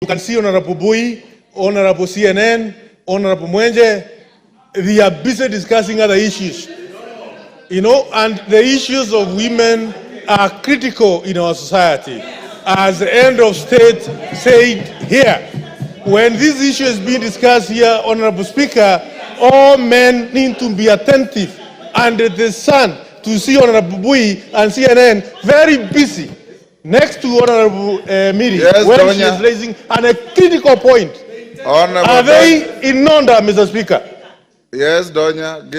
You can see Honorable Bui, Honorable CNN, Honorable Mwenje, they are busy discussing other issues. You know, and the issues of women are critical in our society. As the end of state said here, when this issue is being discussed here, Honorable Speaker, all men need to be attentive. And the son to see Honorable Bui and CNN very busy next to Honorable Miri, yes, when Donya. she is raising a critical point. Honorable Are they in order, Mr. Speaker? Yes, Donya,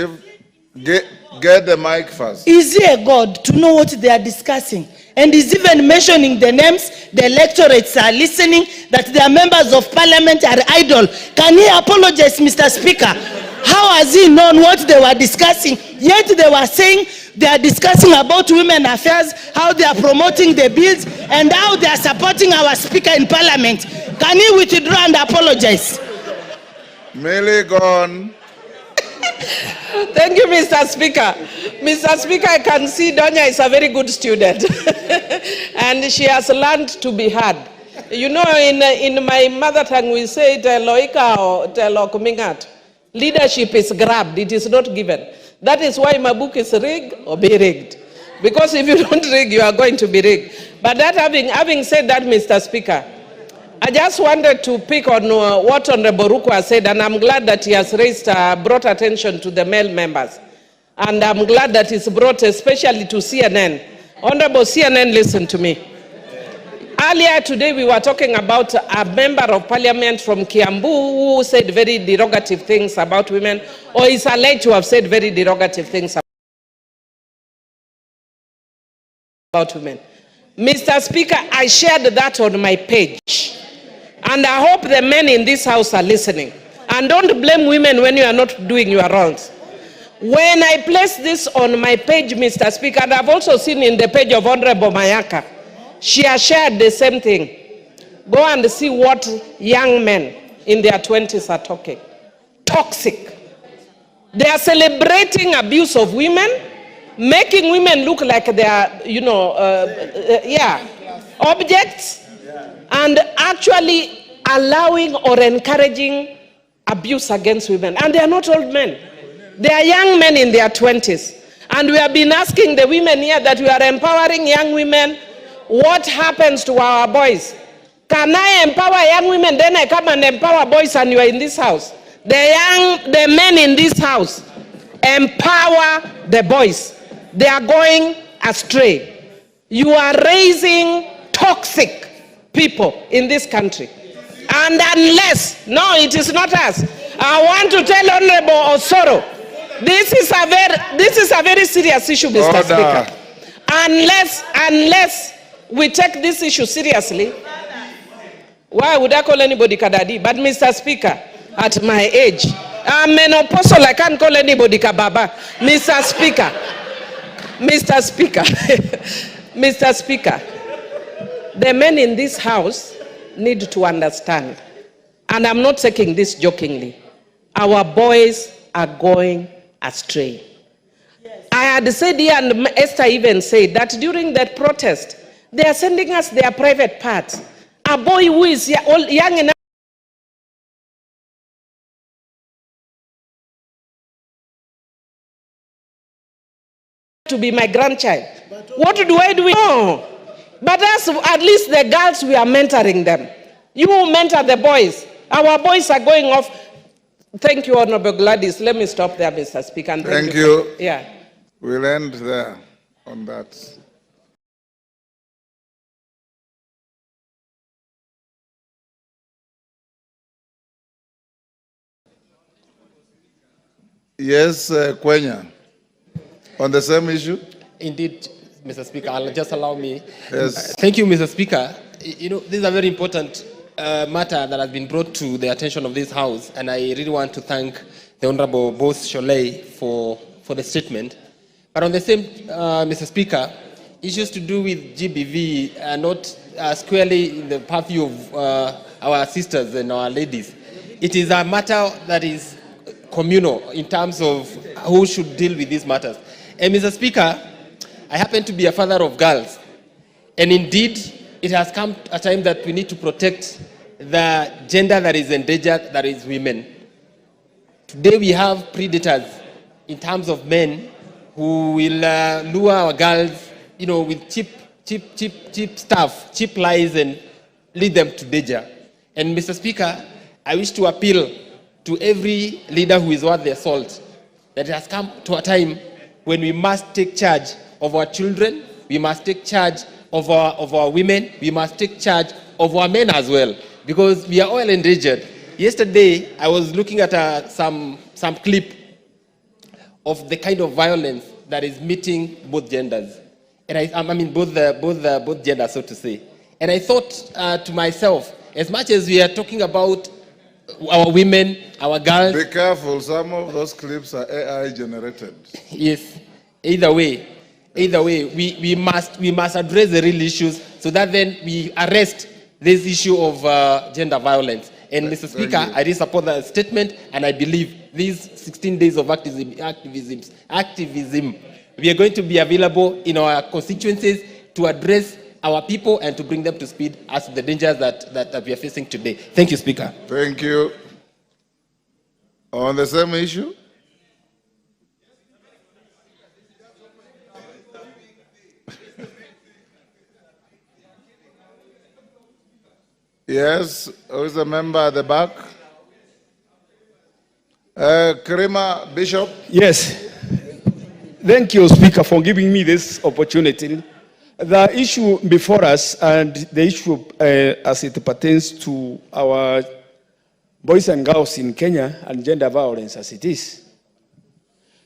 get the mic first. Is he a God to know what they are discussing? And is even mentioning the names, the electorates are listening, that their members of parliament are idle. Can he apologize, Mr. Speaker? How has he known what they were discussing? Yet they were saying they are discussing about women affairs, how they are promoting the bills, and how they are supporting our speaker in parliament. Can he withdraw and apologize? Millie gone. Thank you, Mr. Speaker. Mr. Speaker, I can see Donya is a very good student. And she has learned to be heard. You know, in my mother tongue, we say, Teloika or Telokumingat. Leadership is grabbed, it is not given. That is why my book is rigged or be rigged. Because if you don't rig, you are going to be rigged. But that having said that, Mr. Speaker, I just wanted to pick on what Honorable Ruto has said, and I'm glad that he has brought attention to the male members. And I'm glad that it's brought especially to CNN. Honorable CNN, listen to me. Earlier today, we were talking about a member of parliament from Kiambu who said very derogative things about women, or is alleged to have said very derogative things about women. Mr. Speaker, I shared that on my page. And I hope the men in this house are listening. And don't blame women when you are not doing your roles. When I placed this on my page, Mr. Speaker, and I've also seen in the page of Honorable Mayaka, she has shared the same thing. Go and see what young men in their 20s are talking. Toxic. They are celebrating abuse of women, making women look like they are, objects, and actually allowing or encouraging abuse against women. And they are not old men. They are young men in their 20s. And we have been asking the women here that we are empowering young women. What happens to our boys? Can I empower young women, then I come and empower boys and you are in this house? The men in this house empower the boys. They are going astray. You are raising toxic people in this country. And unless, no, it is not us. I want to tell Honorable Osoro, this is a very serious issue, Mr. Order. Speaker. Unless we take this issue seriously, why would I call anybody Kadadi? But Mr. Speaker, at my age, I'm menopausal, I can't call anybody Kababa. Mr. Speaker, Mr. Speaker, the men in this house need to understand, and I'm not taking this jokingly, our boys are going astray. Yes. I had said here, and Esther even said, that during that protest, they are sending us their private parts. A boy who is young enough to be my grandchild. What do I do? No. But at least the girls, we are mentoring them. You mentor the boys. Our boys are going off. Thank you, Honorable Gladys. Let me stop there, Mr. Speaker. And thank you. Yeah. We'll end there on that. Yes, Kwenya. On the same issue? Indeed, Mr. Speaker, I'll just allow me. Yes. Thank you, Mr. Speaker. You know, this is a very important matter that has been brought to the attention of this House, and I really want to thank the Honorable Boss Sholei for the statement. But on the same, Mr. Speaker, issues to do with GBV are not squarely in the purview of our sisters and our ladies. It is a matter that is communal in terms of who should deal with these matters. And Mr. Speaker, I happen to be a father of girls, and indeed, it has come a time that we need to protect the gender that is endangered, that is women. Today we have predators in terms of men who will lure our girls, with cheap stuff, cheap lies, and lead them to danger. And Mr. Speaker, I wish to appeal to every leader who is worth their salt that it has come to a time when we must take charge of our children, we must take charge of our women, we must take charge of our men as well, because we are all endangered. Yesterday, I was looking at some clip of the kind of violence that is meeting both genders, and I mean both genders, so to say. And I thought to myself, as much as we are talking about our women, our girls. Be careful, some of those clips are AI generated. Yes, either way, we must address the real issues so that then we arrest this issue of gender violence. And Mr. Speaker, I really support that statement, and I believe these 16 days of activism, we are going to be available in our constituencies to address our people and to bring them to speed as to the dangers that we are facing today. Thank you, Speaker. Thank you. On the same issue? Yes, who is the member at the back? Karima Bishop? Yes. Thank you, Speaker, for giving me this opportunity. The issue before us and the issue as it pertains to our boys and girls in Kenya and gender violence as it is,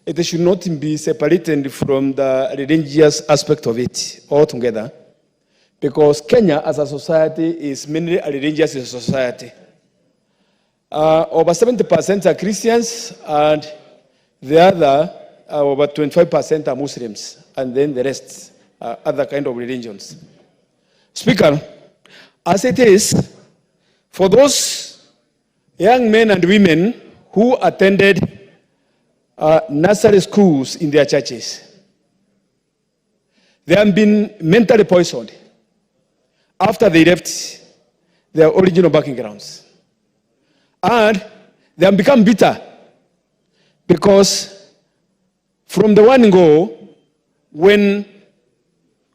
it should not be separated from the religious aspect of it altogether, because Kenya as a society is mainly a religious society. Over 70% are Christians, and the other, over 25% are Muslims, and then the rest other kind of religions. Speaker, as it is, for those young men and women who attended nursery schools in their churches, they have been mentally poisoned after they left their original backgrounds. And they have become bitter because from the one go, when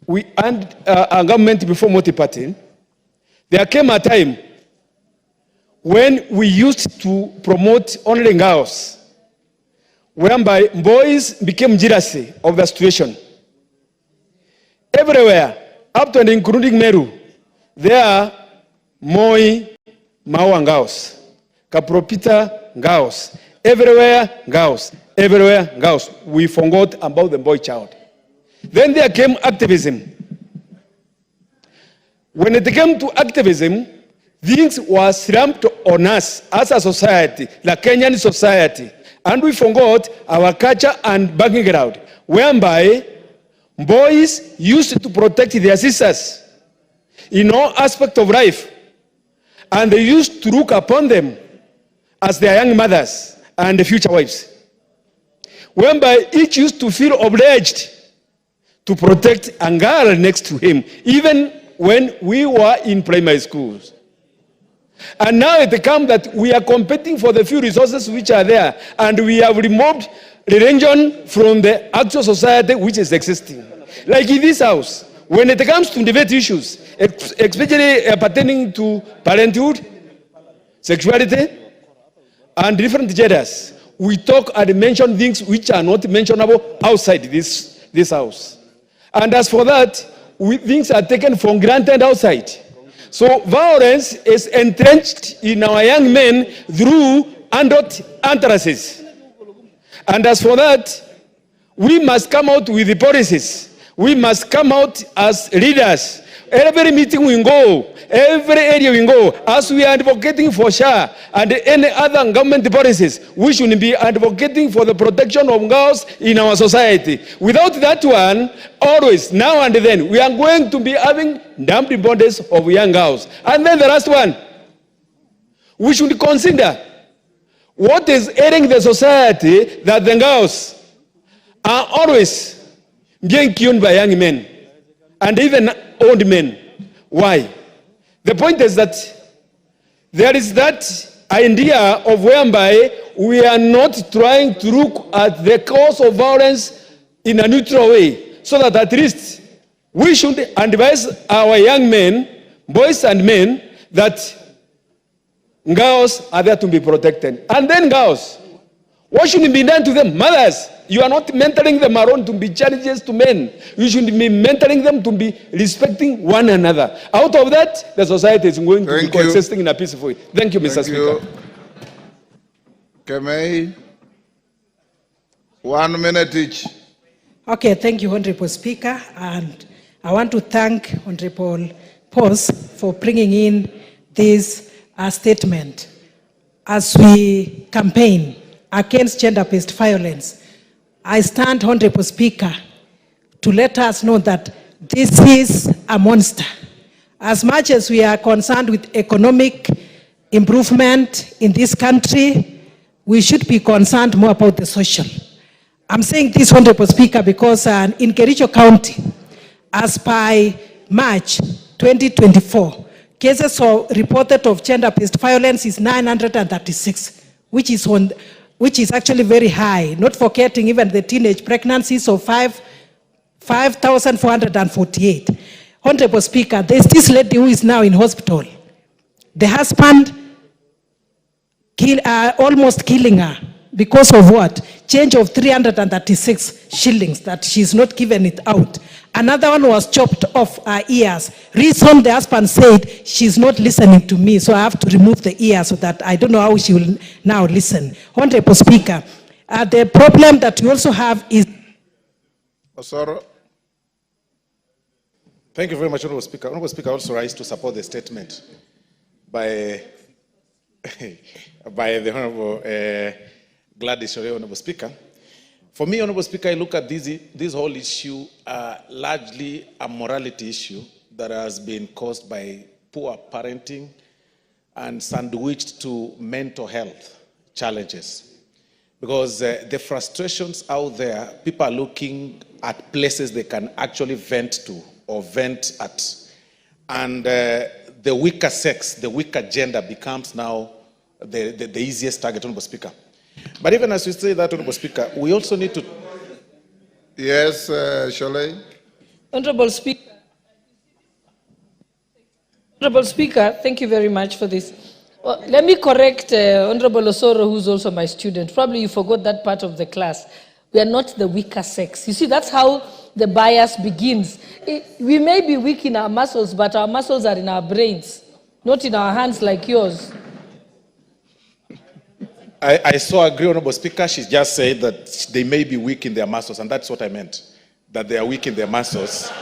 we and our government before multi-party, there came a time when we used to promote only girls, whereby boys became jealousy of the situation. Everywhere, up to and including Meru, there are Moi, Mau and girls, Kapropita girls, everywhere girls, everywhere girls. We forgot about the boy child. Then there came activism. When it came to activism, things were slumped on us as a society, the Kenyan society, and we forgot our culture and background, whereby boys used to protect their sisters in all aspects of life, and they used to look upon them as their young mothers and future wives, whereby each used to feel obliged to protect a girl next to him, even when we were in primary schools. And now it comes that we are competing for the few resources which are there, and we have removed religion from the actual society which is existing. Like in this house, when it comes to debate issues, especially pertaining to parenthood, sexuality, and different genders, we talk and mention things which are not mentionable outside this house. And as for that, things are taken for granted outside. So violence is entrenched in our young men through adult entrances. And as for that, we must come out with the policies. We must come out as leaders. Every meeting we go, every area we go, as we are advocating for SHA and any other government policies, we should be advocating for the protection of girls in our society. Without that one, always, now and then, we are going to be having damned bodies of young girls. And then the last one, we should consider what is ailing the society, that the girls are always being killed by young men and even old men. Why? The point is that there is that idea of whereby we are not trying to look at the cause of violence in a neutral way, so that at least we should advise our young men, boys and men, that girls are there to be protected. And then girls, what should be done to them? Mothers, you are not mentoring them around to be challenges to men. You should be mentoring them to be respecting one another. Out of that, the society is going to be coexisting in a peaceful way. Thank you, Mr. Speaker. Kemei, 1 minute each. Okay, thank you, Honorable Speaker. And I want to thank Honorable Pose for bringing in this statement. As we campaign against gender-based violence, I stand, Honorable Speaker, to let us know that this is a monster. As much as we are concerned with economic improvement in this country, we should be concerned more about the social. I'm saying this, Honorable Speaker, because in Kericho County, as by March 2024, cases reported of gender-based violence is 936, which is actually very high, not forgetting even the teenage pregnancies of 5,448. Honorable Speaker, there's this lady who is now in hospital. The husband almost killing her because of what? Change of 336 shillings that she's not given it out. Another one was chopped off her ears. Reason the husband said, she's not listening to me, so I have to remove the ears so that I don't know how she will now listen. Honorable Speaker, the problem that we also have is... Osoro. Thank you very much, Honorable Speaker. Honorable Speaker, I also rise to support the statement by, by the Honorable Gladys Shore, Honorable Speaker. For me, Honorable Speaker, I look at this whole issue largely a morality issue that has been caused by poor parenting and sandwiched to mental health challenges. Because the frustrations out there, people are looking at places they can actually vent to or vent at. And the weaker sex, the weaker gender becomes now the easiest target, Honorable Speaker. But even as we say that, Honorable Speaker, we also need to... Yes, Sholei. Honorable Speaker. Honorable Speaker, thank you very much for this. Well, let me correct Honorable Osoro, who's also my student. Probably you forgot that part of the class. We are not the weaker sex. You see, that's how the bias begins. We may be weak in our muscles, but our muscles are in our brains, not in our hands like yours. I so agree, Honorable Speaker. She just said that they may be weak in their muscles, and that's what I meant, that they are weak in their muscles.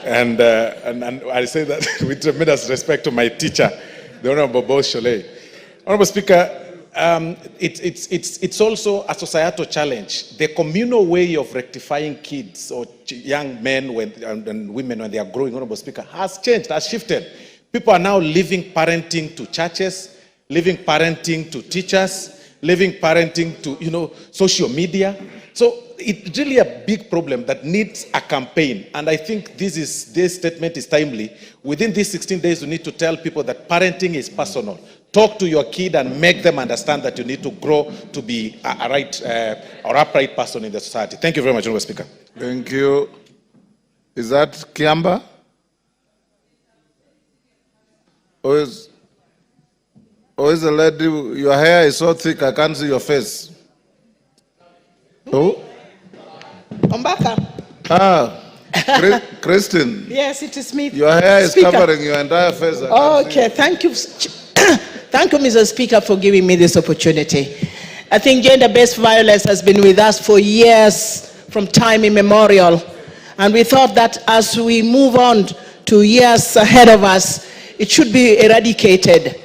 And I say that with tremendous respect to my teacher, the Honorable Boss Sholei. Honorable Speaker, it's also a societal challenge. The communal way of rectifying kids or young men and women when they are growing, Honorable Speaker, has changed, has shifted. People are now leaving parenting to churches, leaving parenting to teachers, leaving parenting to, social media. So it's really a big problem that needs a campaign. And I think this statement is timely. Within these 16 days, we need to tell people that parenting is personal. Talk to your kid and make them understand that you need to grow to be a right or upright person in the society. Thank you very much, Honorable Speaker. Thank you. Is that Kiamba? Or is the lady, your hair is so thick, I can't see your face. Oh? Ombaka. Christine. Yes, it is me. Your hair is Speaker. covering your entire face. Okay, thank you. Thank you, Mr. Speaker, for giving me this opportunity. I think gender-based violence has been with us for years, from time immemorial. And we thought that as we move on to years ahead of us, it should be eradicated.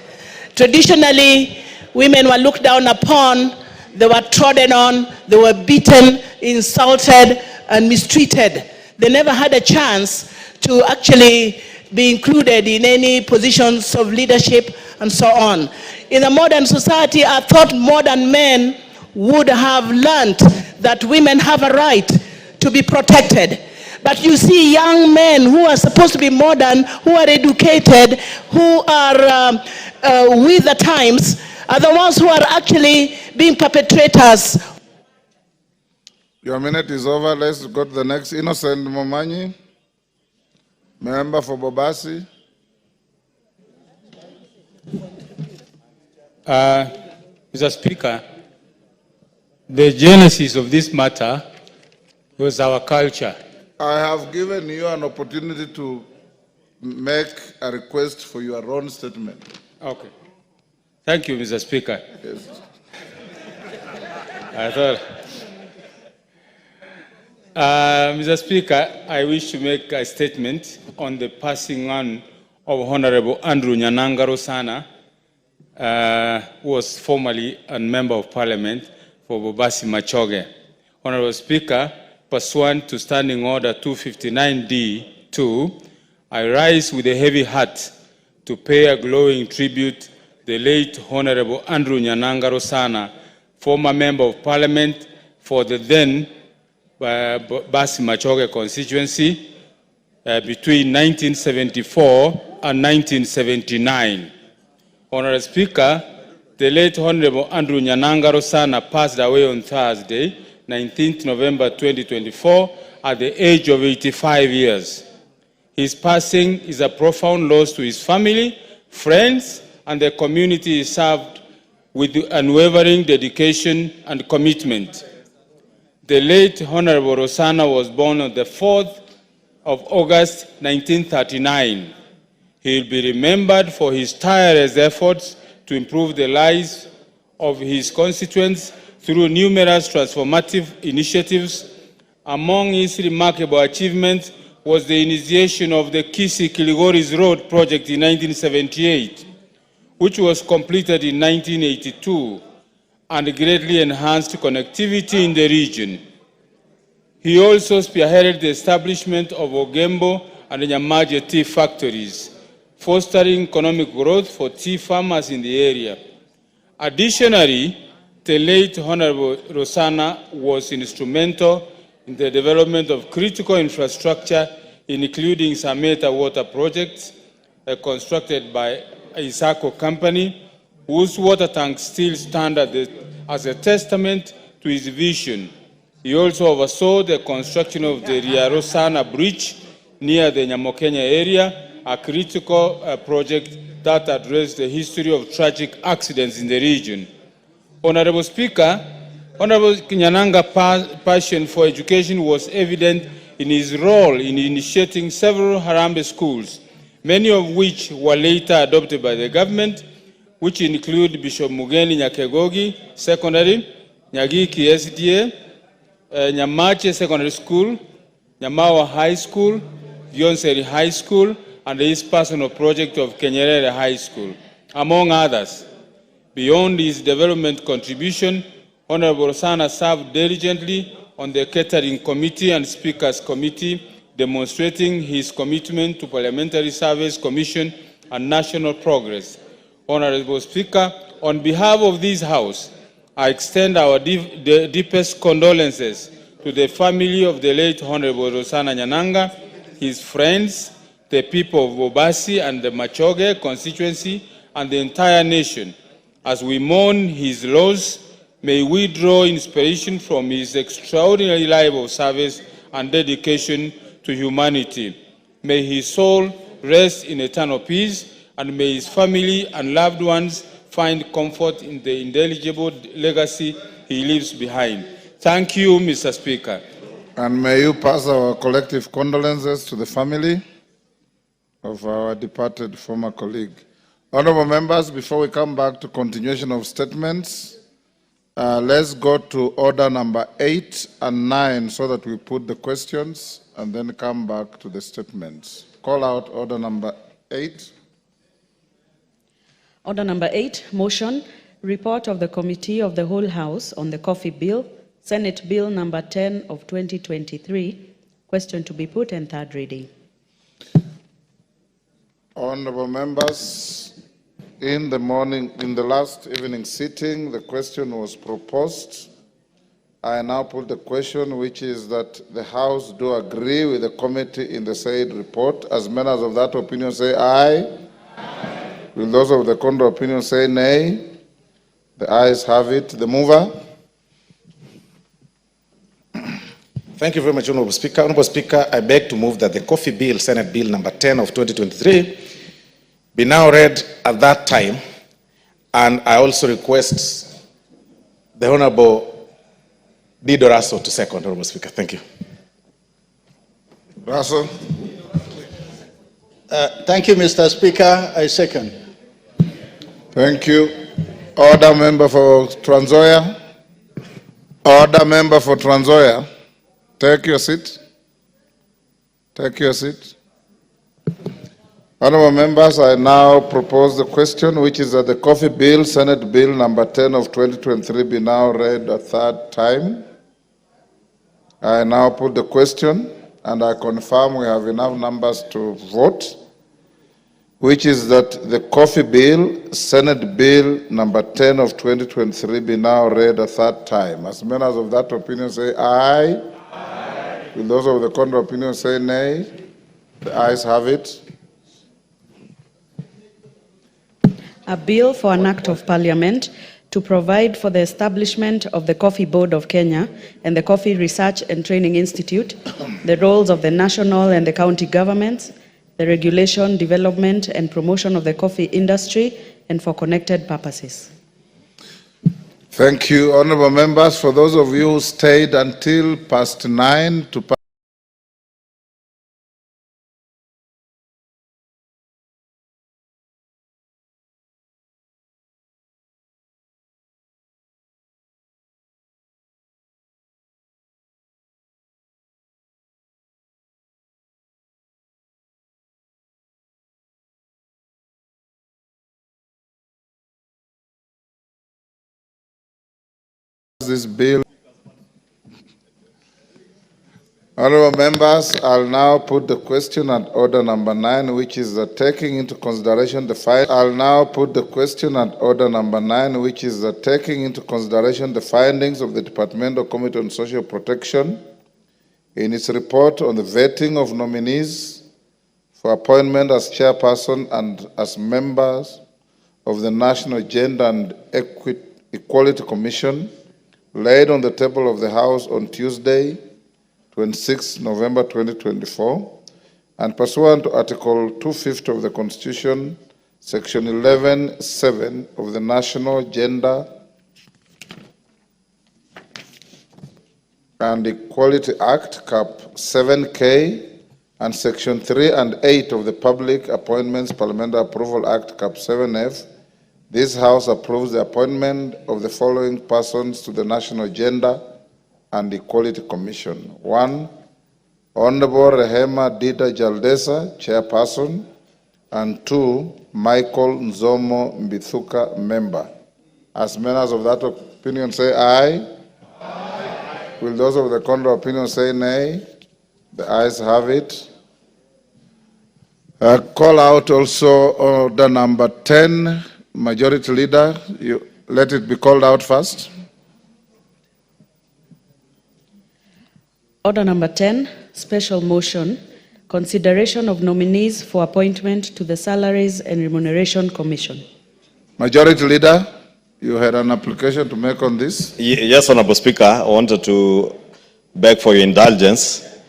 Traditionally, women were looked down upon, they were trodden on, they were beaten, insulted, and mistreated. They never had a chance to actually be included in any positions of leadership and so on. In a modern society, I thought modern men would have learned that women have a right to be protected. But you see young men who are supposed to be modern, who are educated, who are with the times, are the ones who are actually being perpetrators. Your minute is over. Let's go to the next. Innocent Momanyi, member for Bobasi. Mr. Speaker, the genesis of this matter was our culture. I have given you an opportunity to make a request for your own statement. Okay. Thank you, Mr. Speaker. Yes. I thought, Mr. Speaker, I wish to make a statement on the passing on of Honorable Andrew Nyananga Rosana, who was formerly a member of Parliament for Bobasi Machoge. Honorable Speaker, pursuant to Standing Order 259D2, I rise with a heavy heart to pay a glowing tribute to the late Honorable Andrew Nyananga Rosana, former member of Parliament for the then Bobasi Machoge constituency between 1974 and 1979. Honorable Speaker, the late Honorable Andrew Nyananga Rosana passed away on Thursday, 19th November 2024, at the age of 85 years. His passing is a profound loss to his family, friends, and the community he served with unwavering dedication and commitment. The late Honorable Rosana was born on the 4th of August 1939. He will be remembered for his tireless efforts to improve the lives of his constituents through numerous transformative initiatives. Among his remarkable achievements was the initiation of the Kisii-Kilgoris Road project in 1978, which was completed in 1982 and greatly enhanced connectivity in the region. He also spearheaded the establishment of Ogembo and Nyamaje tea factories, fostering economic growth for tea farmers in the area. Additionally, the late Honorable Rosana was instrumental in the development of critical infrastructure, including Sameta water projects constructed by Isako Company, whose water tanks still stand as a testament to his vision. He also oversaw the construction of the Ria Rosana Bridge near the Nyamokenya area, a critical project that addressed the history of tragic accidents in the region. Honorable Speaker, Honorable Nyananga's passion for education was evident in his role in initiating several Harambee schools, many of which were later adopted by the government, which include Bishop Mugeni Nyakegogi Secondary, Nyagiki SDA, Nyamache Secondary School, Nyamawa High School, Vionseri High School, and his personal project of Kenyerere High School, among others. Beyond his development contribution, Honorable Rosana served diligently on the Catering Committee and Speakers Committee, demonstrating his commitment to Parliamentary Service Commission and national progress. Honorable Speaker, on behalf of this House, I extend our deepest condolences to the family of the late Honorable Rosana Nyananga, his friends, the people of Bobasi and the Machoge constituency, and the entire nation. As we mourn his loss, may we draw inspiration from his extraordinary life of service and dedication to humanity. May his soul rest in eternal peace, and may his family and loved ones find comfort in the indelible legacy he leaves behind. Thank you, Mr. Speaker. And may you pass our collective condolences to the family of our departed former colleague. Honorable members, before we come back to continuation of statements, let's go to order number 8 and 9 so that we put the questions and then come back to the statements. Call out order number 8. Order number 8, motion, report of the Committee of the Whole House on the Coffee Bill, Senate Bill number 10 of 2023, question to be put and third reading. Honorable members, in the last evening sitting, the question was proposed I now put the question, which is that the House do agree with the committee in the said report. As members of that opinion say aye. Aye. Will those of the contrary opinion say nay? The ayes have it. The mover. Thank you very much, Honorable Speaker. Honorable Speaker, I beg to move that the coffee bill, Senate Bill number 10 of 2023, be now read at that time. And I also request the Honorable Dido Russell to second, Honorable Speaker. Thank you. Russell. Thank you, Mr. Speaker. I second. Thank you. Order member for Trans Nzoia. Order member for Trans Nzoia. Take your seat. Take your seat. Honorable members, I now propose the question, which is that the coffee bill, Senate Bill number 10 of 2023, be now read a third time. I now put the question, and I confirm we have enough numbers to vote, which is that the coffee bill, Senate Bill number 10 of 2023, be now read a third time. As members of that opinion say aye. Aye. Will those of the contrary opinion say nay? The ayes have it. A bill for an act of parliament to provide for the establishment of the Coffee Board of Kenya and the Coffee Research and Training Institute, the roles of the national and the county governments, the regulation, development, and promotion of the coffee industry, and for connected purposes. Thank you, honorable members. For those of you who stayed until past 9 to this bill. Honorable members, I'll now put the question at order number 9, which is that taking into consideration the findings of the Departmental Committee on Social Protection in its report on the vetting of nominees for appointment as chairperson and as members of the National Gender and Equality Commission, laid on the table of the House on Tuesday, 26 November 2024, and pursuant to Article 250 of the Constitution, Section 11(7) of the National Gender and Equality Act, Cap 7K, and Section 3 and 8 of the Public Appointments Parliamentary Approval Act, Cap 7F, this House approves the appointment of the following persons to the National Gender and Equality Commission. 1, Honorable Rehema Dida Jaldesa, Chairperson, and 2, Michael Nzomo Mbithuka, Member. As members of that opinion say aye. Aye. Will those of the contrary opinion say nay? The ayes have it. Call out also order number 10, Majority Leader, you let it be called out first. Order number 10, special motion, consideration of nominees for appointment to the Salaries and Remuneration Commission. Majority Leader, you had an application to make on this? Yes, Honorable Speaker, I wanted to beg for your indulgence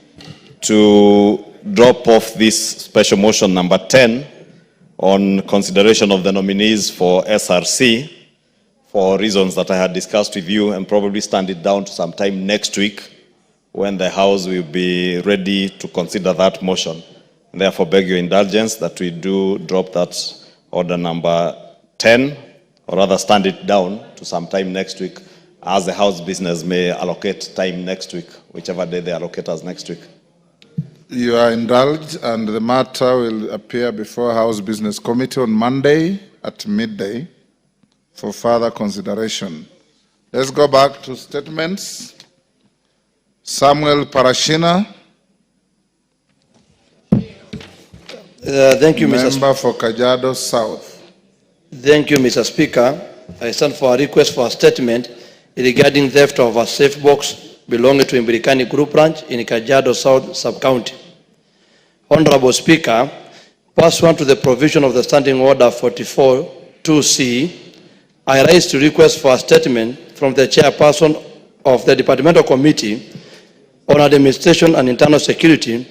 to drop off this special motion number 10 on consideration of the nominees for SRC for reasons that I had discussed with you, and probably stand it down to sometime next week when the House will be ready to consider that motion. And therefore, beg your indulgence that we do drop that order number 10, or rather stand it down to sometime next week, as the House business may allocate time next week, whichever day they allocate us next week. You are indulged, and the matter will appear before House Business Committee on Monday at midday for further consideration. Let's go back to statements. Samuel Parashina. Thank you, Mr. Member for Kajiado South. Thank you, Mr. Speaker. I stand for a request for a statement regarding theft of a safe box belonging to Imbirikani Group Branch in Kajiado South Sub-County. Honorable Speaker, pursuant to the provision of the Standing Order 44-2C, I rise to request for a statement from the chairperson of the Departmental Committee on Administration and Internal Security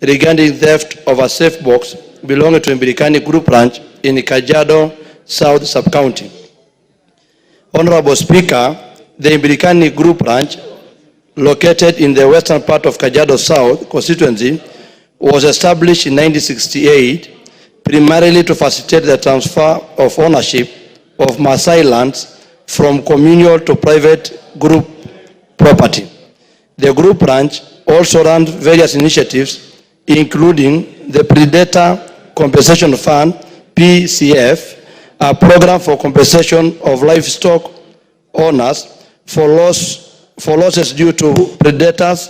regarding theft of a safe box belonging to Imbirikani Group Branch in Kajiado South Sub-County. Honorable Speaker, the Imbirikani Group Branch, located in the western part of Kajiado South constituency, was established in 1968 primarily to facilitate the transfer of ownership of Maasai lands from communal to private group property. The group branch also ran various initiatives, including the Predator Compensation Fund, PCF, a program for compensation of livestock owners for losses due to predators,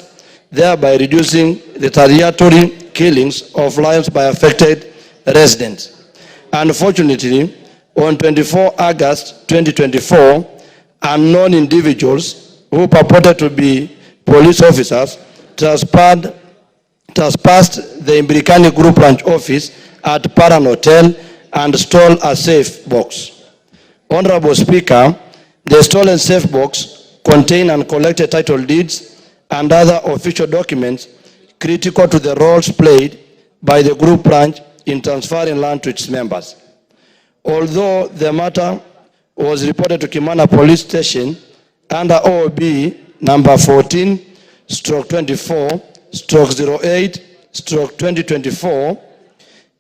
thereby reducing retaliatory killings of lions by affected residents. Unfortunately, on 24 August 2024, unknown individuals who purported to be police officers trespassed the Imbirikani Group Branch office at Paran Hotel and stole a safe box. Honorable Speaker, the stolen safe box contained uncollected title deeds and other official documents critical to the roles played by the group branch in transferring land to its members. Although the matter was reported to Kimana Police Station under OOB number 14/24/08/2024,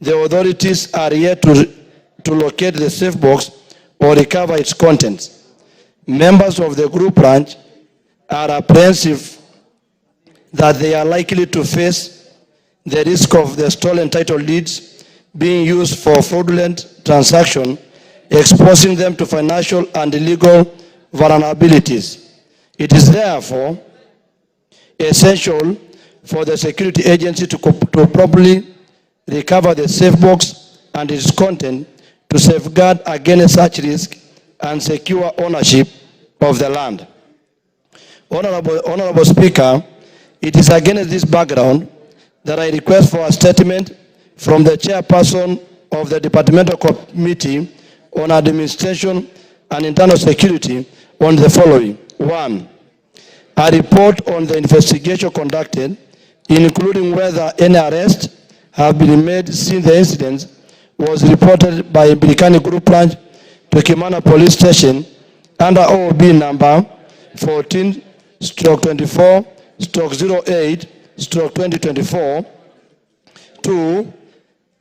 the authorities are yet to locate the safe box or recover its contents. Members of the group branch are apprehensive that they are likely to face the risk of the stolen title deeds being used for fraudulent transaction, exposing them to financial and legal vulnerabilities. It is therefore essential for the security agency to properly recover the safe box and its content to safeguard against such risk and secure ownership of the land. Honorable Speaker, it is against this background that I request for a statement from the chairperson of the Departmental Committee on Administration and Internal Security on the following. 1. A report on the investigation conducted, including whether any arrests have been made since the incident was reported by Imbirikani Group Branch to Kimana Police Station under OOB number 14/24/08/2024. 2.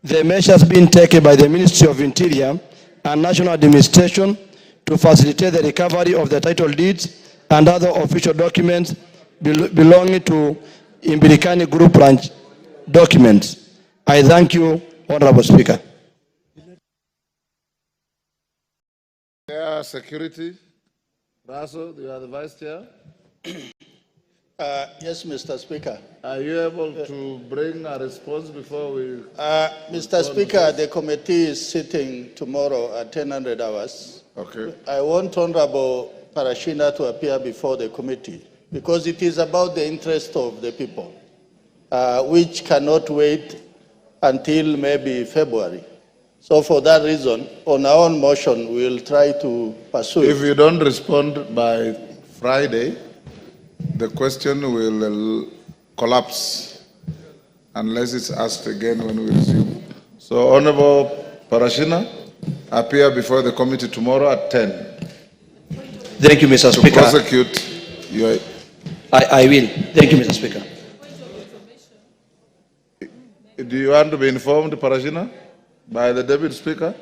The measures being taken by the Ministry of Interior and National Administration to facilitate the recovery of the title deeds and other official documents belonging to Imbirikani Group Branch documents. I thank you, Honorable Speaker. Security. Russell, you are the Vice Chair. Yes, Mr. Speaker. Are you able to bring a response before we... Mr. Speaker, the committee is sitting tomorrow at 1000 hours. Okay. I want Honorable Parashina to appear before the committee because it is about the interest of the people, which cannot wait until maybe February. So for that reason, on our own motion, we will try to pursue it. If you don't respond by Friday, the question will collapse unless it's asked again when we resume. So, Honorable Parashina, appear before the committee tomorrow at 10. Thank you, Mr. Speaker. To prosecute your... I will. Thank you, Mr. Speaker. Do you want to be informed, Parashina, by the Deputy Speaker?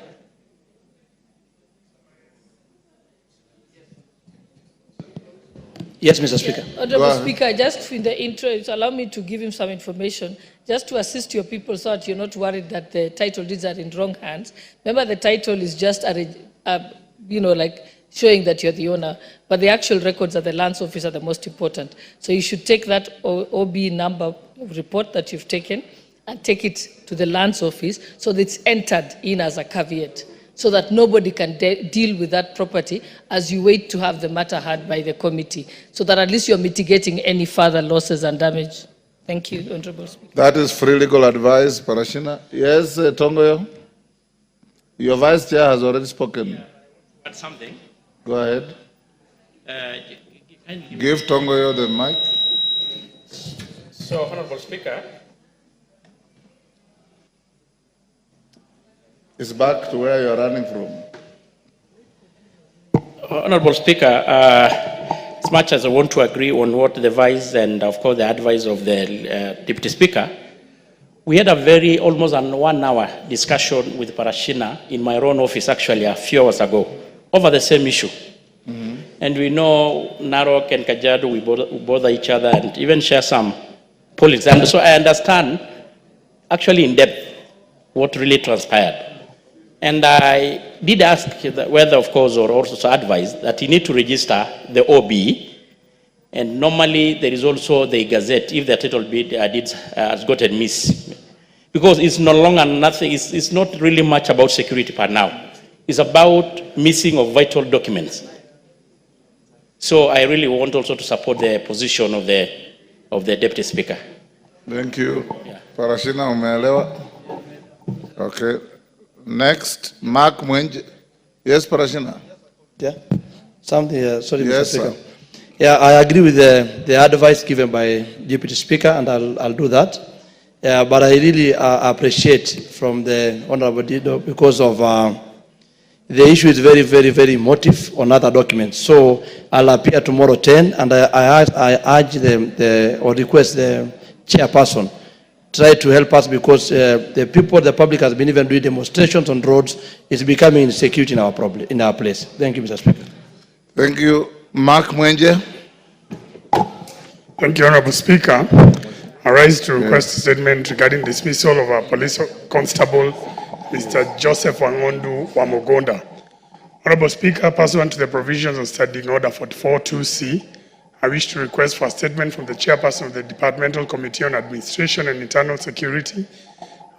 Yes, Mr. Speaker. Honorable Speaker, just in the interest, allow me to give him some information, just to assist your people so that you're not worried that the title deeds are in wrong hands. Remember, the title is just like showing that you're the owner, but the actual records at the lands office are the most important. So you should take that OB number report that you've taken and take it to the lands office so that it's entered in as a caveat. so that nobody can deal with that property as you wait to have the matter heard by the committee, so that at least you're mitigating any further losses and damage. Thank you, Honorable Speaker. That is free legal advice, Parashina. Yes, Tongoyo? Your vice chair has already spoken. Add something. Go ahead. Give Tongoyo the mic. So, Honorable Speaker. It's back to where you're running from. Honorable Speaker, as much as I want to agree on what the Vice and, of course, the advice of the Deputy Speaker, we had a very almost an 1 hour discussion with Parashina in my own office actually a few hours ago over the same issue. And we know Narok and Kajiado, we bother each other and even share some politics. And so I understand actually in depth what really transpired. And I did ask whether, of course, or also advise that you need to register the OB. And normally there is also the Gazette if the title deed has gotten missed. Because it's no longer nothing, it's not really much about security per now. It's about missing of vital documents. So I really want also to support the position of the Deputy Speaker. Thank you. Yeah. Parashina, umeelewa? Okay. Next, Mark Mwenje. Yes, Parashina. Yeah. Something, sorry, yes, Mr. Speaker. Sir. Yeah, I agree with the advice given by Deputy Speaker, and I'll do that. But I really appreciate from the Honorable Dido because of the issue is very, very, very emotive on other documents. So I'll appear tomorrow 10, and I urge or request the chairperson try to help us because the people, the public has been even doing demonstrations on roads. It's becoming insecurity in our place. Thank you, Mr. Speaker. Thank you. Mark Mwenje. Thank you, Honorable Speaker. I rise to request a statement regarding dismissal of our police constable, Mr. Joseph Wangondu Wamogonda. Honorable Speaker, pursuant to the provisions of Standing Order 44-2C, I wish to request for a statement from the chairperson of the Departmental Committee on Administration and Internal Security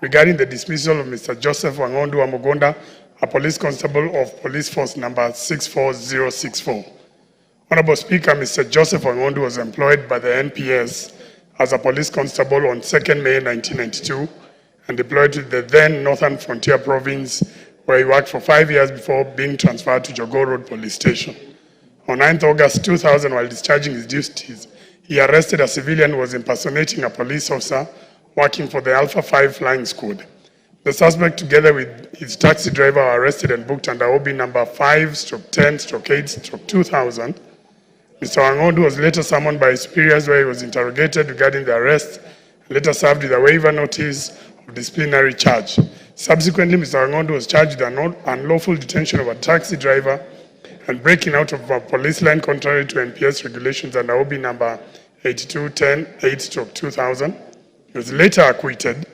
regarding the dismissal of Mr. Joseph Wangondu Wamogonda, a police constable of Police Force number 64064. Honorable Speaker, Mr. Joseph Wangondu was employed by the NPS as a police constable on 2nd May 1992 and deployed to the then Northern Frontier Province, where he worked for 5 years before being transferred to Jogoo Road Police Station. On 9th August 2000, while discharging his duties, he arrested a civilian who was impersonating a police officer working for the Alpha 5 Flying Squad. The suspect, together with his taxi driver, were arrested and booked under OB number 5/10/8/2000. Mr. Wangondu was later summoned by his superiors where he was interrogated regarding the arrest and later served with a waiver notice of disciplinary charge. Subsequently, Mr. Wangondu was charged with unlawful detention of a taxi driver and breaking out of a police line contrary to NPS regulations under OB number 8210/8/2000. He was later acquitted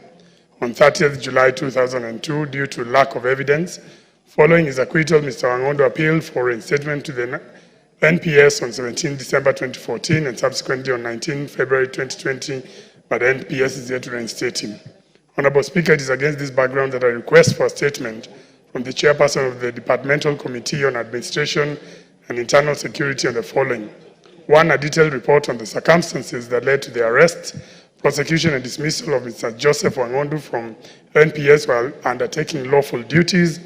on 30th July 2002 due to lack of evidence. Following his acquittal, Mr. Wangondu appealed for reinstatement to the NPS on 17 December 2014 and subsequently on 19 February 2020, but the NPS is yet to reinstate him. Honorable Speaker, it is against this background that I request for a statement from the chairperson of the Departmental Committee on Administration and Internal Security on the following. 1, a detailed report on the circumstances that led to the arrest, prosecution and dismissal of Mr. Joseph Wangondu from NPS while undertaking lawful duties.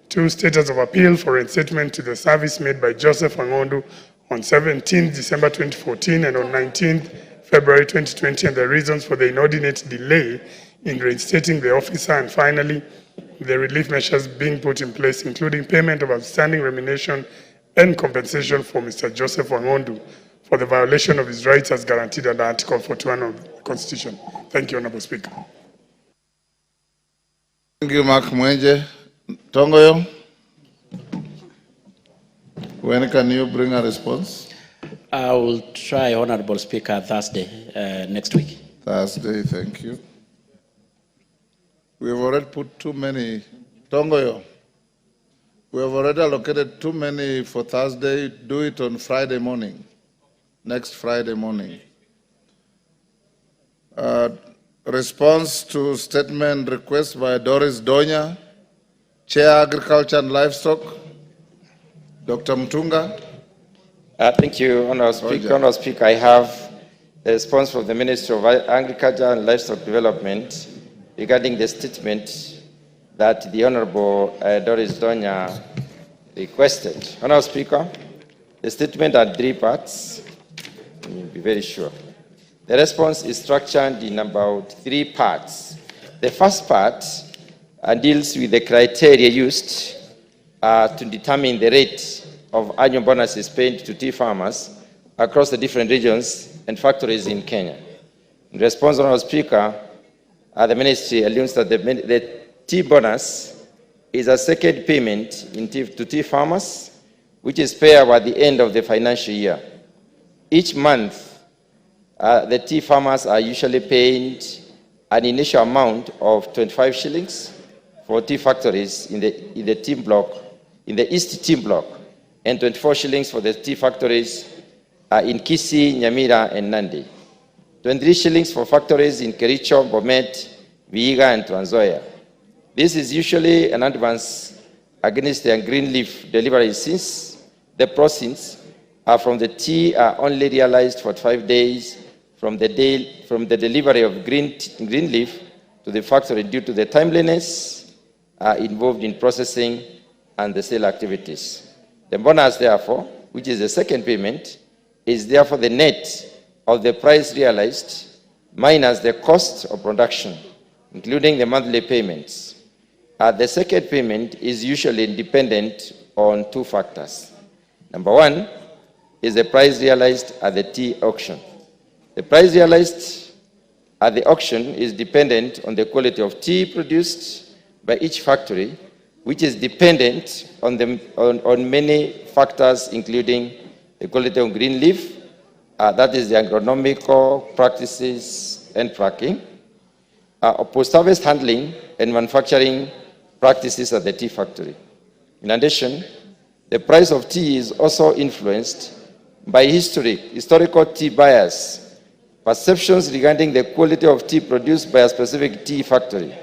2, status of appeal for reinstatement to the service made by Joseph Wangondu on 17 December 2014 and on 19 February 2020 and the reasons for the inordinate delay in reinstating the officer. And finally, the relief measures being put in place, including payment of outstanding remuneration and compensation for Mr. Joseph Wangondu for the violation of his rights as guaranteed under Article 41 of the Constitution. Thank you, Honorable Speaker. Thank you, Mark Mwenje. Tongoyo, when can you bring a response? I will try, Honorable Speaker, Thursday next week. Thursday, thank you. We have already put too many. Tongoyo, we have already allocated too many for Thursday. Do it on Friday morning, next Friday morning. Response to statement request by Doris Donya. Chair Agriculture and Livestock, Dr. Mutunga. Thank you, Honourable Speaker. Honourable Speaker, I have a response from the Ministry of Agriculture and Livestock Development regarding the statement that the Honourable Doris Donya requested. Honourable Speaker, the statement had 3 parts. Let me be very sure. The response is structured in about 3 parts. The first part deals with the criteria used to determine the rate of annual bonuses paid to tea farmers across the different regions and factories in Kenya. In response, Honourable Speaker, the Ministry alludes that the tea bonus is a second payment to tea farmers, which is payable at the end of the financial year. Each month, the tea farmers are usually paid an initial amount of 25 shillings for tea factories in the tea block, in the East Tea Block, and 24 shillings for the tea factories in Kisii, Nyamira, and Nandi. 23 shillings for factories in Kericho, Bomet, Vihiga, and Trans Nzoia. This is usually an advance against the green leaf delivery, since the proceeds from the tea are only realized for 5 days from the delivery of green leaf to the factory due to the timeliness involved in processing and the sale activities. The bonus, therefore, which is the second payment, is therefore the net of the price realized minus the cost of production, including the monthly payments. The second payment is usually dependent on 2 factors. Number 1 is the price realized at the tea auction. The price realized at the auction is dependent on the quality of tea produced by each factory, which is dependent on many factors, including the quality of green leaf, that is the agronomical practices and tracking, post-harvest handling and manufacturing practices at the tea factory. In addition, the price of tea is also influenced by historical tea buyers, perceptions regarding the quality of tea produced by a specific tea factory.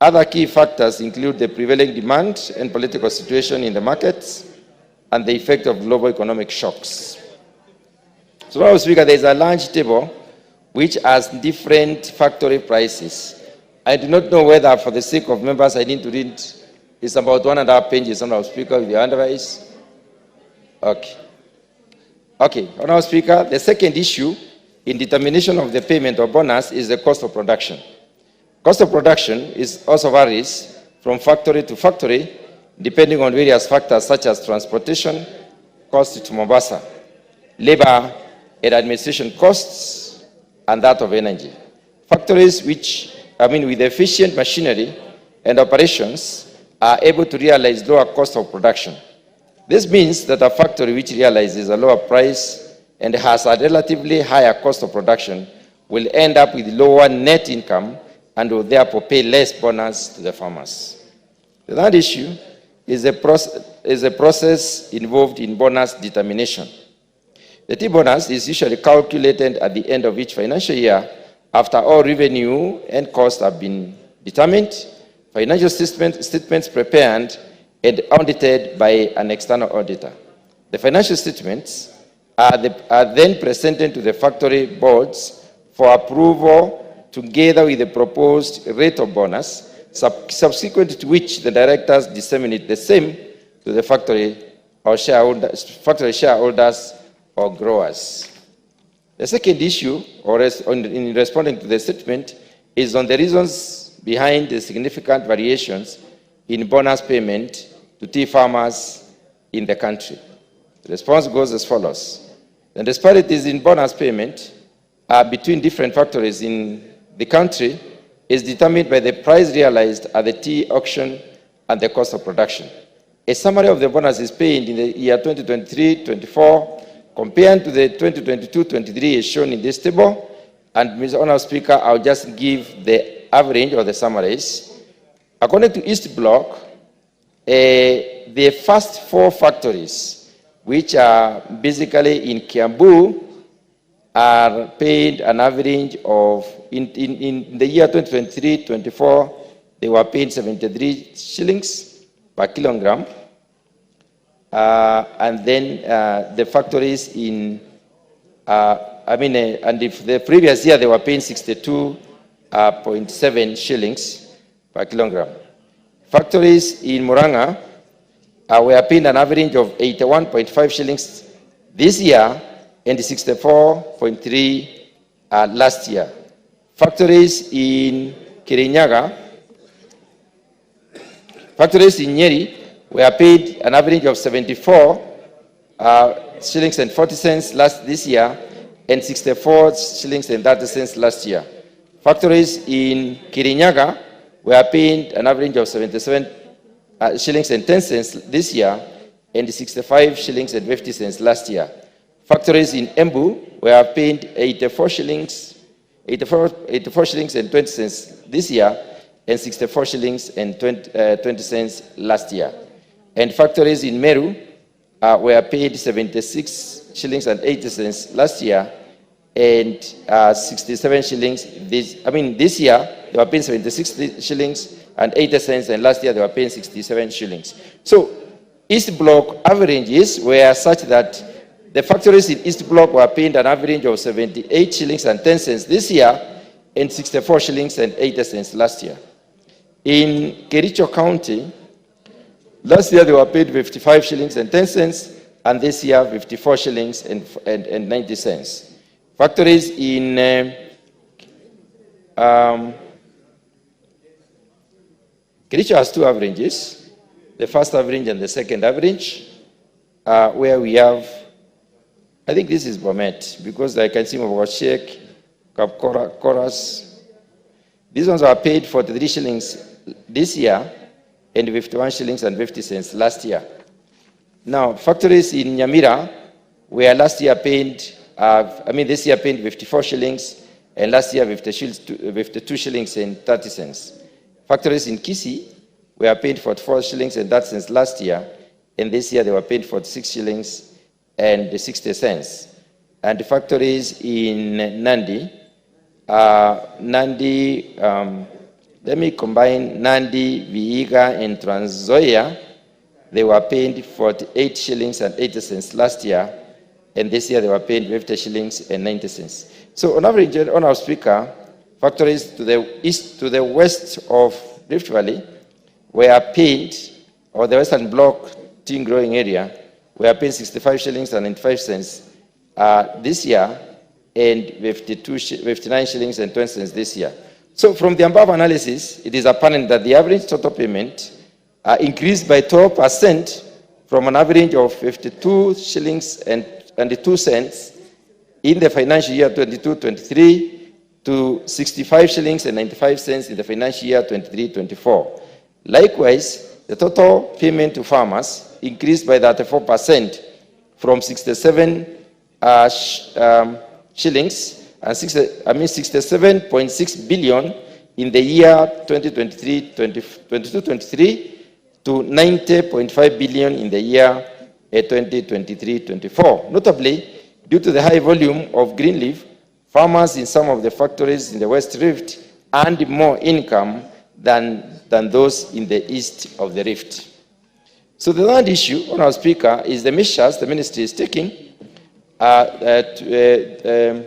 Other key factors include the prevailing demand and political situation in the markets and the effect of global economic shocks. So, Mr. Speaker, there is a large table which has different factory prices. I do not know whether, for the sake of members, I need to read. It's about 1.5 pages, Honourable Speaker, with your advice. Okay. Okay, Honourable Speaker, the second issue in determination of the payment of bonus is the cost of production. Cost of production is also varies from factory to factory, depending on various factors such as transportation, cost to Mombasa, labor and administration costs, and that of energy. Factories with efficient machinery and operations are able to realize lower cost of production. This means that a factory which realizes a lower price and has a relatively higher cost of production will end up with lower net income and will therefore pay less bonus to the farmers. The third issue is the process involved in bonus determination. The tea bonus is usually calculated at the end of each financial year after all revenue and costs have been determined, financial statements prepared and audited by an external auditor. The financial statements are then presented to the factory boards for approval together with the proposed rate of bonus, subsequent to which the directors disseminate the same to the factory shareholders or growers. The second issue, in responding to the statement, is on the reasons behind the significant variations in bonus payment to tea farmers in the country. The response goes as follows. The disparities in bonus payment between different factories in the country is determined by the price realized at the tea auction and the cost of production. A summary of the bonuses paid in the year 2023-24 compared to the 2022-23 is shown in this table. And, Mr. Honourable Speaker, I'll just give the average or the summaries. According to East Block, the first 4 factories, which are basically in Kiambu, are paid an average of, in the year 2023-24, they were paid 73 shillings per kilogram. And then the factories in, and if the previous year they were paying 62.7 shillings per kilogram. Factories in Muranga were paying an average of 81.5 shillings this year and 64.3 last year. Factories in Kirinyaga, factories in Nyeri were paid an average of 74 shillings and 40 cents this year and 64 shillings and 30 cents last year. Factories in Kirinyaga were paid an average of 77 shillings and 10 cents this year and 65 shillings and 50 cents last year. Factories in Embu were paid 84 shillings and 20 cents this year and 64 shillings and 20 cents last year. And factories in Meru were paid 76 shillings and 80 cents last year and 67 shillings this year they were paying 76 shillings and 80 cents, and last year they were paying 67 shillings. So East Block averages were such that the factories in East Block were paying an average of 78 shillings and 10 cents this year and 64 shillings and 80 cents last year. In Kericho County, last year they were paid 55 shillings and 10 cents, and this year 54 shillings and 90 cents. Factories in Kericho has two averages, the first average and the second average, where we have, I think this is Bomet, because I can see Mawashek, Chorus. These ones are paid 43 shillings this year and 51 shillings and 50 cents last year. Now, factories in Nyamira were last year paid, this year paid 54 shillings and last year 52 shillings and 30 cents. Factories in Kisii were paid 44 shillings and 30 cents last year, and this year they were paid 46 shillings and 60 cents. And the factories in Nandi, let me combine Nandi, Vihiga, and Trans Nzoia. They were paid 48 shillings and 80 cents last year, and this year they were paid 50 shillings and 90 cents. So on average, Honourable Speaker, factories to the east, to the west of Rift Valley were paid, or the Western Block tea growing area, were paid 65 shillings and 95 cents this year, and 59 shillings and 20 cents this year. So from the above analysis, it is apparent that the average total payment increased by 12% from an average of 52 shillings and 2 cents in the financial year 22-23 to 65 shillings and 95 cents in the financial year 23-24. Likewise, the total payment to farmers increased by 34% from 67 shillings and 67.6 billion in the year 2023-23 to 90.5 billion in the year 2023-24. Notably, due to the high volume of green leaf, farmers in some of the factories in the West Rift earned more income than those in the east of the Rift. So the third issue, Honourable Speaker, is the measures the ministry is taking, the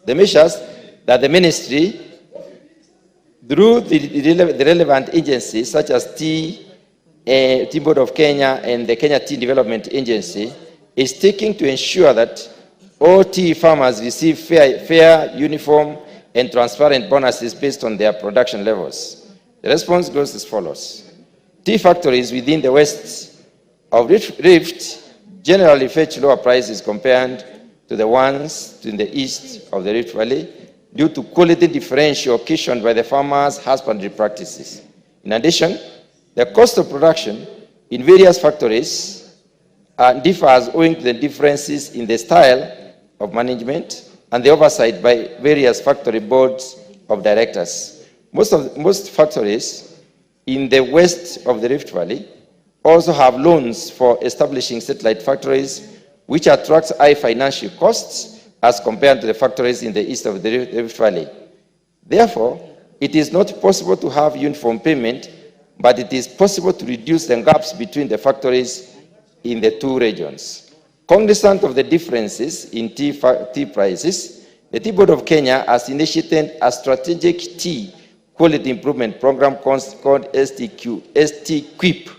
measures that the ministry, through the relevant agencies such as Tea Board of Kenya and the Kenya Tea Development Agency, is taking to ensure that all tea farmers receive fair, uniform, and transparent bonuses based on their production levels. The response goes as follows. Tea factories within the west of Rift generally fetch lower prices compared to the ones in the east of the Rift Valley due to quality differential occasioned by the farmers' husbandry practices. In addition, the cost of production in various factories differs owing to the differences in the style of management and the oversight by various factory boards of directors. Most factories in the west of the Rift Valley also have loans for establishing satellite factories, which attracts high financial costs as compared to the factories in the east of the Rift Valley. Therefore, It is not possible to have uniform payment, but it is possible to reduce the gaps between the factories in the two regions. Cognizant of the differences in tea prices, the Tea Board of Kenya has initiated a strategic tea quality improvement program called STQIP,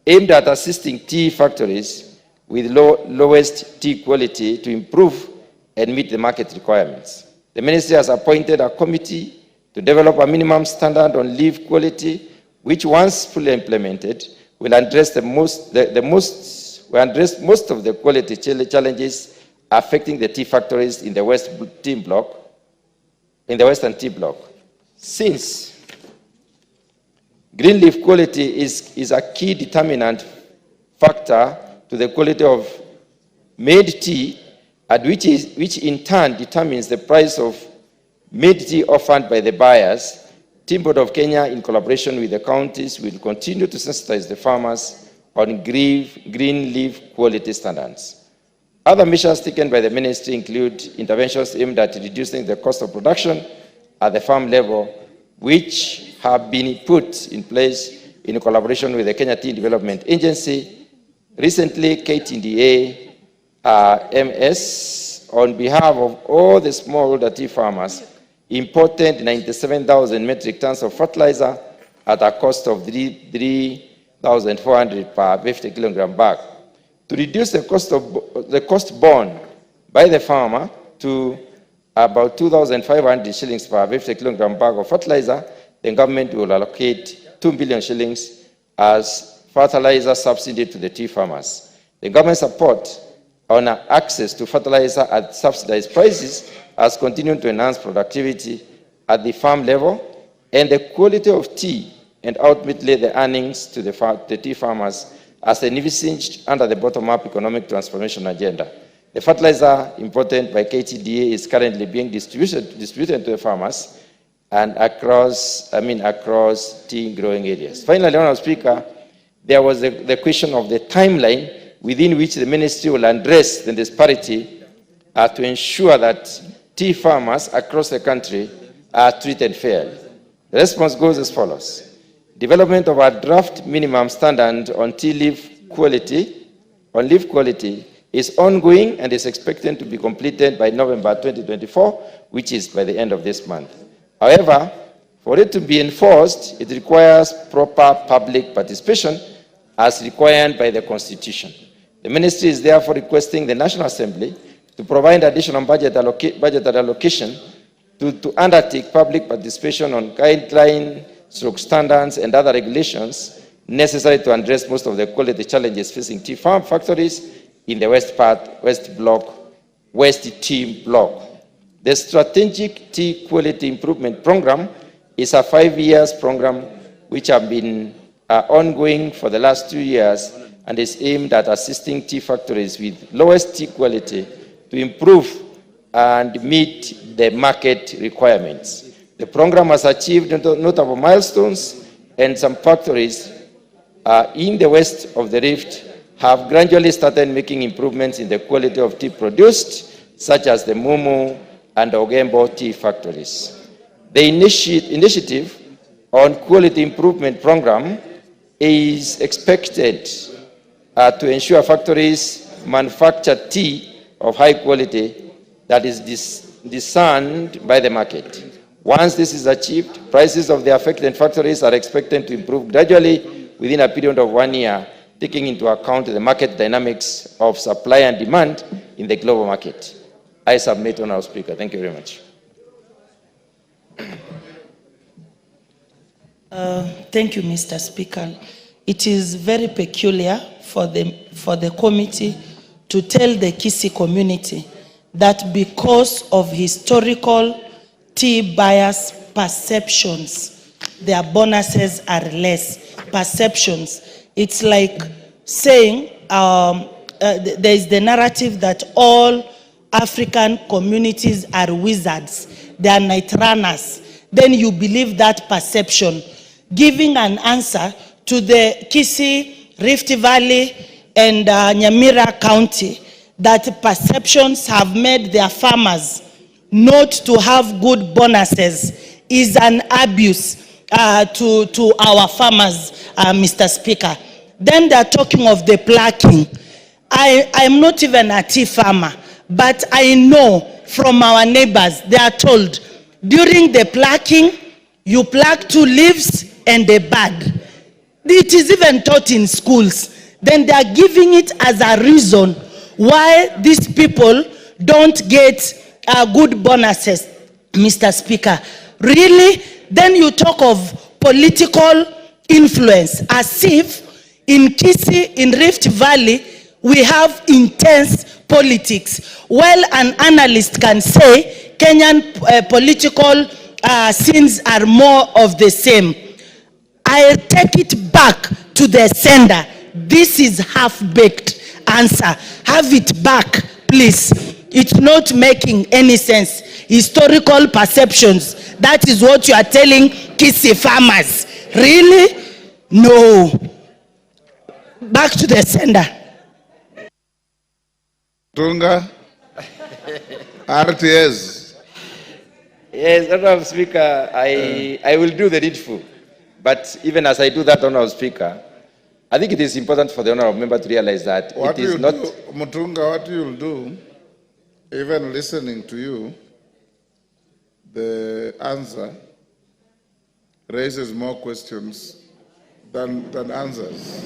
aimed at assisting tea factories with lowest tea quality to improve and meet the market requirements. The ministry has appointed a committee to develop a minimum standard on leaf quality, which once fully implemented will address most of the quality challenges affecting the tea factories in the Western Tea Block. Since green leaf quality is a key determinant factor to the quality of made tea, and which in turn determines the price of made tea offered by the buyers, Tea Board of Kenya, in collaboration with the counties, will continue to sensitize the farmers on green leaf quality standards. Other measures taken by the ministry include interventions aimed at reducing the cost of production at the farm level, which have been put in place in collaboration with the Kenya Tea Development Agency. Recently, KTDA MS, on behalf of all the smallholder tea farmers, imported 97,000 metric tons of fertilizer at a cost of 3,400 per 50 kilogram bag. To reduce the cost borne by the farmer to about 2,500 shillings per 50 kilogram bag of fertilizer, the government will allocate 2 billion shillings as fertilizer subsidy to the tea farmers. The government support on access to fertilizer at subsidized prices has continued to enhance productivity at the farm level and the quality of tea, and ultimately the earnings to the tea farmers as envisaged under the bottom-up economic transformation agenda. The fertilizer imported by KTDA is currently being distributed to the farmers and across tea growing areas. Finally, Honourable Speaker, there was the question of the timeline within which the ministry will address the disparity to ensure that tea farmers across the country are treated fairly. The response goes as follows. Development of a draft minimum standard on leaf quality is ongoing and is expected to be completed by November 2024, which is by the end of this month. However, for it to be enforced, it requires proper public participation as required by the Constitution. The ministry is therefore requesting the National Assembly to provide additional budget allocation to undertake public participation on guidelines, standards, and other regulations necessary to address most of the quality challenges facing tea farm factories in the West Tea Block. The Strategic Tea Quality Improvement Program is a 5-year program which has been ongoing for the last 2 years and is aimed at assisting tea factories with lowest tea quality to improve and meet the market requirements. The program has achieved notable milestones, and some factories in the west of the Rift have gradually started making improvements in the quality of tea produced, such as the Mumu and Ogembo tea factories. The initiative on quality improvement program is expected to ensure factories manufacture tea of high quality that is discerned by the market. Once this is achieved, prices of the affected factories are expected to improve gradually within a period of 1 year, taking into account the market dynamics of supply and demand in the global market. I submit, Honourable Speaker. Thank you very much. Thank you, Mr. Speaker. It is very peculiar for the committee to tell the Kisii community that because of historical tea buyers' perceptions, their bonuses are less. Perceptions. It's like saying there is the narrative that all African communities are wizards. They are night runners. Then you believe that perception. Giving an answer to the Kisii, Rift Valley, and Nyamira County that perceptions have made their farmers not to have good bonuses is an abuse to our farmers, Mr. Speaker. Then they're talking of the plucking. I'm not even a tea farmer, but I know from our neighbors, they are told, during the plucking, you pluck 2 leaves and a bud. It is even taught in schools. Then they are giving it as a reason why these people don't get good bonuses, Mr. Speaker. Really? Then you talk of political influence, as if in Kisii, in Rift Valley, we have intense politics. Well, an analyst can say Kenyan political scenes are more of the same. I take it back to the sender. This is half-baked answer. Have it back, please. It's not making any sense. Historical perceptions, that is what you are telling Kisii farmers. Really? No. Back to the sender. Tunga, RTS. Yes, Honorable Speaker, I will do the needful. But even as I do that, Honorable Speaker, I think it is important for the Honorable Member to realize that What it is you not... do, Mutunga, what you'll do, even listening to you, the answer raises more questions than answers.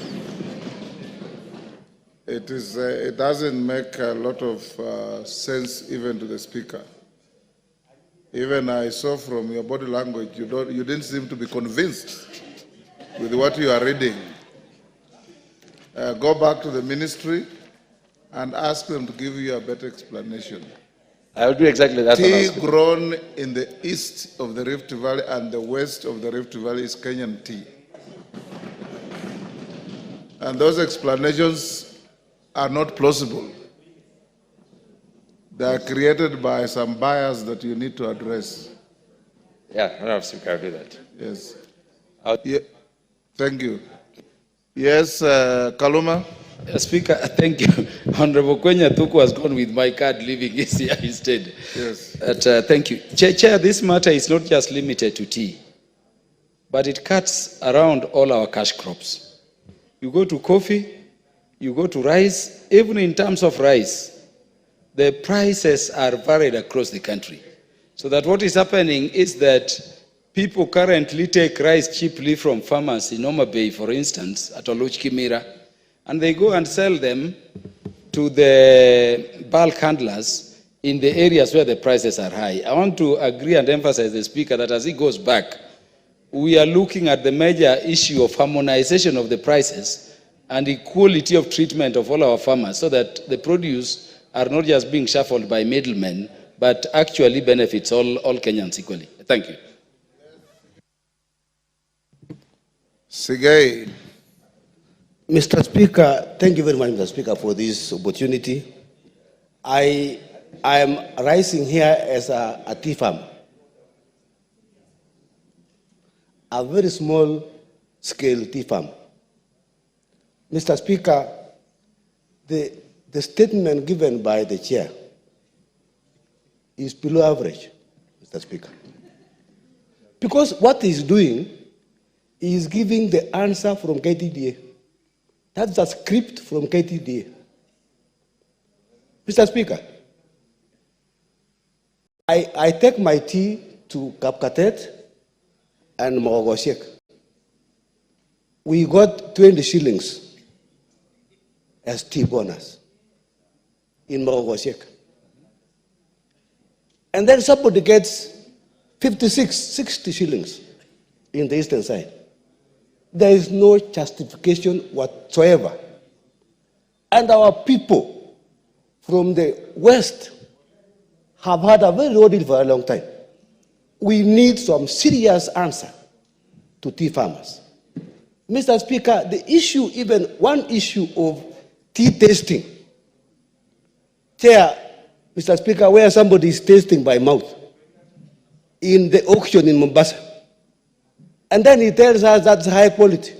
It doesn't make a lot of sense even to the speaker. Even I saw from your body language, you didn't seem to be convinced with what you are reading. Go back to the ministry and ask them to give you a better explanation. I will do exactly that. Tea grown in the east of the Rift Valley and the west of the Rift Valley is Kenyan tea. And those explanations are not plausible. They are created by some bias that you need to address. Yeah, Honorable Speaker, I'll do that. Yes. Yeah. Thank you. Yes, Kaluma. Speaker, thank you. Honorable Kwenya Thuku has gone with my card, leaving his here instead. Yes. But, thank you. Chair, this matter is not just limited to tea, but it cuts around all our cash crops. You go to coffee, you go to rice, even in terms of rice, the prices are varied across the country. So that what is happening is that people currently take rice cheaply from farmers in Homa Bay, for instance, at Oluch Kimira, and they go and sell them to the bulk handlers in the areas where the prices are high. I want to agree and emphasize the Speaker that as he goes back, we are looking at the major issue of harmonization of the prices and equality of treatment of all our farmers so that the produce are not just being shuffled by middlemen, but actually benefits all Kenyans equally. Thank you. Sigay. Mr. Speaker, thank you very much, Mr. Speaker, for this opportunity. I am rising here as a tea farmer, a very small scale tea farm. Mr. Speaker, the statement given by the chair is below average, Mr. Speaker. Because what he's doing is giving the answer from KTDA. That's a script from KTDA. Mr. Speaker, I take my tea to Kapkatet and Mogoshek. We got 20 shillings as tea bonus in Mogoshek. And then somebody gets 56, 60 shillings in the eastern side. There is no justification whatsoever. And our people from the West have had a very low deal for a long time. We need some serious answer to tea farmers. Mr. Speaker, the issue, even one issue of tea tasting. Chair, Mr. Speaker, where somebody is tasting by mouth in the auction in Mombasa. And then he tells us that's high quality.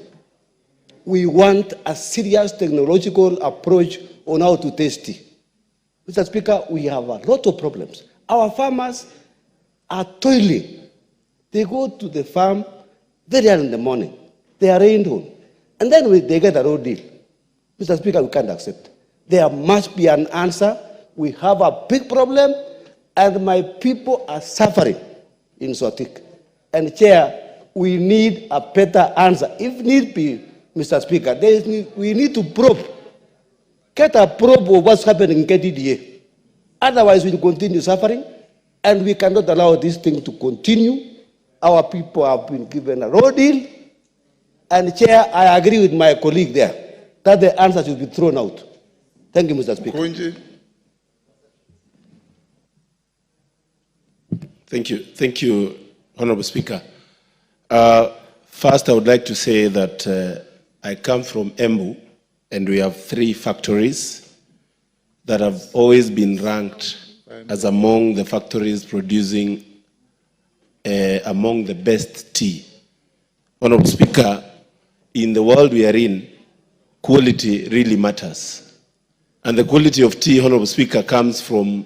We want a serious technological approach on how to taste tea. Mr. Speaker, we have a lot of problems. Our farmers are toiling They go to the farm very early in the morning. They are rained on. And then they get a road deal. Mr. Speaker, we can't accept. There must be an answer. We have a big problem, and my people are suffering in Sotik. And Chair, we need a better answer. If need be, Mr. Speaker, we need to probe. Get a probe of what's happening in KTDA. Otherwise, we'll continue suffering, and we cannot allow this thing to continue. Our people have been given a road deal. And Chair, I agree with my colleague there, that the answer should be thrown out. Thank you, Mr. Speaker. Kunji. Thank you, Honorable Speaker. First, I would like to say that I come from Embu, and we have 3 factories that have always been ranked as among the factories producing among the best tea. Honorable Speaker, in the world we are in, quality really matters. And the quality of tea, Honorable Speaker, comes from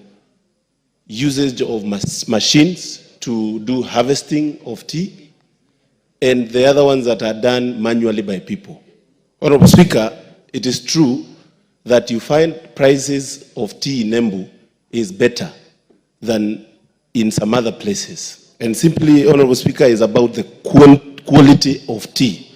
usage of machines to do harvesting of tea, and the other ones that are done manually by people. Honorable Speaker, it is true that you find prices of tea in Embu is better than in some other places. And simply, Honorable Speaker, is about the quality of tea.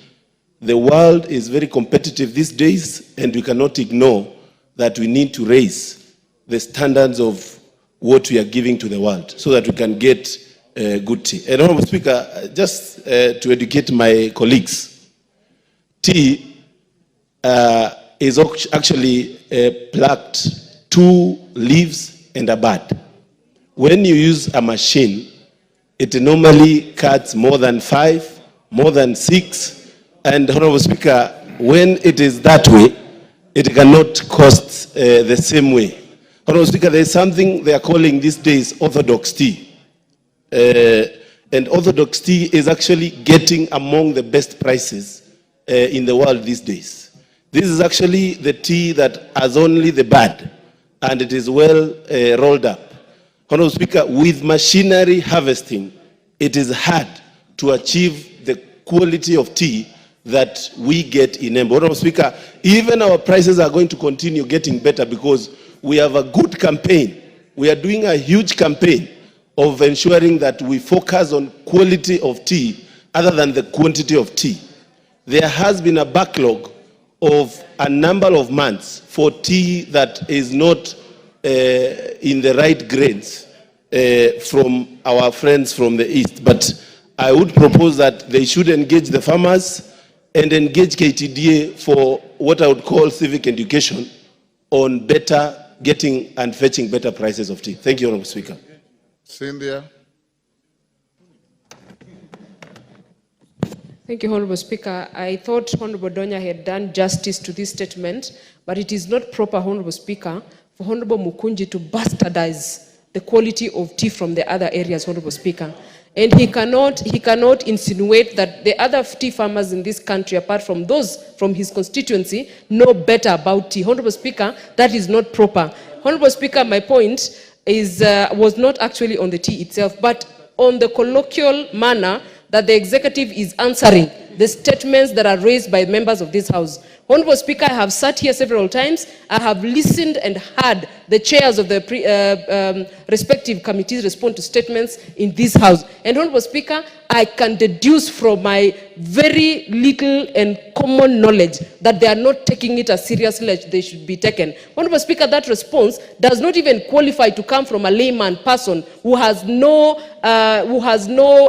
The world is very competitive these days, and we cannot ignore that we need to raise the standards of what we are giving to the world so that we can get good tea. And Honorable Speaker, just to educate my colleagues, tea is actually plucked 2 leaves and a bud. When you use a machine, it normally cuts more than 5, more than 6, and Honorable Speaker, when it is that way, it cannot cost the same way. Honorable Speaker, there is something they are calling these days orthodox tea. And orthodox tea is actually getting among the best prices in the world these days. This is actually the tea that has only the bud, and it is well rolled up. Honorable Speaker, with machinery harvesting, it is hard to achieve the quality of tea that we get in Embu. Honorable Speaker, even our prices are going to continue getting better because we have a good campaign. We are doing a huge campaign of ensuring that we focus on quality of tea other than the quantity of tea. There has been a backlog of a number of months for tea that is not in the right grades from our friends from the East. But I would propose that they should engage the farmers and engage KTDA for what I would call civic education on better getting and fetching better prices of tea. Thank you, Honorable Speaker. Cynthia. Thank you, Honorable Speaker. I thought Honorable Donya had done justice to this statement, but it is not proper, Honorable Speaker, for Honorable Mukunji to bastardize the quality of tea from the other areas, Honorable Speaker. And he cannot insinuate that the other tea farmers in this country, apart from those from his constituency, know better about tea. Honorable Speaker, that is not proper. Honorable Speaker, my point is, was not actually on the tea itself, but on the colloquial manner that the executive is answering the statements that are raised by members of this House. Honorable Speaker, I have sat here several times. I have listened and heard the chairs of the respective committees respond to statements in this House. And Honorable Speaker, I can deduce from my very little and common knowledge that they are not taking it as seriously as they should be taken. Honorable Speaker, that response does not even qualify to come from a layman person who has no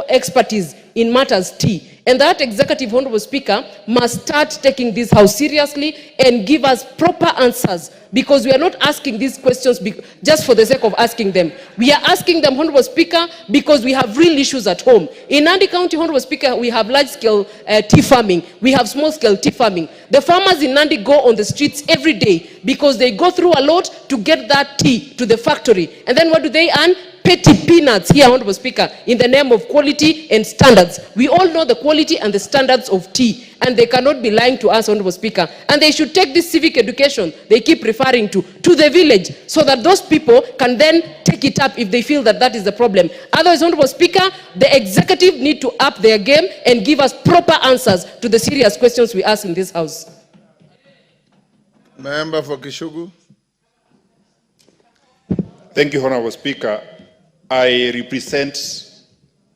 expertise in matters tea. And that executive, Honorable Speaker, must start taking this House seriously and give us proper answers, because we are not asking these questions just for the sake of asking them. We are asking them, Honorable Speaker, because we have real issues at home. In Nandi County, Honorable Speaker, we have large-scale tea farming. We have small-scale tea farming. The farmers in Nandi go on the streets every day because they go through a lot to get that tea to the factory. And then what do they earn? petty peanuts here, Honorable Speaker, in the name of quality and standards. We all know the quality and the standards of tea, and they cannot be lying to us, Honorable Speaker. And they should take this civic education they keep referring to the village, so that those people can then take it up if they feel that that is the problem. Otherwise, Honorable Speaker, the executive need to up their game and give us proper answers to the serious questions we ask in this House. Member for Kishugu. Thank you, Honorable Speaker. I represent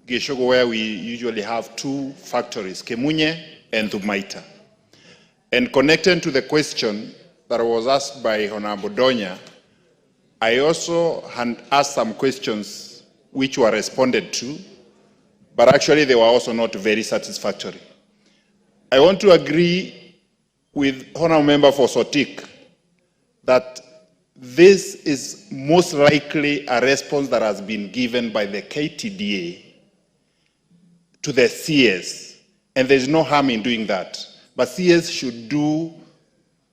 GACHAGUA, where we usually have two factories, Kemunye and Thumaita. And connected to the question that was asked by Honorable Donya, I also had asked some questions which were responded to, but actually they were also not very satisfactory. I want to agree with Honorable Member for Sotik that this is most likely a response that has been given by the KTDA to the CS, and there's no harm in doing that. But CS should do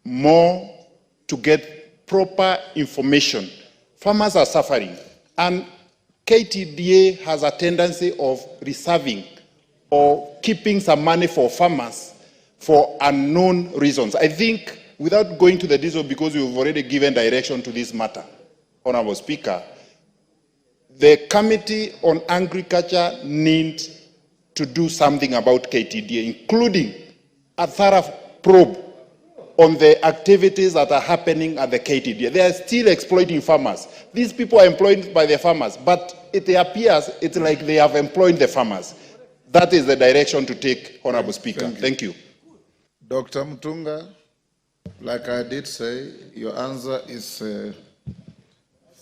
more to get proper information. Farmers are suffering, and KTDA has a tendency of reserving or keeping some money for farmers for unknown reasons. I think, without going to the detail, because we've already given direction to this matter, Honorable Speaker, the Committee on Agriculture needs to do something about KTDA, including a thorough probe on the activities that are happening at the KTDA. They are still exploiting farmers. These people are employed by the farmers, but it appears it's like they have employed the farmers. That is the direction to take, Honorable Speaker. Thank you. Dr. Mutunga, like I did say, your answer is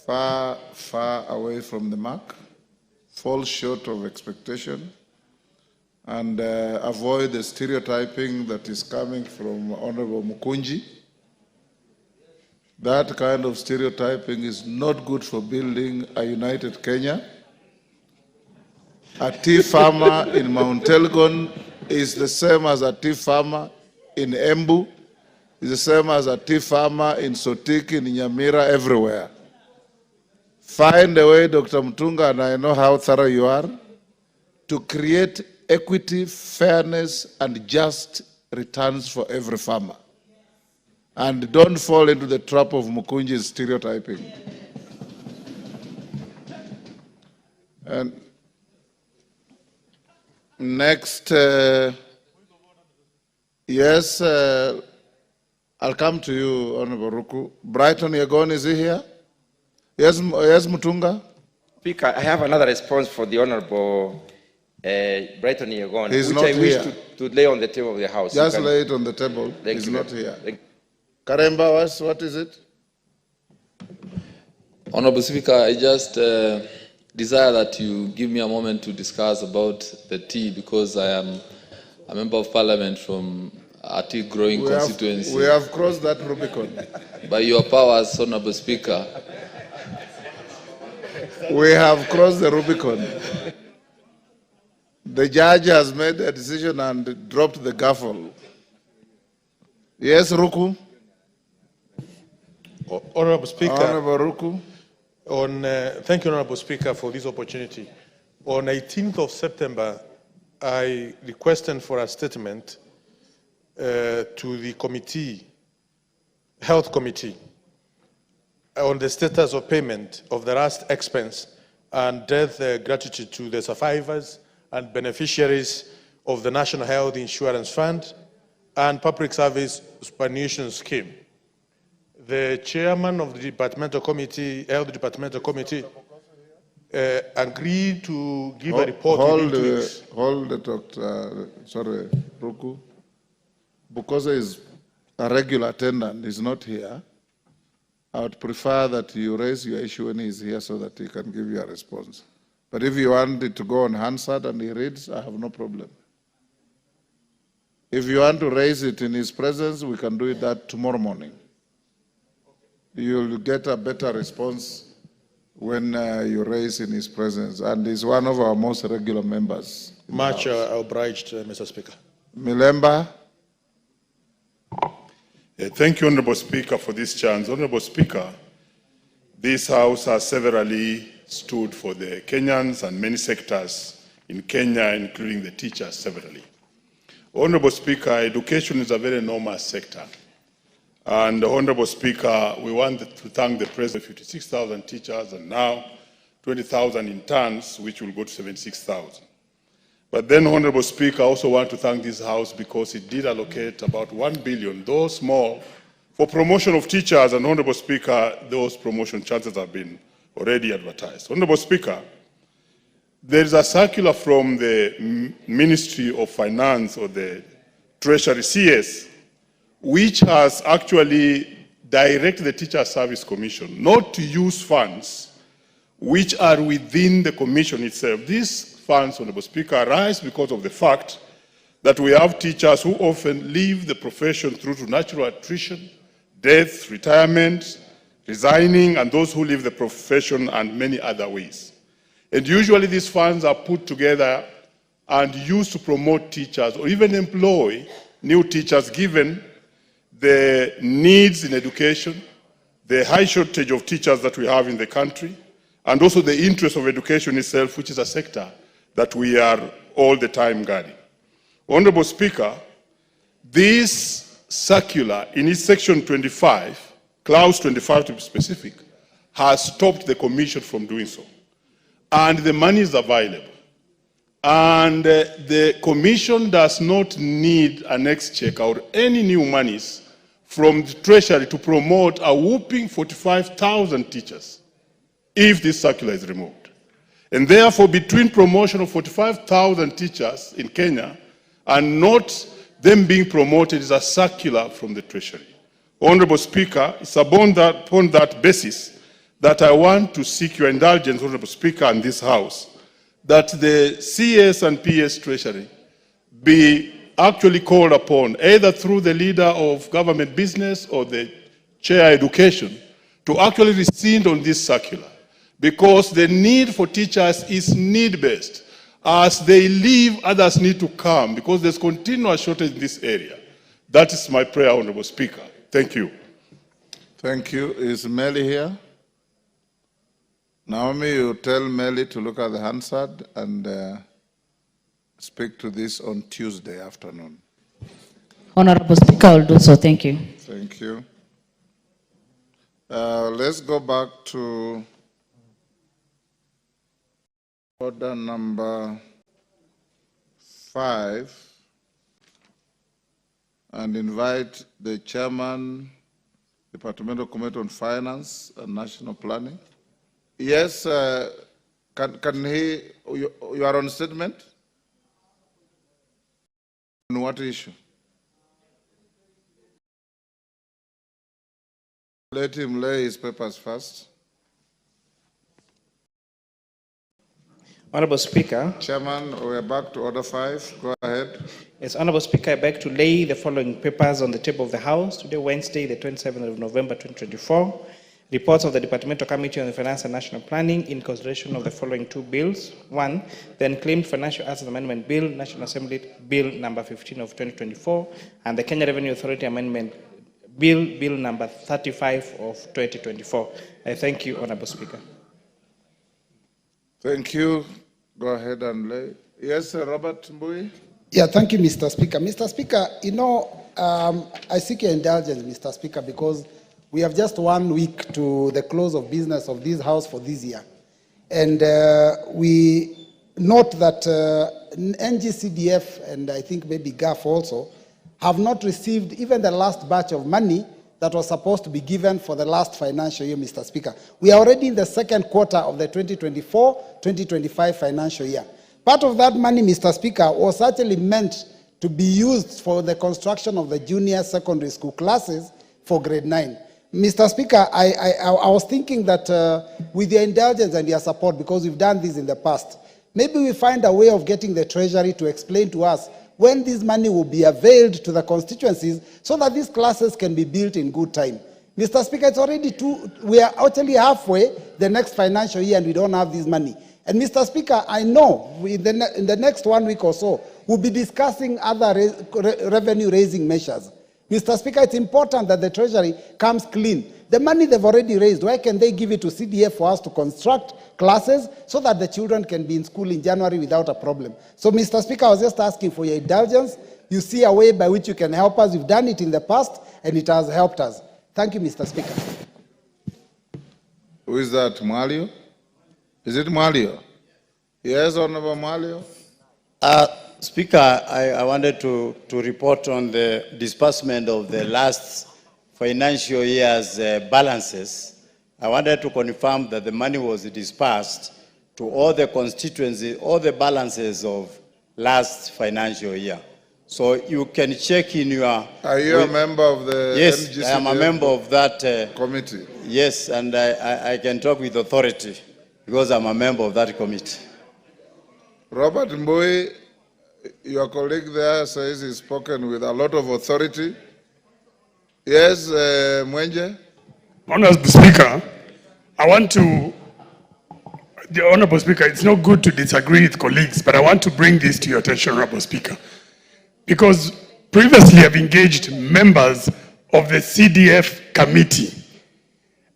far, far away from the mark, falls short of expectation, and avoid the stereotyping that is coming from Honorable Mukunji. That kind of stereotyping is not good for building a united Kenya. A tea farmer in Mount Elgon is the same as a tea farmer in Embu, is the same as a tea farmer in Sotik, in Nyamira, everywhere. Find a way, Dr. Mutunga, and I know how thorough you are, to create equity, fairness, and just returns for every farmer. And don't fall into the trap of Mukunji's stereotyping. And next, yes, I'll come to you, Honorable Ruku. Brighton Yagon, is he here? Yes, Mutunga? Speaker, I have another response for the Honorable Brighton Yagon, He's which not I wish here. to lay on the table of the House. Just lay it on the table. Thank He's you. not here. Karemba, what is it? Honorable Speaker, I just desire that you give me a moment to discuss about the tea, because I am a member of parliament from a tea growing constituency. We have crossed that Rubicon. By your powers, Honorable Speaker. We have crossed the Rubicon. The judge has made a decision and dropped the gavel. Yes, Ruku? Honorable Speaker. Honorable Ruku. Thank you, Honorable Speaker, for this opportunity. On 18th of September, I requested for a statement to the committee, Health Committee, on the status of payment of the last expense and death gratuity to the survivors and beneficiaries of the National Health Insurance Fund and Public Service Superannuation Scheme. The chairman of the departmental committee, Health Departmental Committee, agreed to give a report within 2 weeks. Hold the Dr. Sorry, Ruku. Because he is a regular attendant, he's not here. I would prefer that you raise your issue when he's here so that he can give you a response. But if you want it to go unanswered and he reads, I have no problem. If you want to raise it in his presence, we can do that tomorrow morning. You'll get a better response when you raise in his presence. And he's one of our most regular members. Much obliged, Mr. Speaker. Milemba. Thank you, Honorable Speaker, for this chance. Honorable Speaker, this House has severally stood for the Kenyans and many sectors in Kenya, including the teachers severally. Honorable Speaker, education is a very enormous sector. And Honorable Speaker, we want to thank the President for 56,000 teachers and now 20,000 interns, which will go to 76,000. But then, Honorable Speaker, I also want to thank this House because it did allocate about 1 billion, though small, for promotion of teachers. And Honorable Speaker, those promotion chances have been already advertised. Honorable Speaker, there is a circular from the Ministry of Finance or the Treasury CS, which has actually directed the Teacher Service Commission not to use funds which are within the commission itself. These funds, Honorable Speaker, arise because of the fact that we have teachers who often leave the profession through to natural attrition, death, retirement, resigning, and those who leave the profession and many other ways. And usually these funds are put together and used to promote teachers or even employ new teachers given the needs in education, the high shortage of teachers that we have in the country, and also the interest of education itself, which is a sector that we are all the time guarding. Honorable Speaker, this circular in its section 25, clause 25 to be specific, has stopped the commission from doing so. And the money is available. And the commission does not need an exchequer or any new monies from the Treasury to promote a whopping 45,000 teachers if this circular is removed. And therefore, between promotion of 45,000 teachers in Kenya and not them being promoted is a circular from the Treasury. Honorable Speaker, it's upon that basis that I want to seek your indulgence, Honorable Speaker, and this House, that the CS and PS Treasury be actually called upon, either through the leader of government business or the chair education, to actually rescind on this circular, because the need for teachers is need-based. As they leave, others need to come, because there's continuous shortage in this area. That is my prayer, Honorable Speaker. Thank you. Thank you. Is Melly here? Naomi, you tell Melly to look at the Hansard and speak to this on Tuesday afternoon. Honorable Speaker, I will do so. Thank you. Thank you. Let's go back to order number 5 and invite the Chairman, Departmental Committee on Finance and National Planning. Yes, can he, you are on statement? On what issue? Let him lay his papers first. Honorable Speaker. Chairman, we are back to order 5. Go ahead. Yes, Honorable Speaker, I beg to lay the following papers on the table of the House today, Wednesday, the 27th of November, 2024. Reports of the Departmental Committee on the Finance and National Planning in consideration of the following 2 bills. 1, the Unclaimed Financial Assets Amendment Bill, National Assembly Bill number 15 of 2024, and the Kenya Revenue Authority Amendment Bill, Bill number 35 of 2024. I thank you, Honorable Speaker. Thank you. Go ahead and lay. Yes, Robert Mbui. Yeah, thank you, Mr. Speaker. Mr. Speaker, you know, I seek your indulgence, Mr. Speaker, because we have just 1 week to the close of business of this House for this year. And we note that NGCDF and I think maybe GAF also have not received even the last batch of money that was supposed to be given for the last financial year, Mr. Speaker. We are already in the second quarter of the 2024-2025 financial year. Part of that money, Mr. Speaker, was actually meant to be used for the construction of the junior secondary school classes for grade 9. Mr. Speaker, I was thinking that with your indulgence and your support, because we've done this in the past, maybe we find a way of getting the Treasury to explain to us when this money will be availed to the constituencies so that these classes can be built in good time. Mr. Speaker, it's already we are actually halfway the next financial year and we don't have this money. And Mr. Speaker, I know in the next 1 week or so, we'll be discussing other revenue-raising measures. Mr. Speaker, it's important that the Treasury comes clean. The money they've already raised, why can they give it to CDF for us to construct classes so that the children can be in school in January without a problem? So, Mr. Speaker, I was just asking for your indulgence. You see a way by which you can help us. You've done it in the past, and it has helped us. Thank you, Mr. Speaker. Who is that, Mwalio? Is it Mwalio? Yes, Honorable Mwalio. Speaker, I wanted to report on the disbursement of the last financial year's balances. I wanted to confirm that the money was disbursed to all the constituencies, all the balances of last financial year. So you can check in your... Are you a member of the Yes, MGCDF I am a member of that committee? Yes, and I can talk with authority because I'm a member of that committee. Robert Mbui, your colleague there says he's spoken with a lot of authority. Yes, Mwenje? Honorable Speaker, I want to, the Honorable Speaker, it's not good to disagree with colleagues, but I want to bring this to your attention, Honorable Speaker. Because previously I've engaged members of the CDF committee.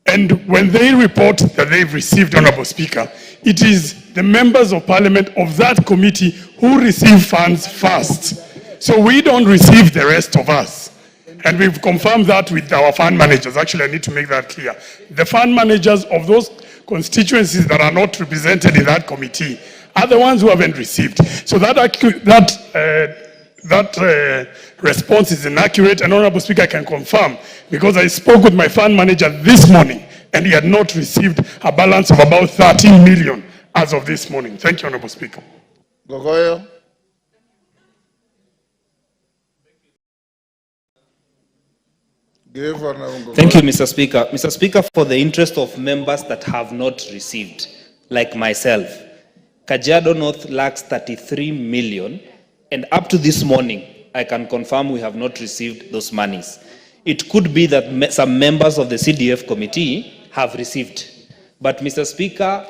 And when they report that they've received, Honorable Speaker, it is the members of parliament of that committee who receive funds first. So we don't receive the rest of us. And we've confirmed that with our fund managers. Actually, I need to make that clear. The fund managers of those constituencies that are not represented in that committee are the ones who haven't received. So that response is inaccurate, and Honorable Speaker, I can confirm, because I spoke with my fund manager this morning, and he had not received a balance of about 13 million as of this morning. Thank you, Honorable Speaker. Gogoyo? Thank you, Mr. Speaker. Mr. Speaker, for the interest of members that have not received, like myself, Kajiado North lacks 33 million, and up to this morning, I can confirm we have not received those monies. It could be that some members of the CDF committee have received. But, Mr. Speaker,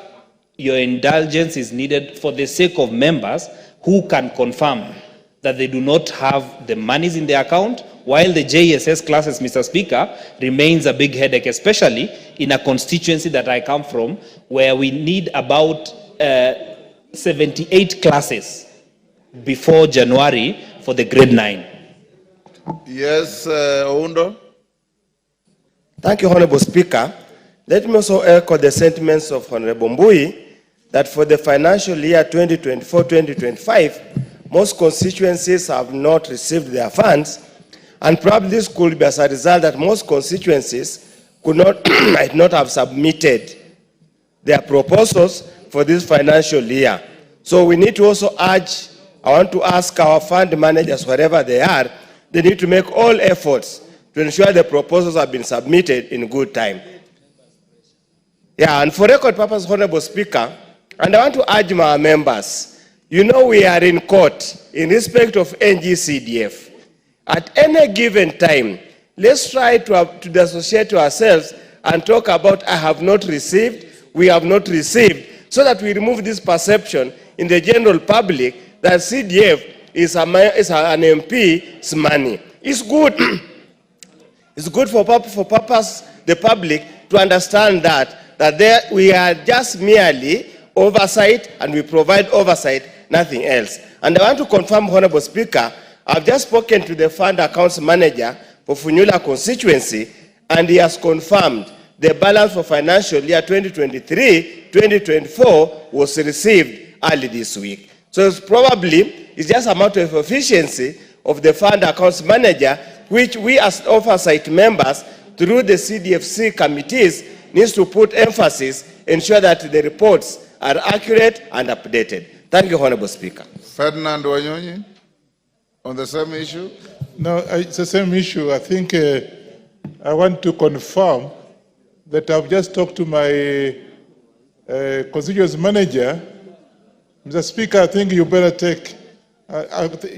your indulgence is needed for the sake of members who can confirm that they do not have the monies in their account, while the JSS classes, Mr. Speaker, remains a big headache, especially in a constituency that I come from, where we need about 78 classes before January for the grade 9. Yes, Oundo. Thank you, Honorable Speaker. Let me also echo the sentiments of Honorable Mbui that for the financial year 2024-2025, most constituencies have not received their funds, and probably this could be as a result that most constituencies could not, might not have submitted their proposals for this financial year. So we need to also urge, I want to ask our fund managers, wherever they are, they need to make all efforts to ensure the proposals have been submitted in good time. Yeah, and for record purpose, Honorable Speaker, and I want to urge my members, you know we are in court in respect of NGCDF. At any given time, let's try to dissociate ourselves and talk about I have not received, we have not received, so that we remove this perception in the general public that CDF is an MP's money. It's good. It's good for the public to understand that we are just merely oversight, and we provide oversight, nothing else. And I want to confirm, Honorable Speaker, I've just spoken to the fund accounts manager for Funyula constituency, and he has confirmed the balance for financial year 2023-2024 was received early this week. So it's just a matter of efficiency of the fund accounts manager, which we as oversight members through the CDFC committees needs to put emphasis, ensure that the reports are accurate and updated. Thank you, Honorable Speaker. Ferdinand Wanyonyi, on the same issue? No, it's the same issue. I think I want to confirm that I've just talked to my constituency manager. Mr. Speaker, I think you better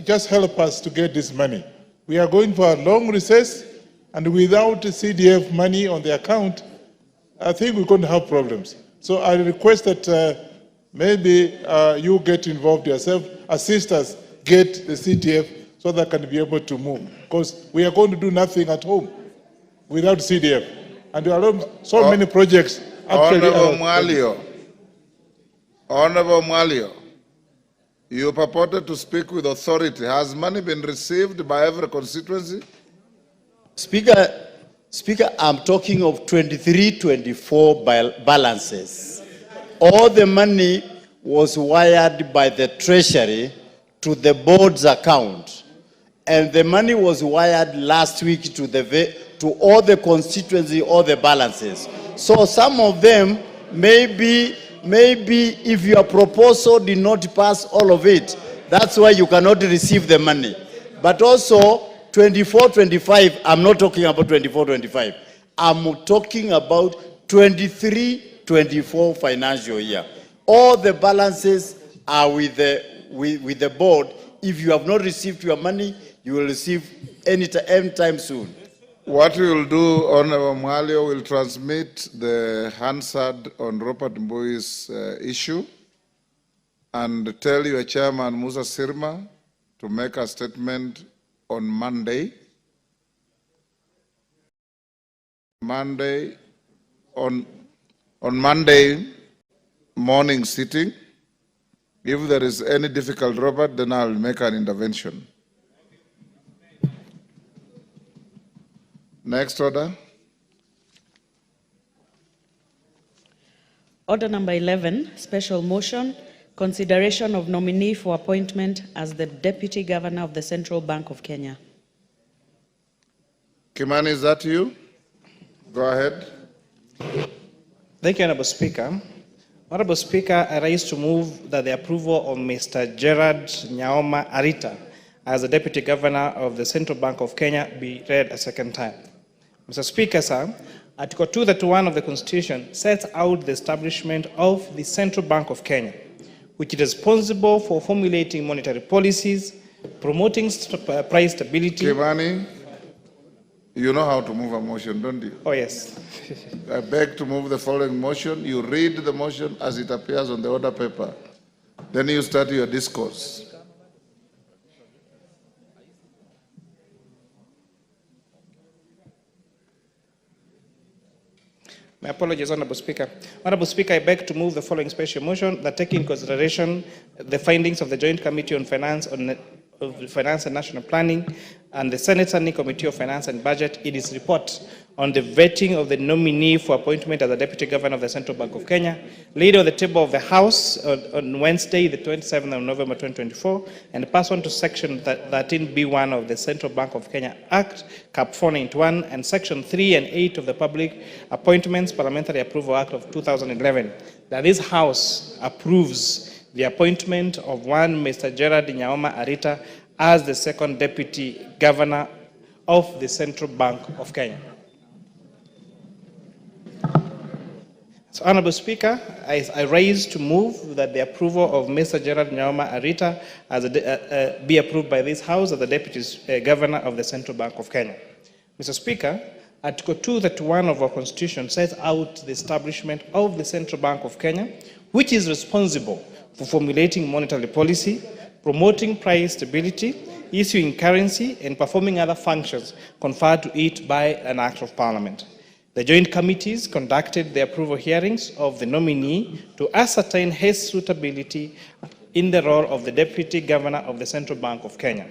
just help us to get this money. We are going for a long recess, and without CDF money on the account, I think we're going to have problems. So I request that maybe you get involved yourself, assist us get the CDF, so they can be able to move. Because we are going to do nothing at home without CDF. And there are so many projects. Honorable Mwalio, you purported to speak with authority. Has money been received by every constituency? Speaker, I'm talking of 23-24 balances. All the money was wired by the Treasury to the board's account. And the money was wired last week to all the constituency, all the balances. So some of them, maybe if your proposal did not pass all of it, that's why you cannot receive the money. But also, 24-25, I'm not talking about 24-25. I'm talking about 23-24 financial year. All the balances are with the board. If you have not received your money, you will receive anytime soon. What we will do, Honorable Mwalio, will transmit the Hansard on Robert Mboi's issue and tell your chairman, Musa Sirma, to make a statement on Monday. On Monday morning sitting. If there is any difficult, Robert, then I'll make an intervention. Next order. Order number 11, special motion, consideration of nominee for appointment as the Deputy Governor of the Central Bank of Kenya. Kimani, is that you? Go ahead. Thank you, Honorable Speaker. Honorable Speaker, I rise to move that the approval of Mr. Gerard Nyaoma Arita as the Deputy Governor of the Central Bank of Kenya be read a second time. Mr. Speaker, sir, Article 231 of the Constitution sets out the establishment of the Central Bank of Kenya, which is responsible for formulating monetary policies, promoting price stability. Kimani, you know how to move a motion, don't you? Oh, yes. I beg to move the following motion. You read the motion as it appears on the order paper. Then you start your discourse. My apologies, Honorable Speaker. Honorable Speaker, I beg to move the following special motion that take in consideration the findings of the Joint Committee on Finance and National Planning and the Senate Standing Committee of Finance and Budget in its report on the vetting of the nominee for appointment as the Deputy Governor of the Central Bank of Kenya, laid on the table of the House on Wednesday, the 27th of November 2024, and pass on to Section 13B1 of the Central Bank of Kenya Act, Cap 491, and Section 3 and 8 of the Public Appointments Parliamentary Approval Act of 2011, that this House approves the appointment of one Mr. Gerard Nyaoma Arita as the second Deputy Governor of the Central Bank of Kenya. So, Honorable Speaker, I raise to move that the approval of Mr. Gerard Nyaoma Arita as be approved by this House as the Deputy Governor of the Central Bank of Kenya. Mr. Speaker, Article 231 of our Constitution sets out the establishment of the Central Bank of Kenya, which is responsible for formulating monetary policy, promoting price stability, issuing currency, and performing other functions conferred to it by an Act of Parliament. The joint committees conducted the approval hearings of the nominee to ascertain his suitability in the role of the Deputy Governor of the Central Bank of Kenya.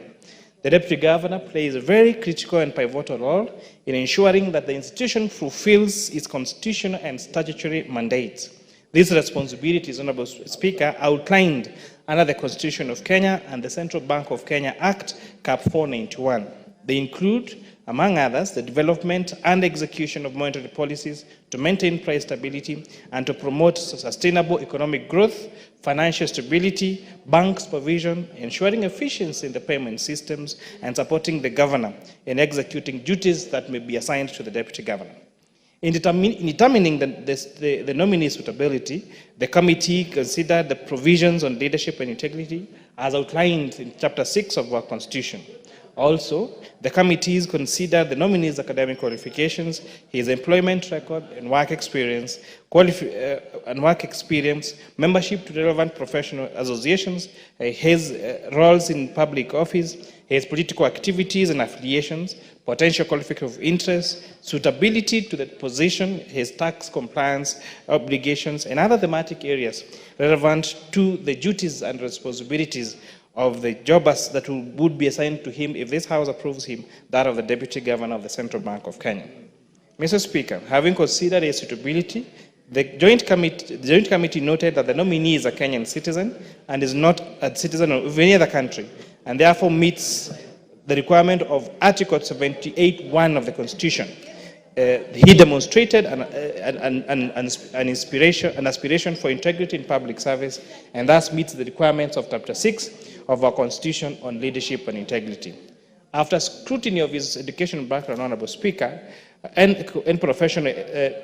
The Deputy Governor plays a very critical and pivotal role in ensuring that the institution fulfills its constitutional and statutory mandates. These responsibilities, Honorable Speaker, are outlined under the Constitution of Kenya and the Central Bank of Kenya Act, Cap 491. They include, among others, the development and execution of monetary policies to maintain price stability and to promote sustainable economic growth, financial stability, bank supervision, ensuring efficiency in the payment systems, and supporting the governor in executing duties that may be assigned to the deputy governor. In determining the nominee suitability, the committee considered the provisions on leadership and integrity as outlined in Chapter 6 of our Constitution. Also, the committees consider the nominee's academic qualifications, his employment record and work experience, membership to relevant professional associations, his roles in public office, his political activities and affiliations, potential conflict of interest, suitability to the position, his tax compliance obligations, and other thematic areas relevant to the duties and responsibilities of the job that would be assigned to him if this House approves him, that of the Deputy Governor of the Central Bank of Kenya. Mr. Speaker, having considered his suitability, the Joint Committee noted that the nominee is a Kenyan citizen and is not a citizen of any other country, and therefore meets the requirement of Article 78(1) of the Constitution. He demonstrated an aspiration for integrity in public service, and thus meets the requirements of Chapter 6 of our Constitution on leadership and integrity. After scrutiny of his educational background, Honorable Speaker,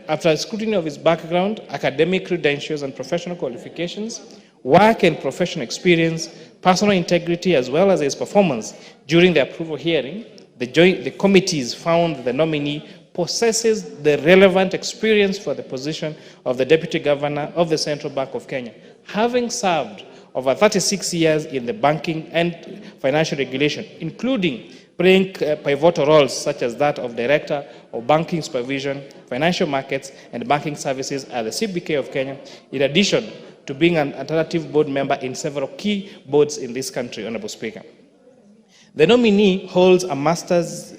after scrutiny of his background, academic credentials and professional qualifications, work and professional experience, personal integrity, as well as his performance during the approval hearing, the committees found that the nominee possesses the relevant experience for the position of the Deputy Governor of the Central Bank of Kenya, having served over 36 years in the banking and financial regulation, including playing pivotal roles such as that of Director of Banking Supervision, Financial Markets and Banking Services at the CBK of Kenya, in addition to being an alternative board member in several key boards in this country, Honorable Speaker. The nominee holds a master's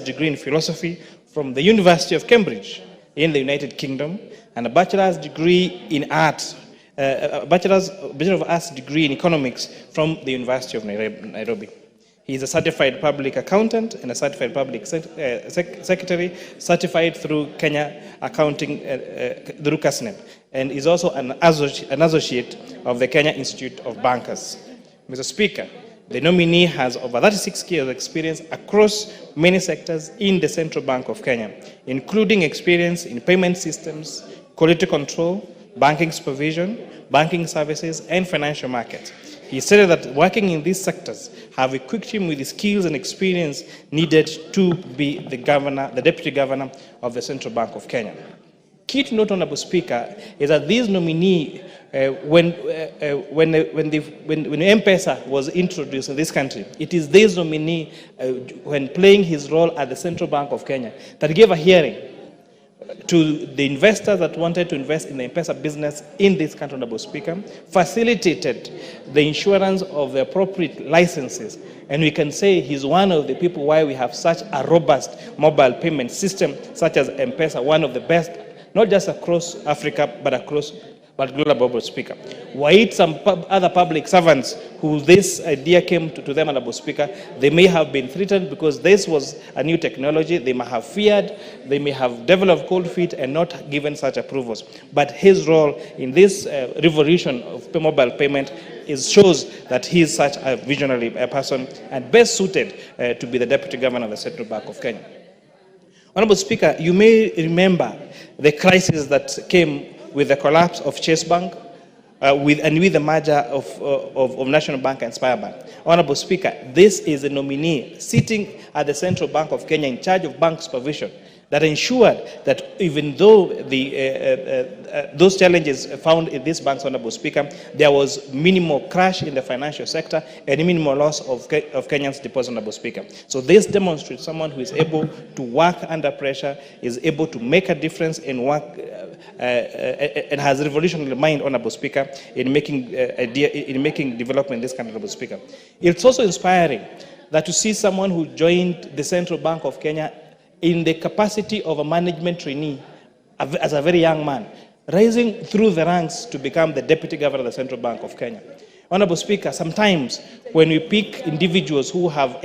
degree in philosophy from the University of Cambridge in the United Kingdom, and a bachelor's degree in art, Bachelor of Arts degree in economics from the University of Nairobi. He is a certified public accountant and a certified public secretary, certified through Kenya Accounting, through KASNEB, and is also an associate of the Kenya Institute of Bankers. Mr. Speaker, the nominee has over 36 years of experience across many sectors in the Central Bank of Kenya, including experience in payment systems, quality control, banking supervision, banking services, and financial markets. He stated that working in these sectors have equipped him with the skills and experience needed to be the Deputy Governor of the Central Bank of Kenya. Key to note, Honorable Speaker, is that this nominee, when M-Pesa was introduced in this country, it is this nominee, when playing his role at the Central Bank of Kenya, that gave a hearing to the investors that wanted to invest in the M-Pesa business in this country, Honorable Speaker, facilitated the insurance of the appropriate licenses. And we can say he's one of the people why we have such a robust mobile payment system, such as M-Pesa, one of the best, not just across Africa, but global, Speaker. Were it some other public servants who this idea came to them, Honorable Speaker, they may have been threatened because this was a new technology. They may have feared, they may have developed cold feet and not given such approvals. But his role in this revolution of mobile payment shows that he is such a visionary person and best suited to be the Deputy Governor of the Central Bank of Kenya. Honorable Speaker, you may remember the crisis that came with the collapse of Chase Bank, with the merger of National Bank and Spire Bank. Honorable Speaker, this is a nominee sitting at the Central Bank of Kenya in charge of bank supervision that ensured that even though those challenges found in these banks, Honorable Speaker, there was minimal crash in the financial sector and minimal loss of Kenyans' deposits, Honorable Speaker. So this demonstrates someone who is able to work under pressure, is able to make a difference in work, and has a revolutionary mind, Honorable Speaker, in making development in this country, Honorable Speaker. It's also inspiring that to see someone who joined the Central Bank of Kenya in the capacity of a management trainee as a very young man, rising through the ranks to become the Deputy Governor of the Central Bank of Kenya. Honorable Speaker, sometimes when we pick individuals who have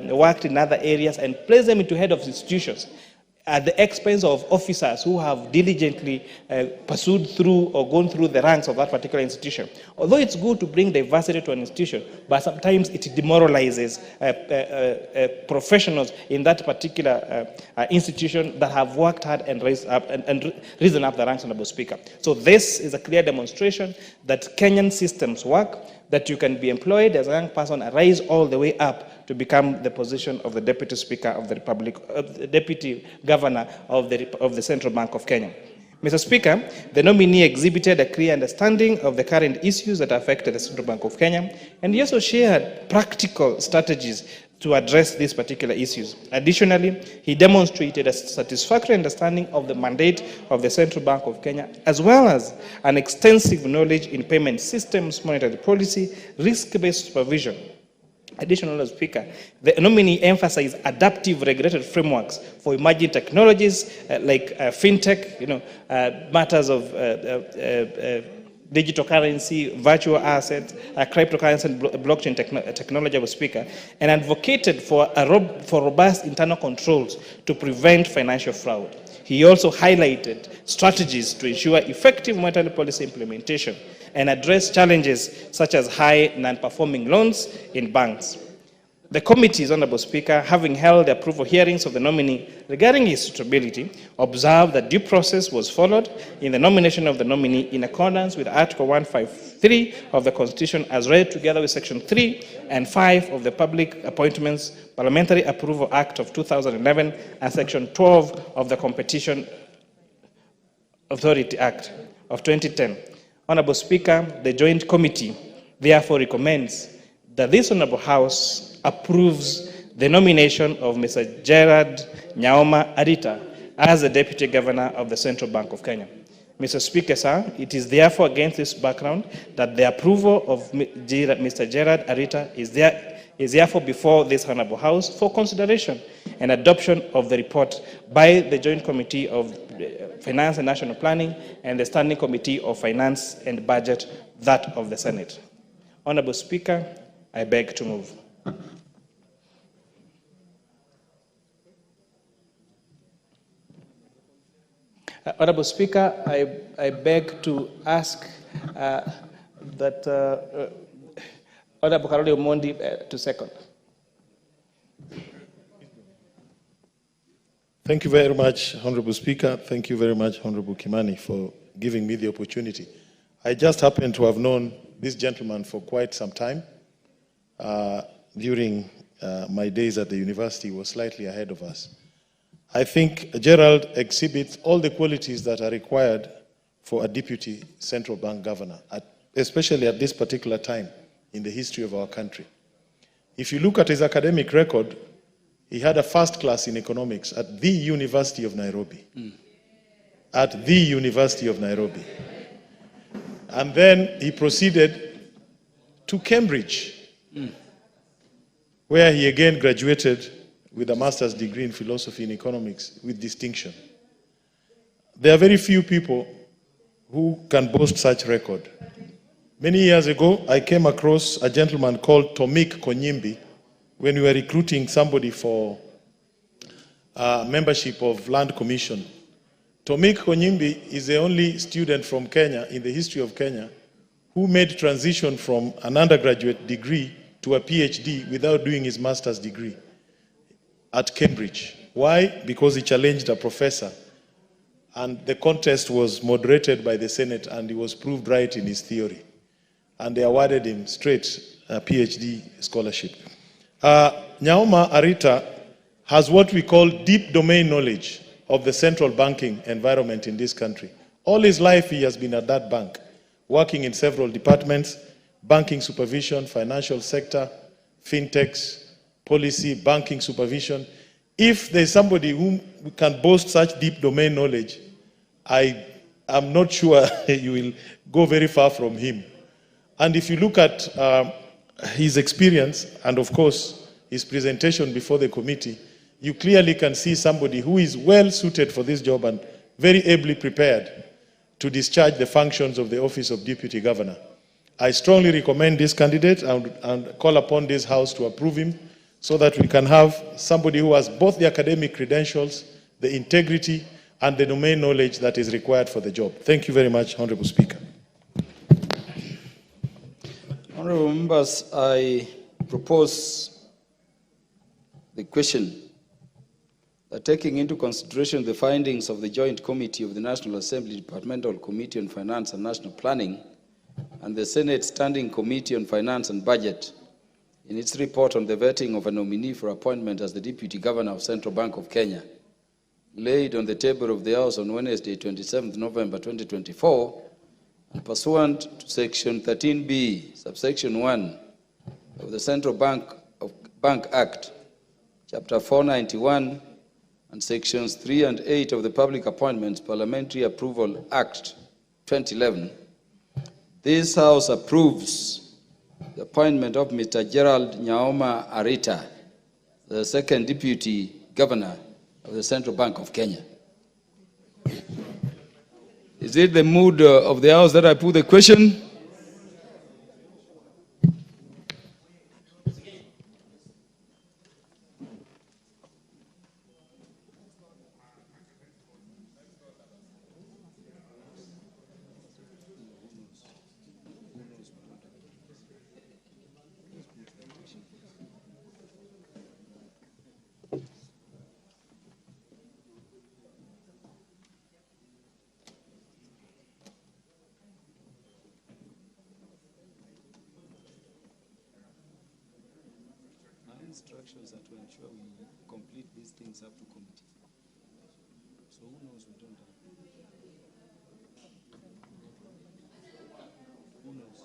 worked in other areas and place them into head of institutions, at the expense of officers who have diligently pursued through or gone through the ranks of that particular institution. Although it's good to bring diversity to an institution, but sometimes it demoralizes professionals in that particular institution that have worked hard and risen up the ranks, Honorable Speaker. So this is a clear demonstration that Kenyan systems work, that you can be employed as a young person and rise all the way up to become the position of the Deputy Speaker of the Republic, the Deputy Governor of the Central Bank of Kenya. Mr. Speaker, the nominee exhibited a clear understanding of the current issues that affect the Central Bank of Kenya, and he also shared practical strategies to address these particular issues. Additionally, he demonstrated a satisfactory understanding of the mandate of the Central Bank of Kenya, as well as an extensive knowledge in payment systems, monetary policy, risk-based supervision. Additionally, Speaker, the nominee emphasized adaptive regulated frameworks for emerging technologies like fintech, matters of digital currency, virtual assets, cryptocurrency, and blockchain technology, Speaker, and advocated for robust internal controls to prevent financial fraud. He also highlighted strategies to ensure effective monetary policy implementation and address challenges such as high non-performing loans in banks. The committees, Honorable Speaker, having held the approval hearings of the nominee regarding his suitability, observed that due process was followed in the nomination of the nominee in accordance with Article 153 of the Constitution as read together with Section 3 and 5 of the Public Appointments Parliamentary Approval Act of 2011 and Section 12 of the Competition Authority Act of 2010. Honorable Speaker, the Joint Committee therefore recommends that this Honorable House approves the nomination of Mr. Gerard Nyaoma Arita as the Deputy Governor of the Central Bank of Kenya. Mr. Speaker, sir, it is therefore against this background that the approval of Mr. Gerard Arita is therefore before this Honorable House for consideration and adoption of the report by the Joint Committee of Finance and National Planning and the Standing Committee of Finance and Budget, that of the Senate. Honorable Speaker, I beg to move. Honorable Speaker, I beg to ask that Honorable Karoli Omondi to second. Thank you very much, Honorable Speaker. Thank you very much, Honorable Kimani, for giving me the opportunity. I just happen to have known this gentleman for quite some time. During my days at the university, he was slightly ahead of us. I think Gerald exhibits all the qualities that are required for a deputy central bank governor, especially at this particular time in the history of our country. If you look at his academic record, he had a first class in economics at the University of Nairobi. At the University of Nairobi. And then he proceeded to Cambridge, where he again graduated with a master's degree in philosophy and economics with distinction. There are very few people who can boast such record. Many years ago, I came across a gentleman called Tomik Konyimbi when we were recruiting somebody for membership of Land Commission. Tomik Konyimbi is the only student from Kenya in the history of Kenya who made transition from an undergraduate degree to a PhD without doing his master's degree at Cambridge. Why? Because he challenged a professor, and the contest was moderated by the Senate, and he was proved right in his theory. And they awarded him straight a PhD scholarship. Nyaoma Arita has what we call deep domain knowledge of the central banking environment in this country. All his life he has been at that bank, working in several departments: banking supervision, financial sector, fintechs, policy, banking supervision. If there's somebody who can boast such deep domain knowledge, I am not sure you will go very far from him. And if you look at his experience and, of course, his presentation before the committee, you clearly can see somebody who is well suited for this job and very ably prepared to discharge the functions of the office of Deputy Governor. I strongly recommend this candidate and call upon this House to approve him, so that we can have somebody who has both the academic credentials, the integrity, and the domain knowledge that is required for the job. Thank you very much, Honorable Speaker. Honorable members, I propose the question that, taking into consideration the findings of the Joint Committee of the National Assembly Departmental Committee on Finance and National Planning and the Senate Standing Committee on Finance and Budget, in its report on the vetting of a nominee for appointment as the Deputy Governor of Central Bank of Kenya, laid on the table of the House on Wednesday, 27th November 2024, and pursuant to Section 13B, subsection 1 of the Central Bank Act, Chapter 491, and Sections 3 and 8 of the Public Appointments Parliamentary Approval Act 2011, this House approves the appointment of Mr. Gerald Nyaoma Arita, the second Deputy Governor of the Central Bank of Kenya. Is it the mood of the House that I put the question? Instructions are to ensure we complete these things up to committee. So who knows, we don't have. Who knows?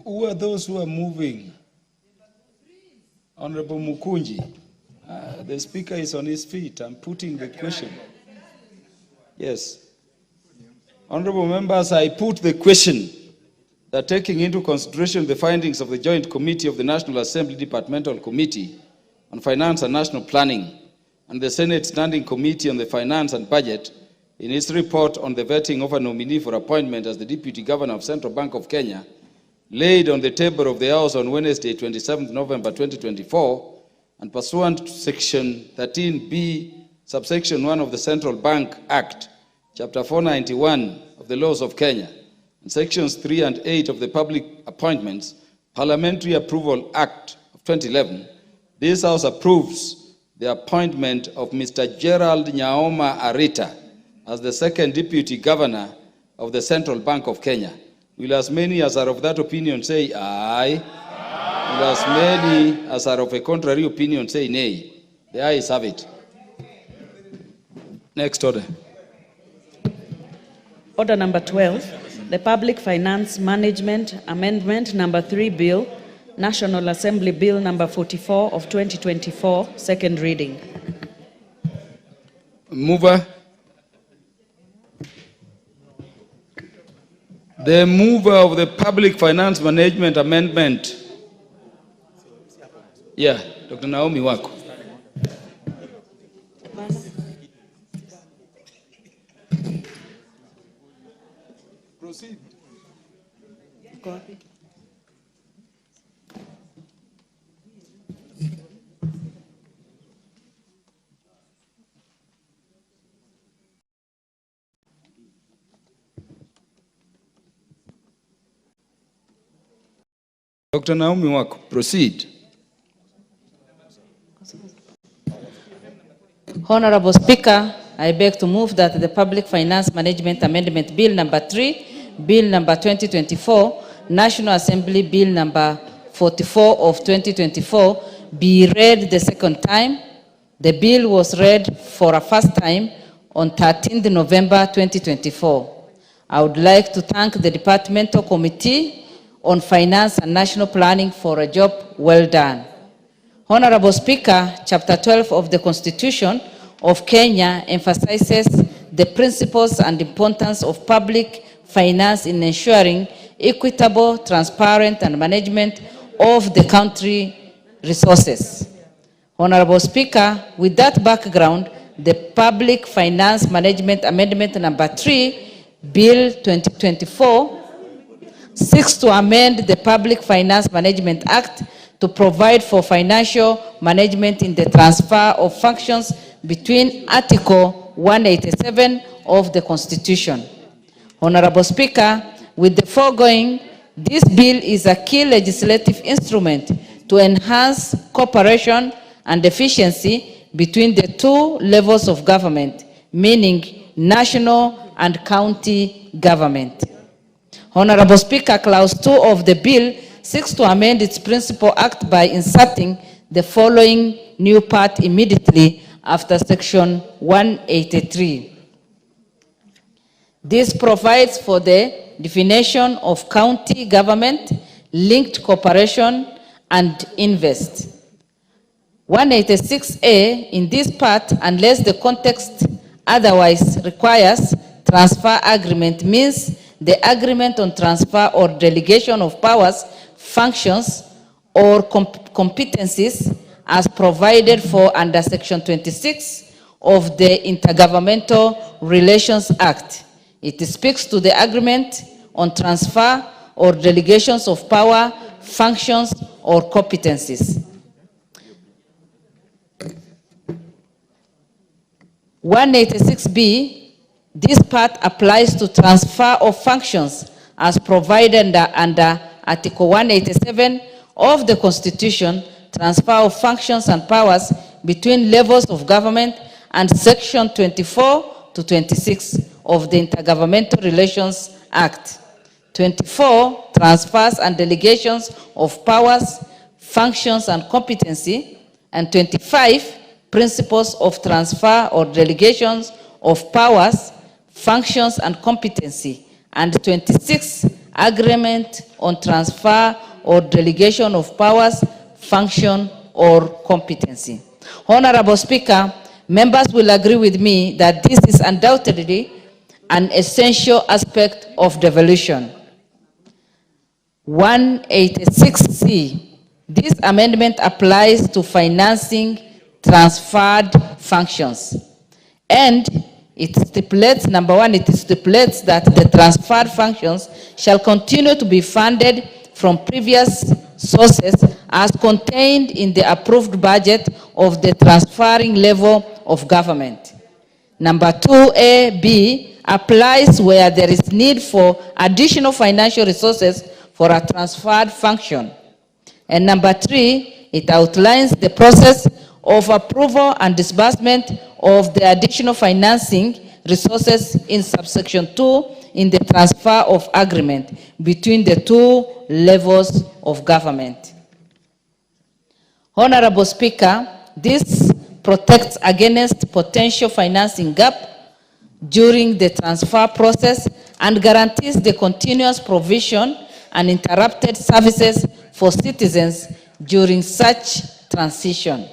Who are those who are moving? Honorable Mukunji, the speaker is on his feet. I'm putting the question. Yes. Honorable members, I put the question that taking into consideration the findings of the Joint Committee of the National Assembly Departmental Committee on Finance and National Planning and the Senate Standing Committee on the Finance and Budget in its report on the vetting of a nominee for appointment as the Deputy Governor of Central Bank of Kenya, laid on the table of the House on Wednesday, 27th November 2024, and pursuant to Section 13B, subsection 1 of the Central Bank Act, Chapter 491 of the Laws of Kenya, and Sections 3 and 8 of the Public Appointments Parliamentary Approval Act of 2011, this House approves the appointment of Mr. Gerald Nyaoma Arita as the second Deputy Governor of the Central Bank of Kenya. Will as many as are of that opinion say aye? Will as many as are of a contrary opinion say nay? The ayes have it. Next order. Order number 12, the Public Finance Management Amendment number 3 Bill, National Assembly Bill number 44 of 2024, second reading. Mover. The mover of the Public Finance Management Amendment. Yeah, Dr. Naomi Wako. Proceed. Dr. Naomi Wako, proceed. Honorable Speaker, I beg to move that the Public Finance Management Amendment Bill number 3, Bill number 2024, National Assembly Bill number 44 of 2024 be read the second time. The bill was read for a first time on 13th November 2024. I would like to thank the Departmental Committee on Finance and National Planning for a job well done. Honorable Speaker, Chapter 12 of the Constitution of Kenya emphasizes the principles and importance of public finance in ensuring equitable, transparent, and management of the country resources. Honorable Speaker, with that background, the Public Finance Management Amendment number 3, Bill 2024, seeks to amend the Public Finance Management Act to provide for financial management in the transfer of functions between Article 187 of the Constitution. Honorable Speaker, with the foregoing, this bill is a key legislative instrument to enhance cooperation and efficiency between the two levels of government, meaning national and county government. Honorable Speaker, Clause 2 of the bill seeks to amend its principal act by inserting the following new part immediately after Section 183. This provides for the definition of county government, linked cooperation, and invest. 186A in this part, unless the context otherwise requires, transfer agreement means the agreement on transfer or delegation of powers, functions, or competencies as provided for under Section 26 of the Intergovernmental Relations Act. It speaks to the agreement on transfer or delegations of power, functions, or competencies. 186B, this part applies to transfer of functions as provided under Article 187 of the Constitution, transfer of functions and powers between levels of government, and Section 24 to 26 of the Intergovernmental Relations Act. 24, transfers and delegations of powers, functions, and competency, and 25, principles of transfer or delegations of powers, functions, and competency, and 26, agreement on transfer or delegation of powers, function, or competency. Honorable Speaker, members will agree with me that this is undoubtedly an essential aspect of devolution. 186C, this amendment applies to financing transferred functions. And it stipulates, number one, it stipulates that the transferred functions shall continue to be funded from previous sources as contained in the approved budget of the transferring level of government. Number 2A-B applies where there is need for additional financial resources for a transferred function. And number 3, it outlines the process of approval and disbursement of the additional financing resources in subsection 2 in the transfer of agreement between the two levels of government. Honorable Speaker, this protects against potential financing gap during the transfer process and guarantees the continuous provision and uninterrupted services for citizens during such transition.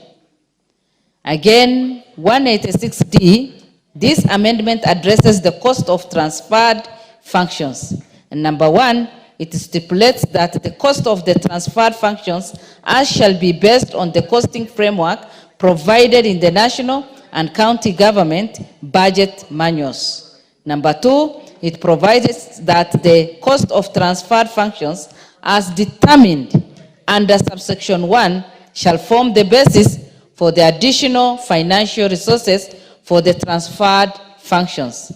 Again, 186D, this amendment addresses the cost of transferred functions. And number 1, it stipulates that the cost of the transferred functions as shall be based on the costing framework provided in the national and county government budget manuals. Number 2, it provides that the cost of transferred functions as determined under subsection 1 shall form the basis for the additional financial resources for the transferred functions.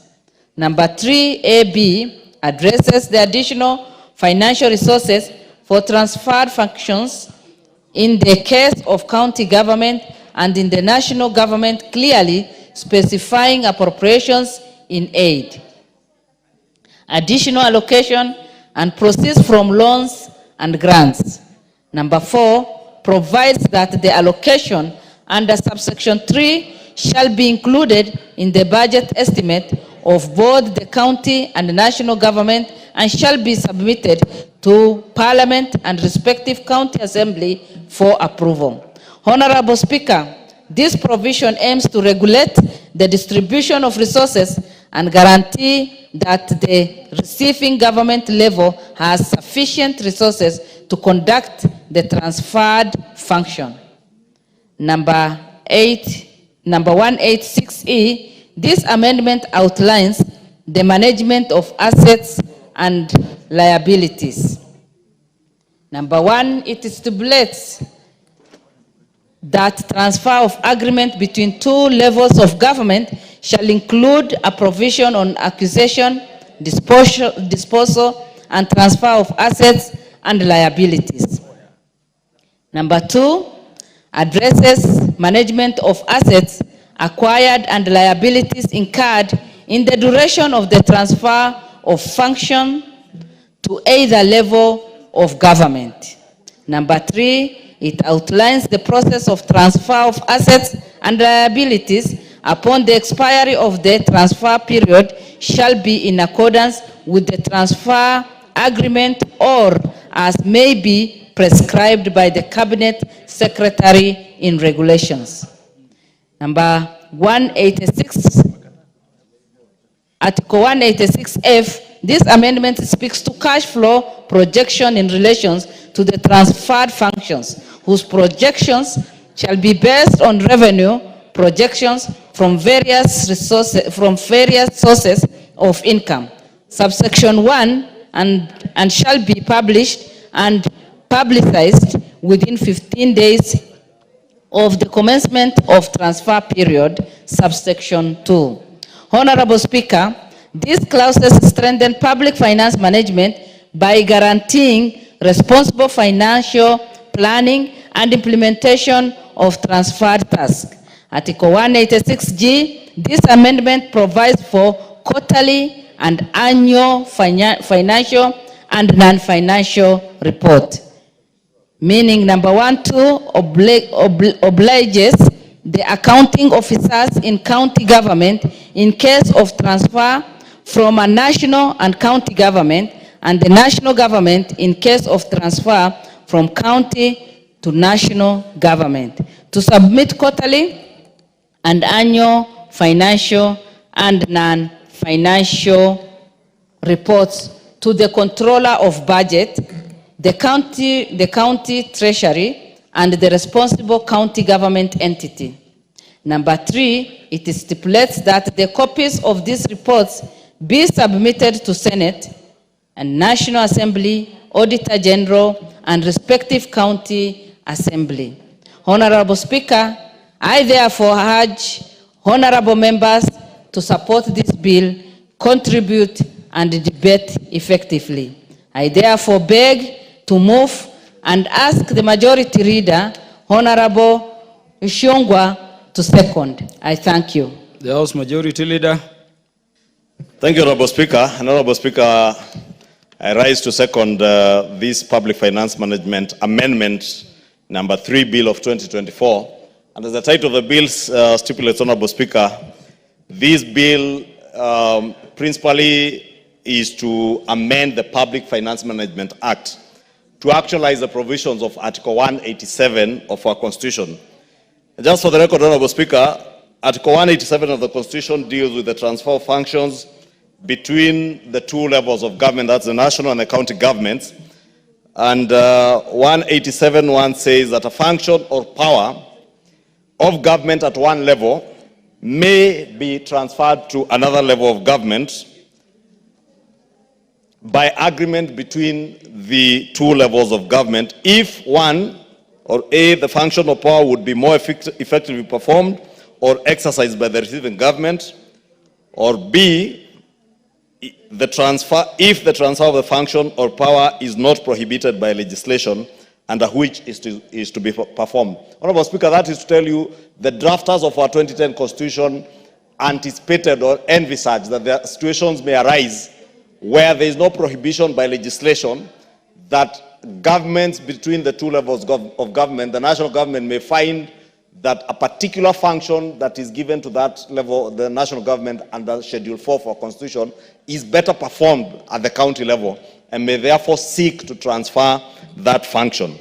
Number 3A-B addresses the additional financial resources for transferred functions in the case of county government and in the national government, clearly specifying appropriations in aid, additional allocation, and proceeds from loans and grants. Number 4 provides that the allocation under subsection 3 shall be included in the budget estimate of both the county and the national government and shall be submitted to Parliament and respective county assembly for approval. Honorable Speaker, this provision aims to regulate the distribution of resources and guarantee that the receiving government level has sufficient resources to conduct the transferred function. Number 186E, this amendment outlines the management of assets and liabilities. Number 1, it stipulates that transfer of agreement between two levels of government shall include a provision on acquisition, disposal, and transfer of assets and liabilities. Number 2, addresses management of assets acquired and liabilities incurred in the duration of the transfer of function to either level of government. Number 3, it outlines the process of transfer of assets and liabilities upon the expiry of the transfer period shall be in accordance with the transfer agreement or as may be prescribed by the Cabinet Secretary in regulations. Number 186, Article 186F, this amendment speaks to cash flow projection in relations to the transferred functions, whose projections shall be based on revenue projections from various sources of income. Subsection 1 and shall be published and publicized within 15 days of the commencement of transfer period. Subsection 2. Honorable Speaker, these clauses strengthen public finance management by guaranteeing responsible financial planning and implementation of transferred tasks. Article 186G, this amendment provides for quarterly and annual financial and non-financial report. Meaning number 1, 2 obliges the accounting officers in county government in case of transfer from a national and county government, and the national government in case of transfer from county to national government, to submit quarterly and annual financial and non-financial reports to the controller of budget, the county treasury, and the responsible county government entity. Number 3, it stipulates that the copies of these reports be submitted to Senate and National Assembly, Auditor General, and respective county assembly. Honorable Speaker, I therefore urge honorable members to support this bill, contribute, and debate effectively. I therefore beg to move and ask the majority leader, Honorable Ishongwa, to second. I thank you. The House Majority Leader. Thank you, Honorable Speaker. Honorable Speaker, I rise to second this Public Finance Management Amendment number 3 Bill of 2024. And as the title of the bill stipulates, Honorable Speaker, this bill principally is to amend the Public Finance Management Act to actualize the provisions of Article 187 of our Constitution. Just for the record, Honorable Speaker, Article 187 of the Constitution deals with the transfer of functions between the two levels of government, that's the national and the county governments. And 187.1 says that a function or power of government at one level may be transferred to another level of government by agreement between the two levels of government if one, or A, the function or power would be more effectively performed or exercised by the receiving government, or B, if the transfer of the function or power is not prohibited by legislation under which is to be performed. Honorable Speaker, that is to tell you the drafters of our 2010 Constitution anticipated or envisaged that there situations may arise where there is no prohibition by legislation, that governments between the two levels of government, the national government may find that a particular function that is given to that level, the national government under Schedule 4 for our Constitution, is better performed at the county level and may therefore seek to transfer that function.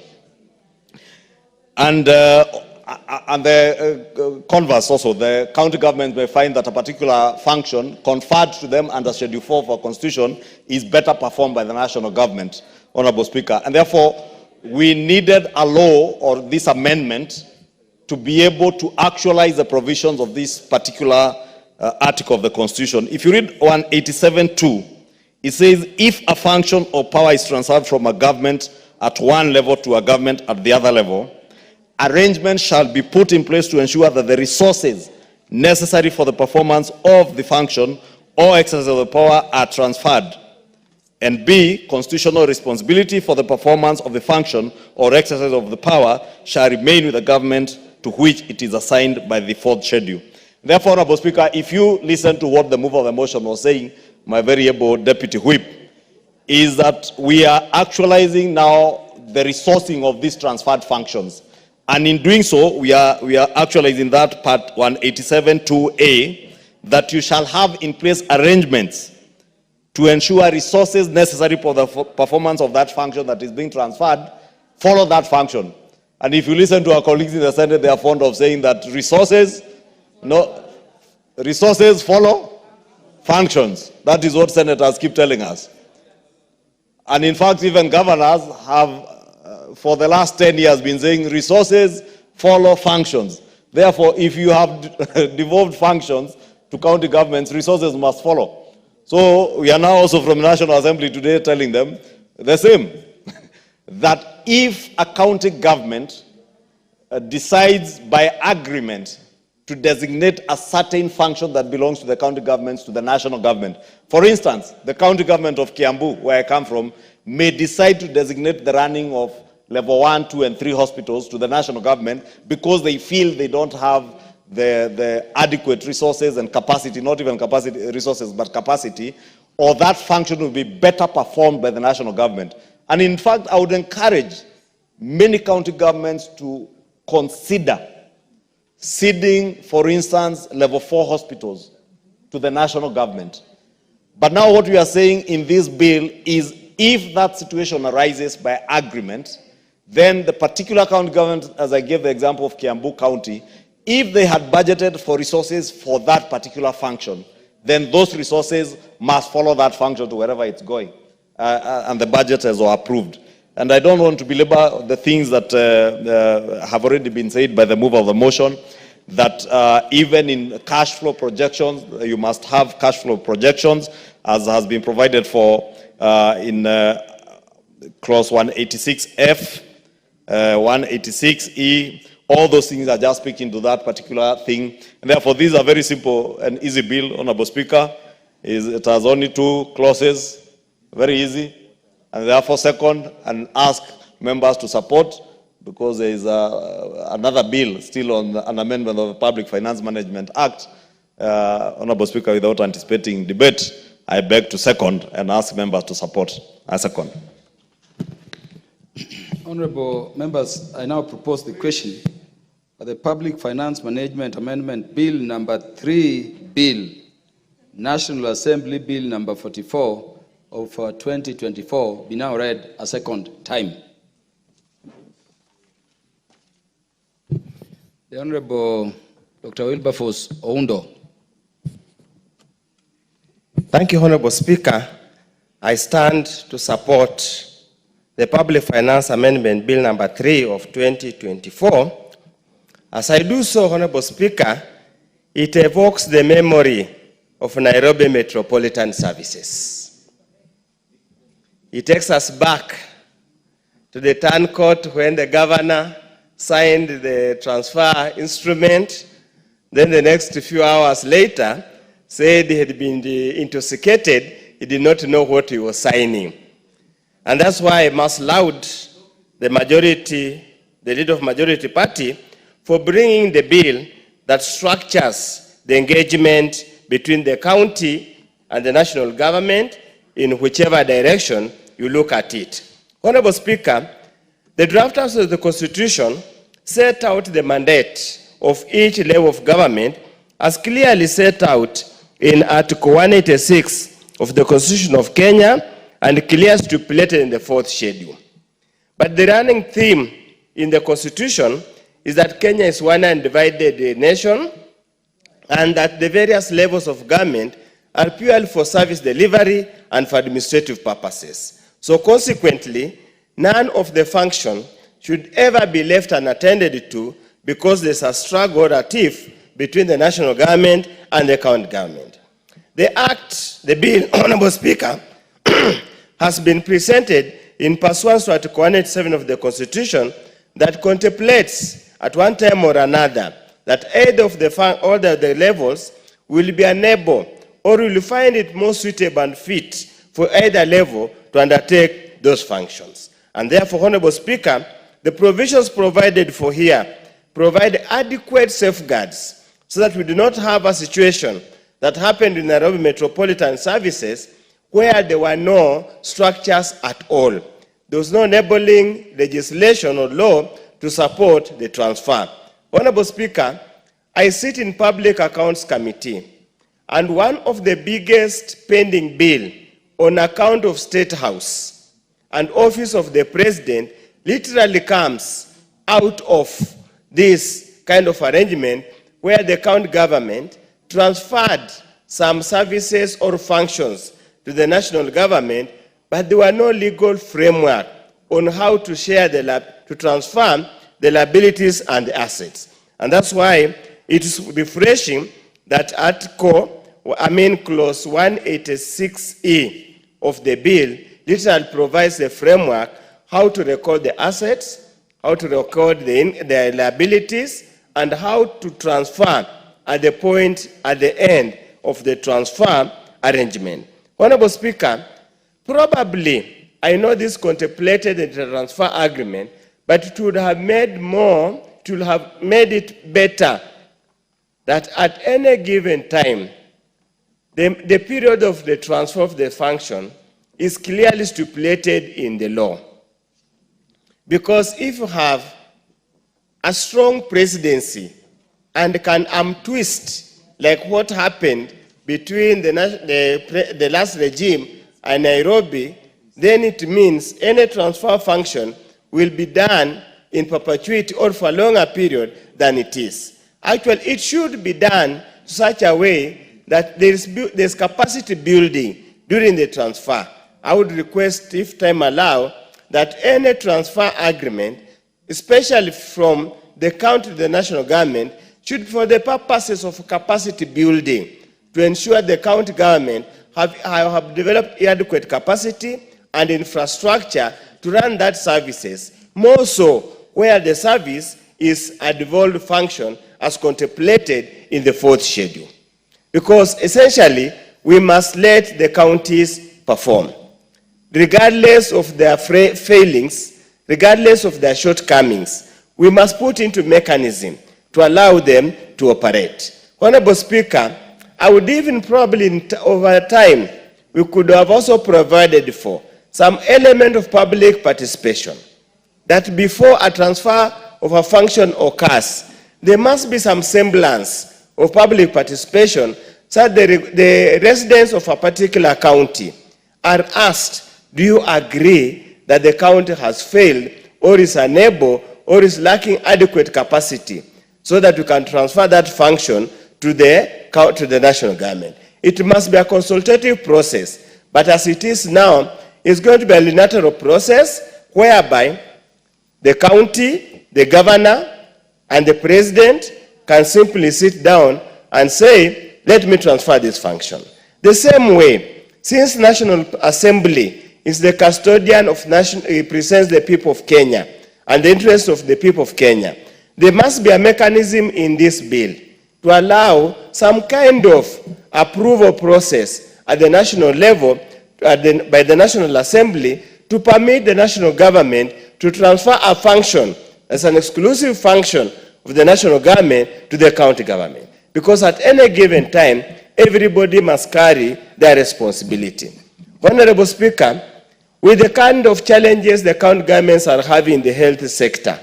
And the converse also, the county government may find that a particular function conferred to them under Schedule 4 of our Constitution is better performed by the national government, Honorable Speaker. And therefore, we needed a law or this amendment to be able to actualize the provisions of this particular article of the Constitution. If you read 187.2, it says, if a function or power is transferred from a government at one level to a government at the other level, arrangements shall be put in place to ensure that the resources necessary for the performance of the function or exercise of the power are transferred, And B, constitutional responsibility for the performance of the function or exercise of the power shall remain with the government to which it is assigned by the 4th schedule. Therefore, Honorable Speaker, if you listen to what the mover of the motion was saying, my very able Deputy Whip, is that we are actualizing now the resourcing of these transferred functions. And in doing so, we are actualizing that part 187.2a, that you shall have in place arrangements to ensure resources necessary for the performance of that function that is being transferred follow that function. And if you listen to our colleagues in the Senate, they are fond of saying that resources follow functions. That is what senators keep telling us. And in fact, even governors have, for the last 10 years, been saying resources follow functions. Therefore, if you have devolved functions to county governments, resources must follow. So we are now also from the National Assembly today telling them the same, that if a county government decides by agreement to designate a certain function that belongs to the county governments to the national government. For instance, the county government of Kiambu, where I come from, may decide to designate the running of level 1, 2, and 3 hospitals to the national government because they feel they don't have the adequate resources and capacity, not even capacity resources, but capacity, or that function will be better performed by the national government. And in fact, I would encourage many county governments to consider ceding, for instance, level 4 hospitals to the national government. But now what we are saying in this bill is if that situation arises by agreement, then the particular county government, as I gave the example of Kiambu County, if they had budgeted for resources for that particular function, then those resources must follow that function to wherever it's going. And the budget is approved. And I don't want to belabor the things that have already been said by the mover of the motion, that even in cash flow projections, you must have cash flow projections, as has been provided for in clause 186F, 186E. All those things are just speaking to that particular thing. And therefore, these are very simple and easy bill, Honorable Speaker. It has only 2 clauses, very easy. And therefore, second, and ask members to support, because there is another bill still on an amendment of the Public Finance Management Act. Honorable Speaker, without anticipating debate, I beg to second and ask members to support. I second. Honorable members, I now propose the question for the Public Finance Management Amendment Bill number 3 Bill, National Assembly Bill number 44 of 2024 be now read a second time. The Honorable Dr. Wilberforce Oundo. Thank you, Honorable Speaker. I stand to support the Public Finance Amendment Bill number 3 of 2024. As I do so, Honorable Speaker, it evokes the memory of Nairobi Metropolitan Services. It takes us back to the turn court when the governor signed the transfer instrument, then the next few hours later said he had been intoxicated, he did not know what he was signing. And that's why I must laud the majority, the leader of majority party, for bringing the bill that structures the engagement between the county and the national government in whichever direction you look at it. Honorable Speaker, the drafters of the Constitution set out the mandate of each level of government as clearly set out in Article 186 of the Constitution of Kenya and clearly stipulated in the 4th schedule. But the running theme in the Constitution is that Kenya is one undivided nation and that the various levels of government are purely for service delivery and for administrative purposes. So consequently, none of the function should ever be left unattended to because there's a struggle or a tiff between the national government and the county government. The act, the bill, Honorable Speaker, has been presented in pursuance to Article 187 of the Constitution that contemplates at one time or another that either of the levels will be unable or will find it more suitable and fit for either level to undertake those functions. And therefore, Honorable Speaker, the provisions provided for here provide adequate safeguards so that we do not have a situation that happened in Nairobi Metropolitan Services where there were no structures at all. There was no enabling legislation or law to support the transfer. Honorable Speaker, I sit in Public Accounts Committee, and one of the biggest pending bill on account of State House and Office of the President literally comes out of this kind of arrangement where the county government transferred some services or functions to the national government, but there were no legal framework on how to share to transfer the liabilities and the assets. And that's why it is refreshing that Clause 186E of the bill literally provides a framework how to record the assets, how to record the liabilities, and how to transfer at the end of the transfer arrangement. Honorable Speaker, probably, I know this contemplated the transfer agreement, but it would have made it better that at any given time, the period of the transfer of the function is clearly stipulated in the law. Because if you have a strong presidency and can twist like what happened between the last regime and Nairobi, then it means any transfer function will be done in perpetuity or for a longer period than it is. Actually, it should be done such a way that there's capacity building during the transfer. I would request, if time allow, that any transfer agreement, especially from the county to the national government, should be for the purposes of capacity building to ensure the county government have developed adequate capacity and infrastructure to run that services, more so where the service is a devolved function as contemplated in the 4th schedule. Because essentially, we must let the counties perform. Regardless of their failings, regardless of their shortcomings, we must put into mechanism to allow them to operate. Honorable Speaker, I would even probably over time, we could have also provided for some element of public participation, that before a transfer of a function occurs, there must be some semblance of public participation so that the residents of a particular county are asked, do you agree that the county has failed or is unable or is lacking adequate capacity so that we can transfer that function to the national government? It must be a consultative process, but as it is now, it's going to be a unilateral process whereby the county, the governor, and the president can simply sit down and say, let me transfer this function. The same way, since National Assembly is the custodian of represents the people of Kenya and the interests of the people of Kenya, there must be a mechanism in this bill to allow some kind of approval process at the national level by the National Assembly to permit the national government to transfer a function as an exclusive function of the national government to the county government. Because at any given time, everybody must carry their responsibility. Honorable Speaker, with the kind of challenges the county governments are having in the health sector,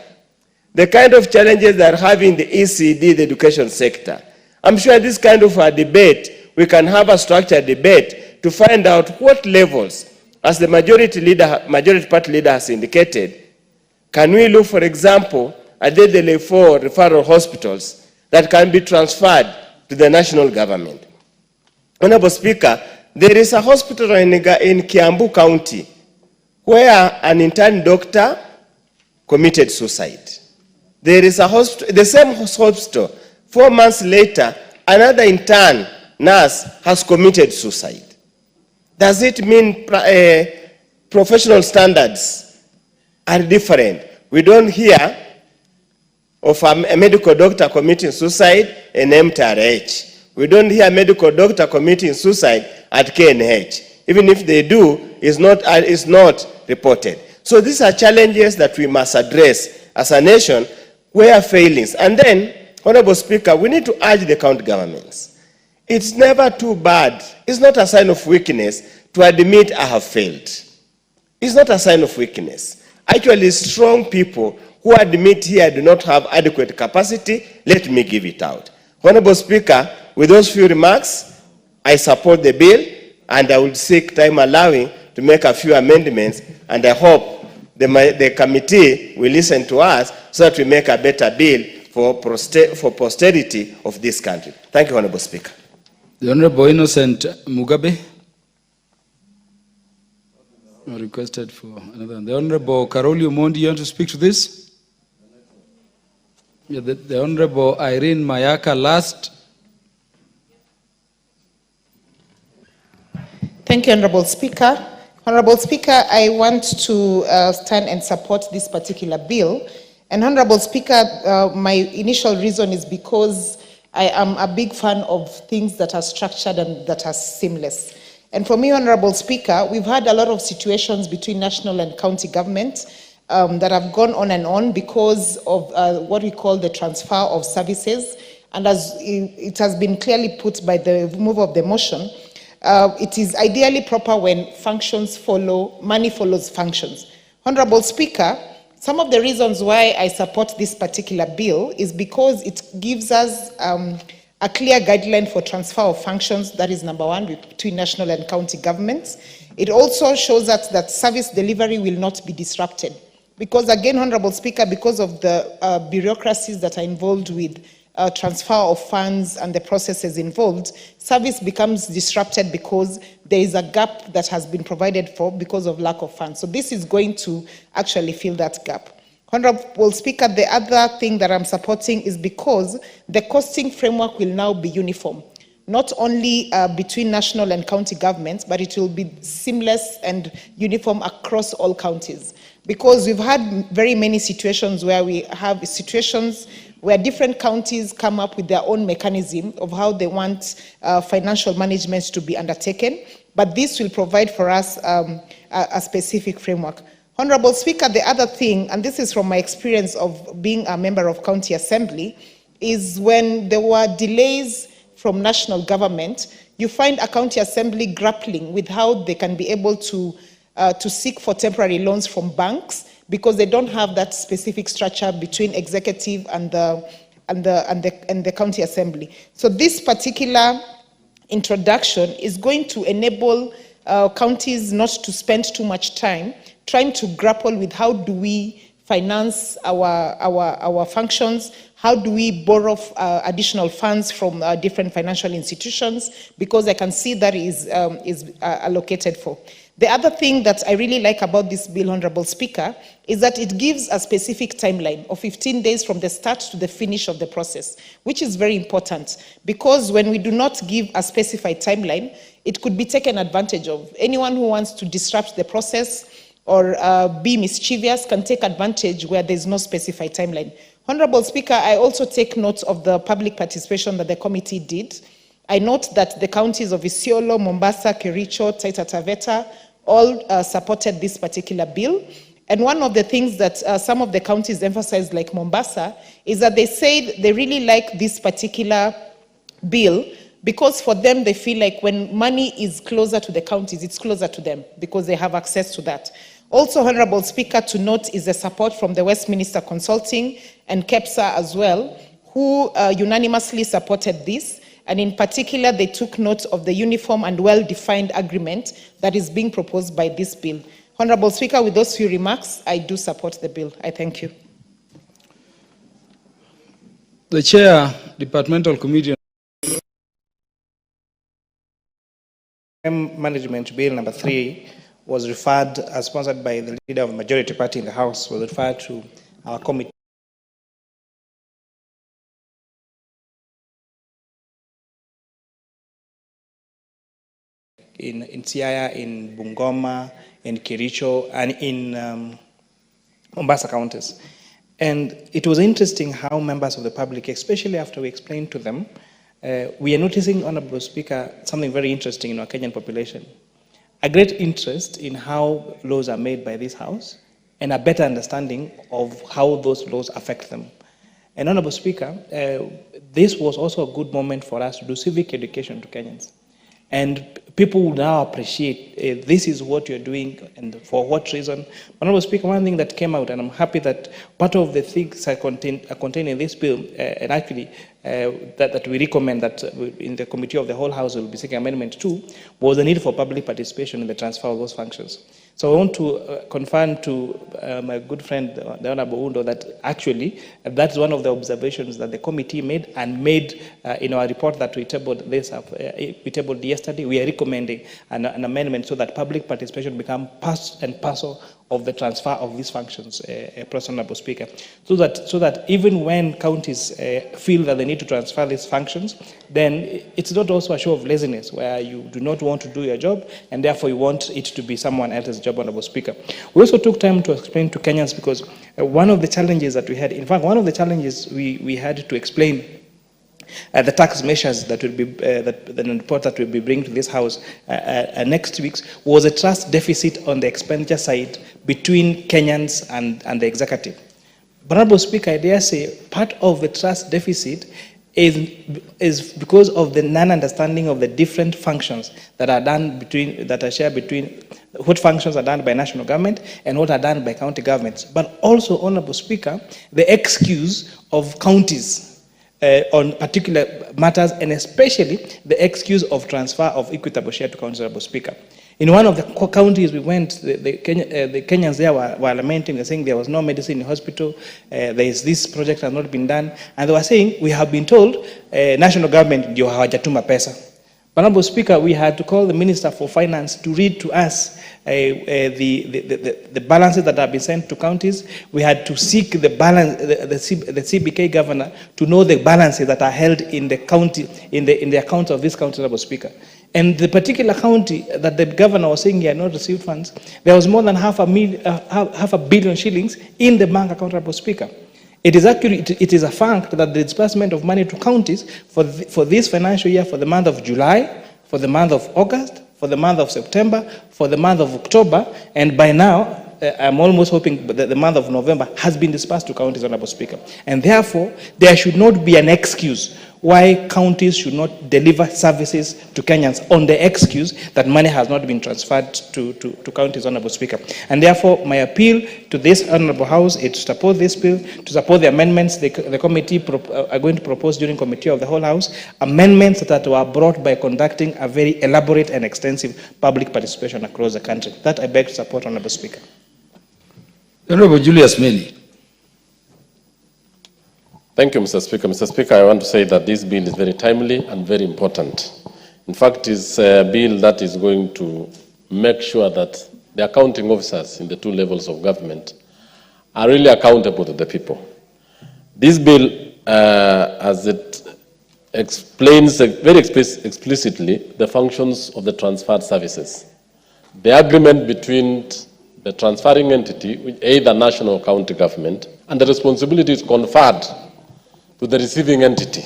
the kind of challenges they are having in the ECD, the education sector, I'm sure this kind of a debate, we can have a structured debate to find out what levels, as the majority party leader has indicated, can we look, for example, at the referral hospitals that can be transferred to the national government. Honorable Speaker, there is a hospital in Kiambu County where an intern doctor committed suicide. There is a hospital, the same hospital, 4 months later, another intern nurse has committed suicide. Does it mean professional standards are different? We don't hear of a medical doctor committing suicide in MTRH. We don't hear a medical doctor committing suicide at KNH. Even if they do, is not reported. So these are challenges that we must address as a nation where failings. And then, Honorable Speaker, we need to urge the county governments. It's never too bad. It's not a sign of weakness to admit I have failed. It's not a sign of weakness. Actually, strong people who admit here I do not have adequate capacity, let me give it out. Honorable Speaker, with those few remarks, I support the bill, and I will seek time allowing to make a few amendments, and I hope the committee will listen to us so that we make a better bill for posterity of this country. Thank you, Honorable Speaker. The Honorable Innocent Mugabe requested for another. The Honorable Karoli Omondi, you want to speak to this? Yeah, the Honorable Irene Mayaka last. Thank you, Honorable Speaker. Honorable Speaker, I want to stand and support this particular bill. And Honorable Speaker, my initial reason is because I am a big fan of things that are structured and that are seamless. And for me, Honorable Speaker, we've had a lot of situations between national and county government that have gone on and on because of what we call the transfer of services. And as it has been clearly put by the mover of the motion, it is ideally proper when functions follow, money follows functions. Honorable Speaker, some of the reasons why I support this particular bill is because it gives us a clear guideline for transfer of functions, that is number one, between national and county governments. It also shows us that service delivery will not be disrupted. Because again, Honorable Speaker, because of the bureaucracies that are involved with transfer of funds and the processes involved, service becomes disrupted because there is a gap that has been provided for because of lack of funds. So this is going to actually fill that gap. Honorable Speaker, the other thing that I'm supporting is because the costing framework will now be uniform, not only between national and county governments, but it will be seamless and uniform across all counties. Because we've had very many situations where we have situations where different counties come up with their own mechanism of how they want financial management to be undertaken, but this will provide for us a specific framework. Honorable Speaker, the other thing, and this is from my experience of being a member of County Assembly, is when there were delays from national government, you find a County Assembly grappling with how they can be able to seek for temporary loans from banks because they don't have that specific structure between executive and the County Assembly. So this particular introduction is going to enable counties not to spend too much time trying to grapple with how do we finance our functions, how do we borrow additional funds from different financial institutions, because I can see that is allocated for. The other thing that I really like about this bill, Honorable Speaker, is that it gives a specific timeline of 15 days from the start to the finish of the process, which is very important, because when we do not give a specified timeline, it could be taken advantage of. Anyone who wants to disrupt the process or be mischievous can take advantage where there's no specified timeline. Honorable Speaker, I also take note of the public participation that the committee did. I note that the counties of Isiolo, Mombasa, Kericho, Taita Taveta all supported this particular bill. And one of the things that some of the counties emphasized, like Mombasa, is that they said they really like this particular bill because for them, they feel like when money is closer to the counties, it's closer to them because they have access to that. Also, Honorable Speaker, to note is the support from the Westminster Consulting and KEPSA as well, who unanimously supported this. And in particular, they took note of the uniform and well-defined agreement that is being proposed by this bill. Honorable Speaker, with those few remarks, I do support the bill. I thank you. The Chair, Departmental Committee. Management Bill number 3 was referred, as sponsored by the leader of the majority party in the House, was referred to our committee. In Siaya, in Bungoma, in Kericho, and in Mombasa counties. And it was interesting how members of the public, especially after we explained to them, we are noticing, Honorable Speaker, something very interesting in our Kenyan population. a great interest in how laws are made by this House and a better understanding of how those laws affect them. And Honorable Speaker, this was also a good moment for us to do civic education to Kenyans. And people will now appreciate this is what you're doing and for what reason. Honorable Speaker, one thing that came out, and I'm happy that part of the things are contained in this bill, and actually that we recommend that in the committee of the whole House will be seeking amendment to, was the need for public participation in the transfer of those functions. So I want to confirm to my good friend, the Honorable Undo, that actually that's one of the observations that the committee made and made in our report that we tabled yesterday. We are recommending an amendment so that public participation become part and parcel of the transfer of these functions, Honorable Speaker, so that even when counties feel that they need to transfer these functions, then it's not also a show of laziness where you do not want to do your job and therefore you want it to be someone else's job, Honorable Speaker. We also took time to explain to Kenyans because one of the challenges that we had, in fact, one of the challenges we had to explain the tax measures that will be the report that will be bringing to this House next week was a trust deficit on the expenditure side between Kenyans and the executive. But Honorable Speaker, I dare say part of the trust deficit is because of the non-understanding of the different functions that are done that are shared between what functions are done by national government and what are done by county governments. But also, Honorable Speaker, the excuse of counties on particular matters, and especially the excuse of transfer of equitable share to counties, Honorable Speaker. In one of the counties we went, the Kenyans there were lamenting, they're saying there was no medicine in the hospital, this project has not been done, and they were saying, we have been told national government ndio hawajatuma pesa. Honorable Speaker, we had to call the Minister for Finance to read to us the balances that have been sent to counties. We had to seek the balance, the CBK governor to know the balances that are held in the county, in the accounts of this county, Honorable Speaker. And the particular county that the governor was saying he had not received funds, there was more than half a billion shillings in the bank account, Honorable Speaker. It is a fact that the disbursement of money to counties for this financial year, for the month of July, for the month of August, for the month of September, for the month of October, and by now, I'm almost hoping that the month of November has been dispersed to counties, Honorable Speaker. And therefore, there should not be an excuse why counties should not deliver services to Kenyans on the excuse that money has not been transferred to counties, Honorable Speaker. And therefore, my appeal to this Honorable House is to support this bill, to support the amendments the committee are going to propose during Committee of the Whole House, amendments that were brought by conducting a very elaborate and extensive public participation across the country. That I beg to support, Honorable Speaker. Honorable Julius Meli. Thank you, Mr. Speaker. Mr. Speaker, I want to say that this bill is very timely and very important. In fact, it's a bill that is going to make sure that the accounting officers in the two levels of government are really accountable to the people. This bill, as it explains very explicitly the functions of the transferred services. The agreement between the transferring entity, either national or county government, and the responsibility is conferred to the receiving entity.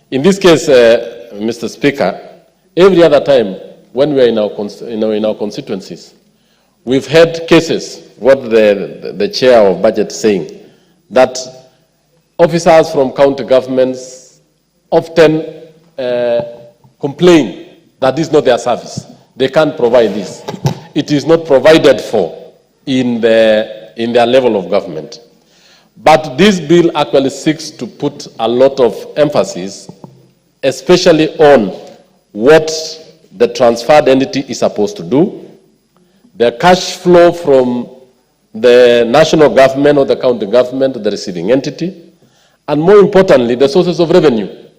In this case, Mr. Speaker, every other time when we are in our constituencies, we've had cases, what the chair of budget is saying, that officers from county governments often complain that this is not their service. They can't provide this. It is not provided for in their level of government. But this bill actually seeks to put a lot of emphasis, especially on what the transferred entity is supposed to do, the cash flow from the national government or the county government to the receiving entity, and more importantly, the sources of revenue.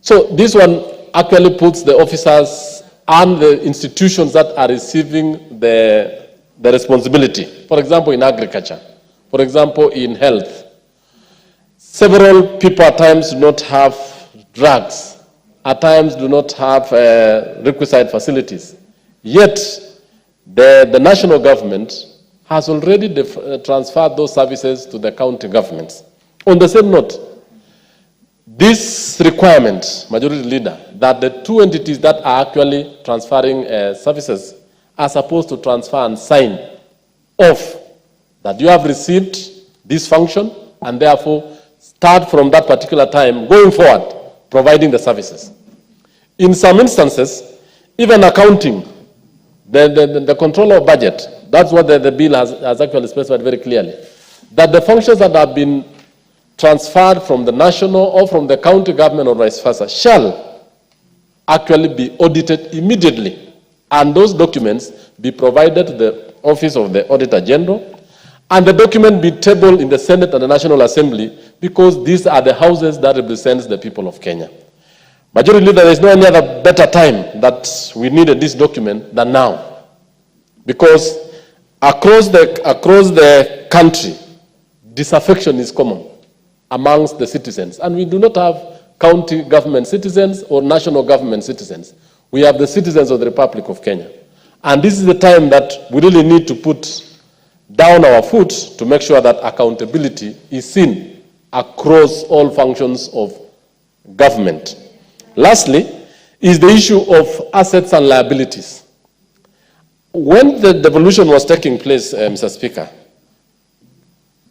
So this one actually puts the officers and the institutions that are receiving the responsibility. For example, in agriculture, for example, in health. Several people at times do not have drugs, at times do not have requisite facilities. Yet, the national government has already transferred those services to the county governments. On the same note, this requirement, Majority Leader, that the two entities that are actually transferring services are supposed to transfer and sign off that you have received this function and therefore start from that particular time going forward providing the services. In some instances, even accounting, the control of budget, that's what the bill has actually specified very clearly, that the functions that have been transferred from the national or from the county government or vice versa shall actually be audited immediately, and those documents be provided to the Office of the Auditor General, and the document be tabled in the Senate and the National Assembly, because these are the houses that represent the people of Kenya. Majority Leader, there is no any other better time that we needed this document than now, because across the country, disaffection is common amongst the citizens, and we do not have county government citizens or national government citizens. We have the citizens of the Republic of Kenya. And this is the time that we really need to put down our foot to make sure that accountability is seen across all functions of government. Lastly, is the issue of assets and liabilities. When the devolution was taking place, Mr. Speaker,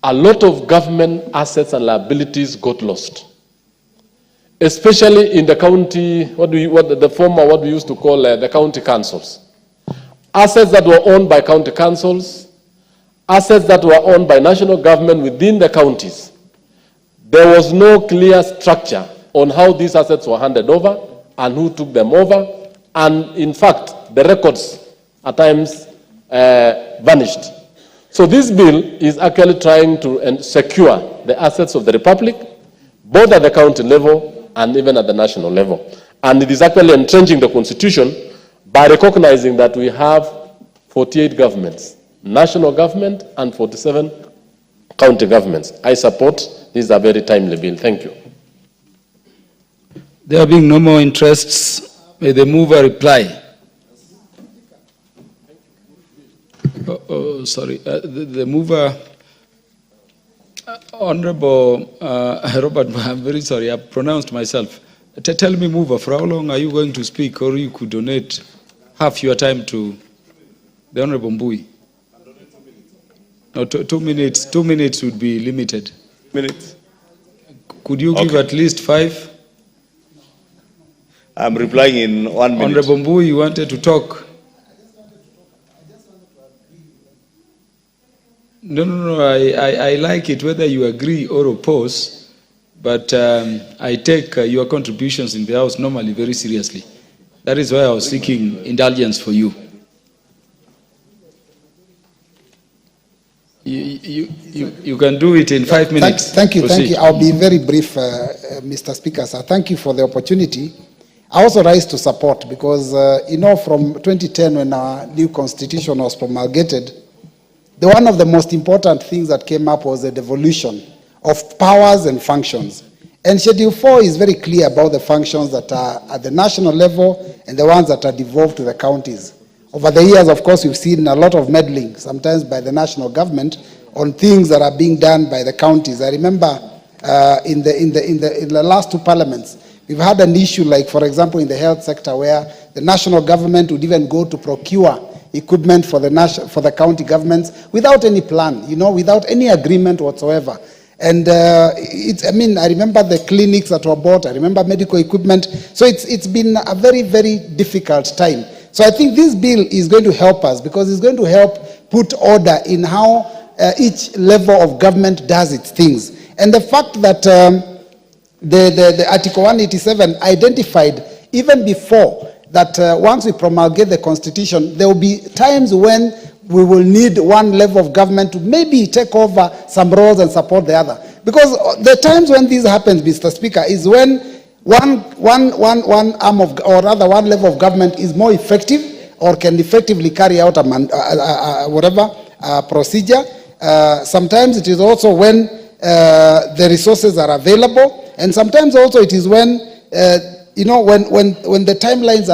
a lot of government assets and liabilities got lost, especially in the county, what we used to call the county councils. Assets that were owned by county councils, assets that were owned by national government within the counties. There was no clear structure on how these assets were handed over and who took them over, and in fact, the records at times vanished. So this bill is actually trying to secure the assets of the Republic, both at the county level and even at the national level. And it is actually entrenching the Constitution by recognizing that we have 48 governments, national government, and 47 county governments. I support this is a very timely bill. Thank you. There being no more interests, may the mover reply. Sorry, the mover, Honorable Robert, I'm very sorry, I pronounced myself. Tell me, mover, for how long are you going to speak, or you could donate half your time to the Honorable Mbui? No, 2 minutes. 2 minutes would be limited. Minutes. Could you give at least 5? I'm replying in 1 minute. Honorable Mbui, you wanted to talk. No, I like it whether you agree or oppose, but I take your contributions in the House normally very seriously. That is why I was seeking indulgence for you. You can do it in 5 minutes. Thank you. I'll be very brief, Mr. Speaker. Sir. Thank you for the opportunity. I also rise to support because, from 2010 when our new constitution was promulgated, one of the most important things that came up was the devolution of powers and functions. And Schedule 4 is very clear about the functions that are at the national level and the ones that are devolved to the counties. Over the years, of course, we've seen a lot of meddling, sometimes by the national government, on things that are being done by the counties. I remember in the last 2 parliaments, we've had an issue like, for example, in the health sector where the national government would even go to procure equipment for the county governments without any plan, without any agreement whatsoever. And I remember the clinics that were bought, I remember medical equipment. So it's been a very, very difficult time. So I think this bill is going to help us because it's going to help put order in how each level of government does its things. And the fact that the Article 187 identified even before that once we promulgate the Constitution, there will be times when we will need one level of government to maybe take over some roles and support the other. Because the times when this happens, Mr. Speaker, is when one arm of, or rather one level of government is more effective or can effectively carry out a procedure. Sometimes it is also when the resources are available, and sometimes also it is when when the timelines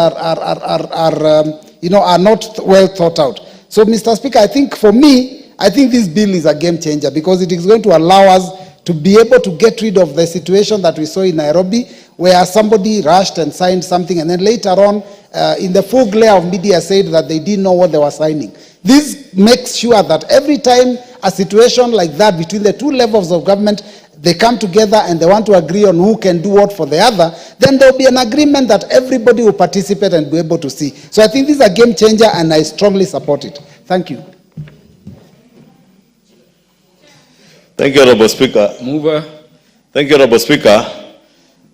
are not well thought out. So, Mr. Speaker, I think for me, I think this bill is a game changer because it is going to allow us to be able to get rid of the situation that we saw in Nairobi, where somebody rushed and signed something, and then later on, in the full glare of media, said that they didn't know what they were signing. This makes sure that every time a situation like that between the two levels of government, they come together and they want to agree on who can do what for the other, then there will be an agreement that everybody will participate and be able to see. So I think this is a game changer, and I strongly support it. Thank you. Thank you, Honorable Speaker. Mover. Thank you, Honorable Speaker.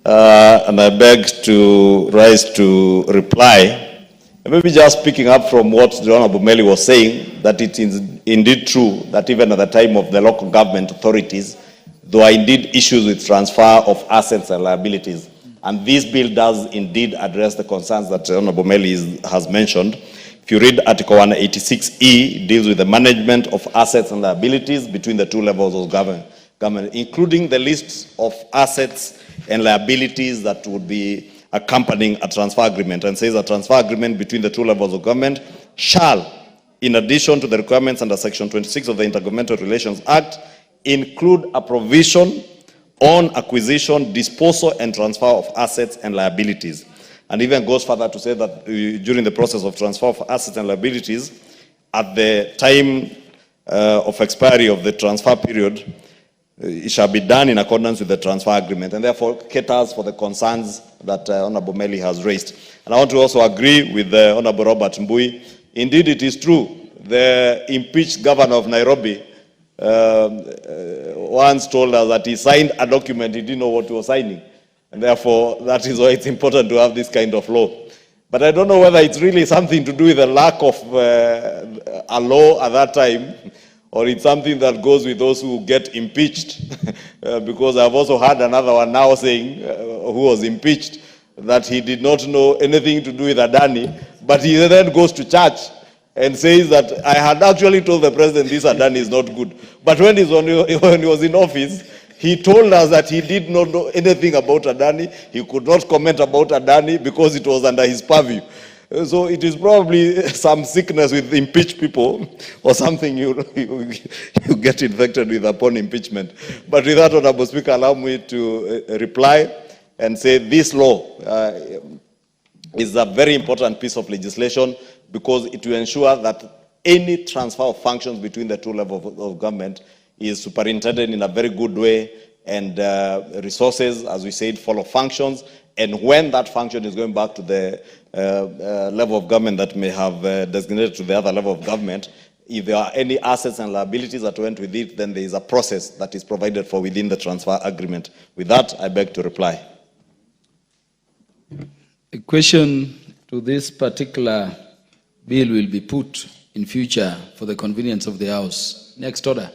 And I beg to rise to reply. And maybe just picking up from what the Honorable Meli was saying, that it is indeed true that even at the time of the local government authorities, there are indeed issues with transfer of assets and liabilities. And this bill does indeed address the concerns that Honorable Meli has mentioned. If you read Article 186E, it deals with the management of assets and liabilities between the two levels of government, including the list of assets and liabilities that would be accompanying a transfer agreement, and says a transfer agreement between the two levels of government shall, in addition to the requirements under Section 26 of the Intergovernmental Relations Act, include a provision on acquisition, disposal, and transfer of assets and liabilities. And even goes further to say that during the process of transfer of assets and liabilities, at the time of expiry of the transfer period, it shall be done in accordance with the transfer agreement, and therefore caters for the concerns that Honorable Meli has raised. And I want to also agree with Honorable Robert Mbui. Indeed, it is true. The impeached governor of Nairobi once told us that he signed a document, he didn't know what he was signing. And therefore, that is why it's important to have this kind of law. But I don't know whether it's really something to do with the lack of a law at that time, or it's something that goes with those who get impeached. Because I've also heard another one now saying, who was impeached, that he did not know anything to do with Adani, but he then goes to church and says that I had actually told the president this Adani is not good. But when he was in office, he told us that he did not know anything about Adani. He could not comment about Adani because it was under his purview. So it is probably some sickness with impeached people or something you get infected with upon impeachment. But with that, Honorable Speaker, allow me to reply and say this law is a very important piece of legislation because it will ensure that any transfer of functions between the two levels of government is superintended in a very good way, and resources, as we said, follow functions. And when that function is going back to the level of government that may have designated to the other level of government, if there are any assets and liabilities that went with it, then there is a process that is provided for within the transfer agreement. With that, I beg to reply. A question to this particular bill will be put in future for the convenience of the House. Next order.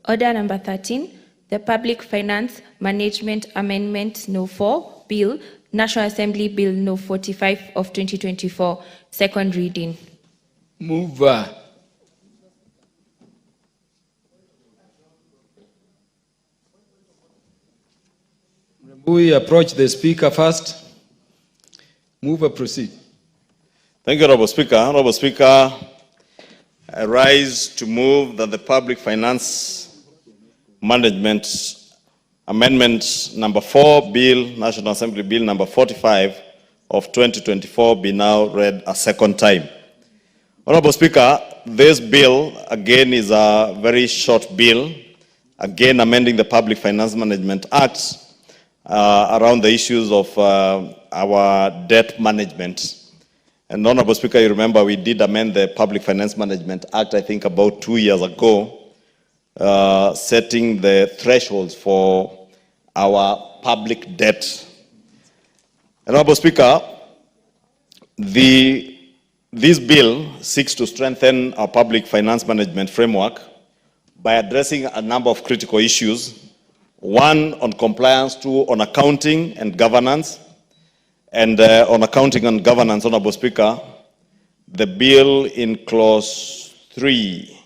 Order number 13, the Public Finance Management Amendment No. 4 Bill, National Assembly Bill No. 45 of 2024, second reading. Mover. We approach the Speaker first. Mover, proceed. Thank you, Honorable Speaker. Honorable Speaker, I rise to move that the Public Finance Management Amendment number 4 Bill, National Assembly Bill number 45 of 2024 be now read a second time. Honorable Speaker, this bill again is a very short bill, again amending the Public Finance Management Act around the issues of our debt management. And Honorable Speaker, you remember we did amend the Public Finance Management Act, I think about 2 years ago, setting the thresholds for our public debt. Honorable Speaker, this bill seeks to strengthen our public finance management framework by addressing a number of critical issues. One, on compliance; two, on accounting and governance. And on accounting and governance, Honorable Speaker, the bill in clause 3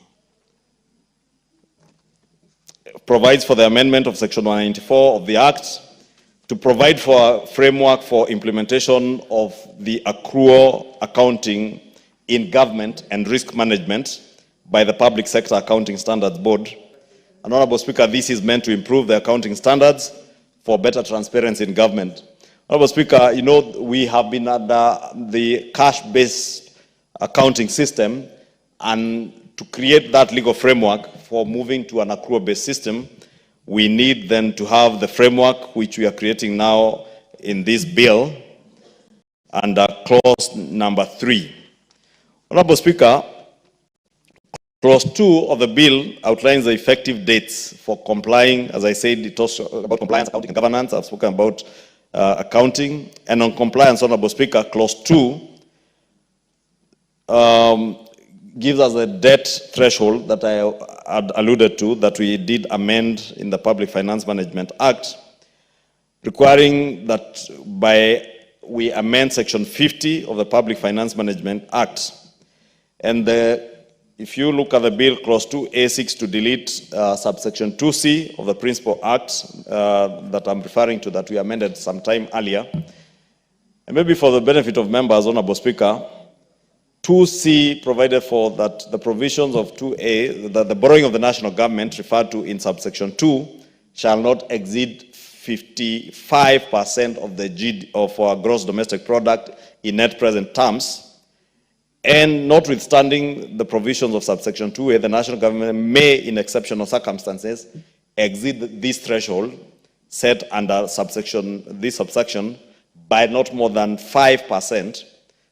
provides for the amendment of Section 194 of the Act to provide for a framework for implementation of the accrual accounting in government and risk management by the Public Sector Accounting Standards Board. And Honorable Speaker, this is meant to improve the accounting standards for better transparency in government. Honorable Speaker, you know, we have been under the cash-based accounting system, and to create that legal framework for moving to an accrual-based system, we need then to have the framework which we are creating now in this bill under clause number 3. Honorable Speaker, clause 2 of the bill outlines the effective dates for complying. As I said, it talks about compliance, accounting, and governance. I've spoken about accounting. And on compliance, Honorable Speaker, clause 2 gives us a debt threshold that I had alluded to, that we did amend in the Public Finance Management Act, requiring that we amend Section 50 of the Public Finance Management Act. And if you look at the bill, clause 2A6, to delete subsection 2C of the Principal Act that I'm referring to, that we amended some time earlier. And maybe for the benefit of members, Honorable Speaker, 2C provided for that the provisions of 2A, that the borrowing of the national government referred to in subsection 2 shall not exceed 55% of our gross domestic product in net present terms. And notwithstanding the provisions of subsection 2A, the national government may, in exceptional circumstances, exceed this threshold set under this subsection by not more than 5%,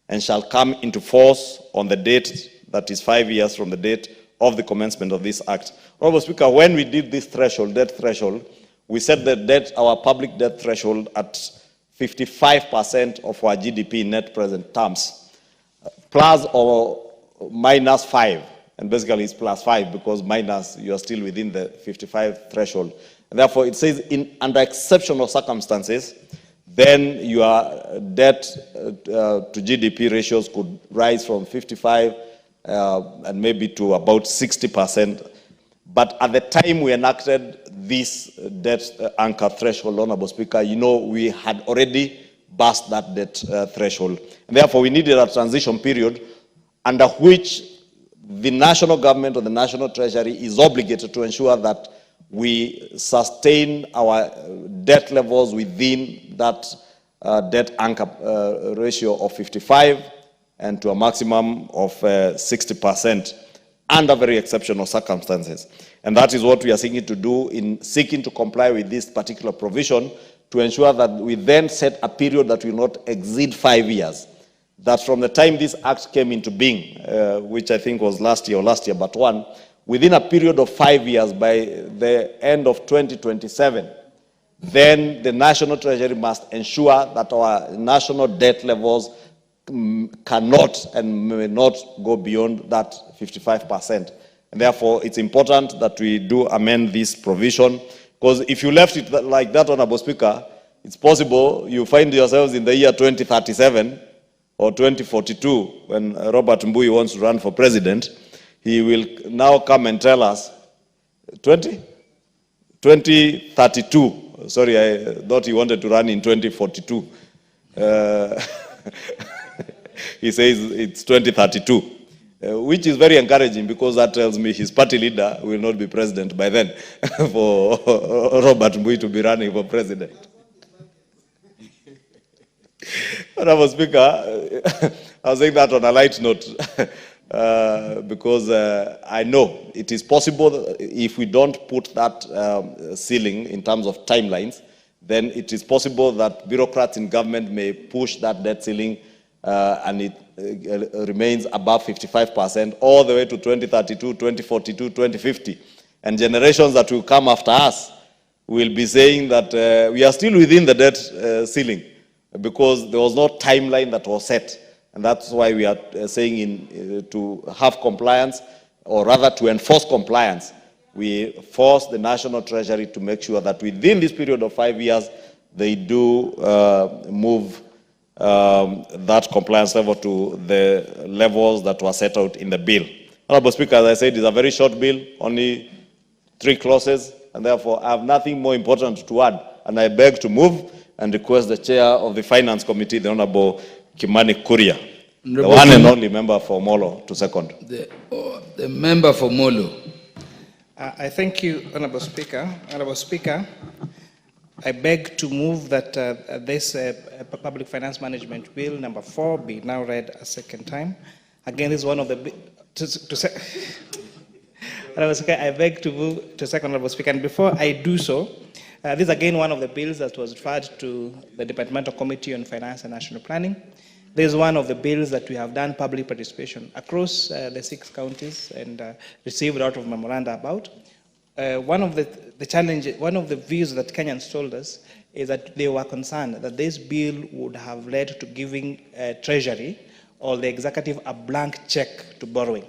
and shall come into force on the date that is 5 years from the date of the commencement of this act. Honorable Speaker, when we did this debt threshold, we set our public debt threshold at 55% of our GDP in net present terms, plus or minus 5, and basically it's plus 5 because minus, you are still within the 55 threshold. And therefore, it says under exceptional circumstances, then your debt to GDP ratios could rise from 55 and maybe to about 60%. But at the time we enacted this debt anchor threshold, Honorable Speaker, you know, we had already passed that debt threshold. And therefore, we needed a transition period under which the national government or the national treasury is obligated to ensure that we sustain our debt levels within that debt anchor ratio of 55 and to a maximum of 60% under very exceptional circumstances. And that is what we are seeking to do in seeking to comply with this particular provision, to ensure that we then set a period that will not exceed 5 years. That from the time this act came into being, which I think was last year but one, within a period of 5 years, by the end of 2027, then the National Treasury must ensure that our national debt levels cannot and may not go beyond that 55%. And therefore, it's important that we do amend this provision, because if you left it like that, Honorable Speaker, it's possible you find yourselves in the year 2037 or 2042, when Robert Mbui wants to run for president. He will now come and tell us, 2032. Sorry, I thought he wanted to run in 2042. He says it's 2032, which is very encouraging, because that tells me his party leader will not be president by then for Robert Mbui to be running for president. Honorable Speaker, I was saying that on a light note. Because I know it is possible, if we don't put that ceiling in terms of timelines, then it is possible that bureaucrats in government may push that debt ceiling and it remains above 55% all the way to 2032, 2042, 2050. And generations that will come after us will be saying that we are still within the debt ceiling, because there was no timeline that was set. And that's why we are saying to have compliance, or rather to enforce compliance, we force the National Treasury to make sure that within this period of 5 years, they do move that compliance level to the levels that were set out in the bill. Honorable Speaker, as I said, it's a very short bill, only 3 clauses, and therefore I have nothing more important to add. And I beg to move and request the Chair of the Finance Committee, the Honorable Kimani Kuria, the one and only member for Molo, to second. The member for Molo. I thank you, Honorable Speaker. Honorable Speaker, I beg to move that this Public Finance Management Bill number 4 be now read a second time. Again, this is one of the... I beg to move to second, Honorable Speaker. And before I do so, this is again one of the bills that was referred to the Departmental Committee on Finance and National Planning. This is one of the bills that we have done public participation across the 6 counties and received a lot of memoranda about. One of the views that Kenyans told us is that they were concerned that this bill would have led to giving Treasury or the executive a blank check to borrowing.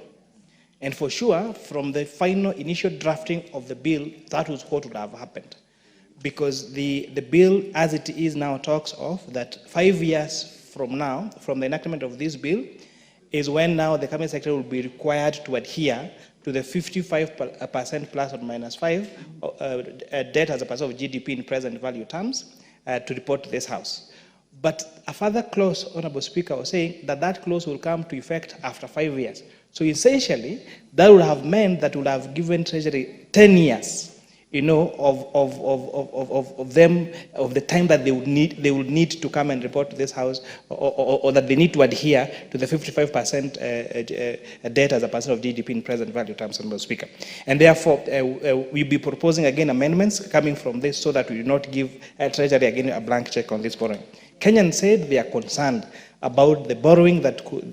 And for sure, from the final initial drafting of the bill, that was what would have happened. Because the bill, as it is now, talks of that 5 years from now, from the enactment of this bill, is when now the Cabinet Secretary will be required to adhere to the 55% plus or minus 5 debt as a percent of GDP in present value terms to report to this House. But a further clause, Honorable Speaker, was saying that that clause will come to effect after 5 years. So essentially, that would have meant that would have given Treasury 10 years, you know, of the time that they would need to come and report to this House, or that they need to adhere to the 55% debt as a percent of GDP in present value terms, Honorable Speaker. And therefore, we'll be proposing again amendments coming from this so that we do not give Treasury again a blank check on this borrowing. Kenyans said they are concerned about the borrowing that could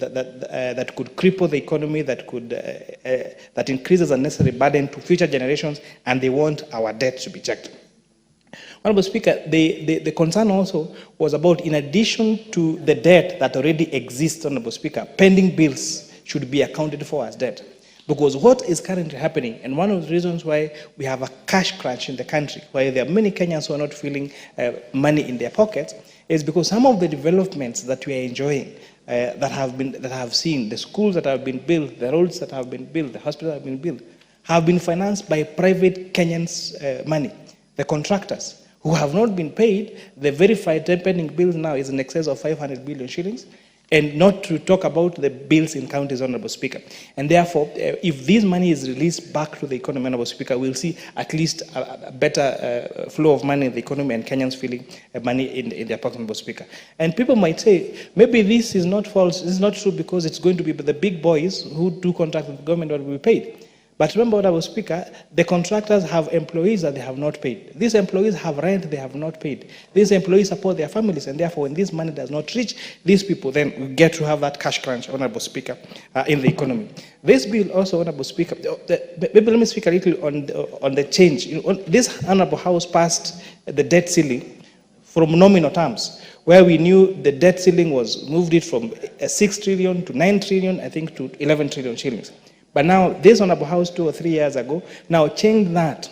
cripple the economy, that increases unnecessary burden to future generations, and they want our debt to be checked. Honorable Speaker, the concern also was about, in addition to the debt that already exists, Honorable Speaker, pending bills should be accounted for as debt. Because what is currently happening, and one of the reasons why we have a cash crunch in the country, why there are many Kenyans who are not feeling money in their pockets, is because some of the developments that we are enjoying, that have seen, the schools that have been built, the roads that have been built, the hospitals that have been built, have been financed by private Kenyans' money. The contractors who have not been paid, the verified pending bills now is in excess of 500 billion shillings. And not to talk about the bills in counties, Honorable Speaker. And therefore, if this money is released back to the economy, Honorable Speaker, we'll see at least a better flow of money in the economy and Kenyans feeling money in their pocket, Honorable Speaker. And people might say, maybe this is not false, this is not true, because it's going to be the big boys who do contract with the government that will be paid. But remember, Honorable Speaker, the contractors have employees that they have not paid. These employees have rent they have not paid. These employees support their families, and therefore, when this money does not reach these people, then we get to have that cash crunch, Honorable Speaker, in the economy. This bill also, Honorable Speaker, maybe let me speak a little on the change. You know, this Honorable House passed the debt ceiling from nominal terms, where we knew the debt ceiling was moved it from 6 trillion to 9 trillion, I think, to 11 trillion shillings. But now, this Honorable House 2 or 3 years ago, now changed that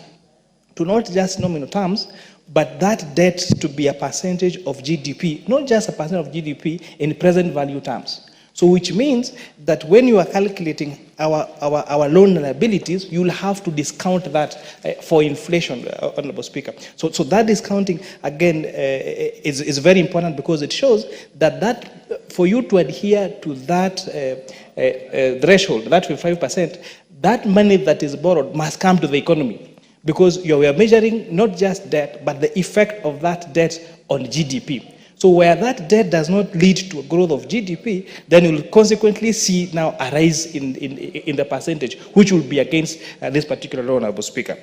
to not just nominal terms, but that debt to be a percentage of GDP, not just a percent of GDP in present value terms. So which means that when you are calculating our loan liabilities, you'll have to discount that for inflation, Honorable Speaker. So that discounting, again, is very important, because it shows that for you to adhere to that threshold, that 55%, that money that is borrowed must come to the economy, because we are measuring not just debt, but the effect of that debt on GDP. So where that debt does not lead to a growth of GDP, then you will consequently see now a rise in the percentage, which will be against this particular law, Honorable Speaker.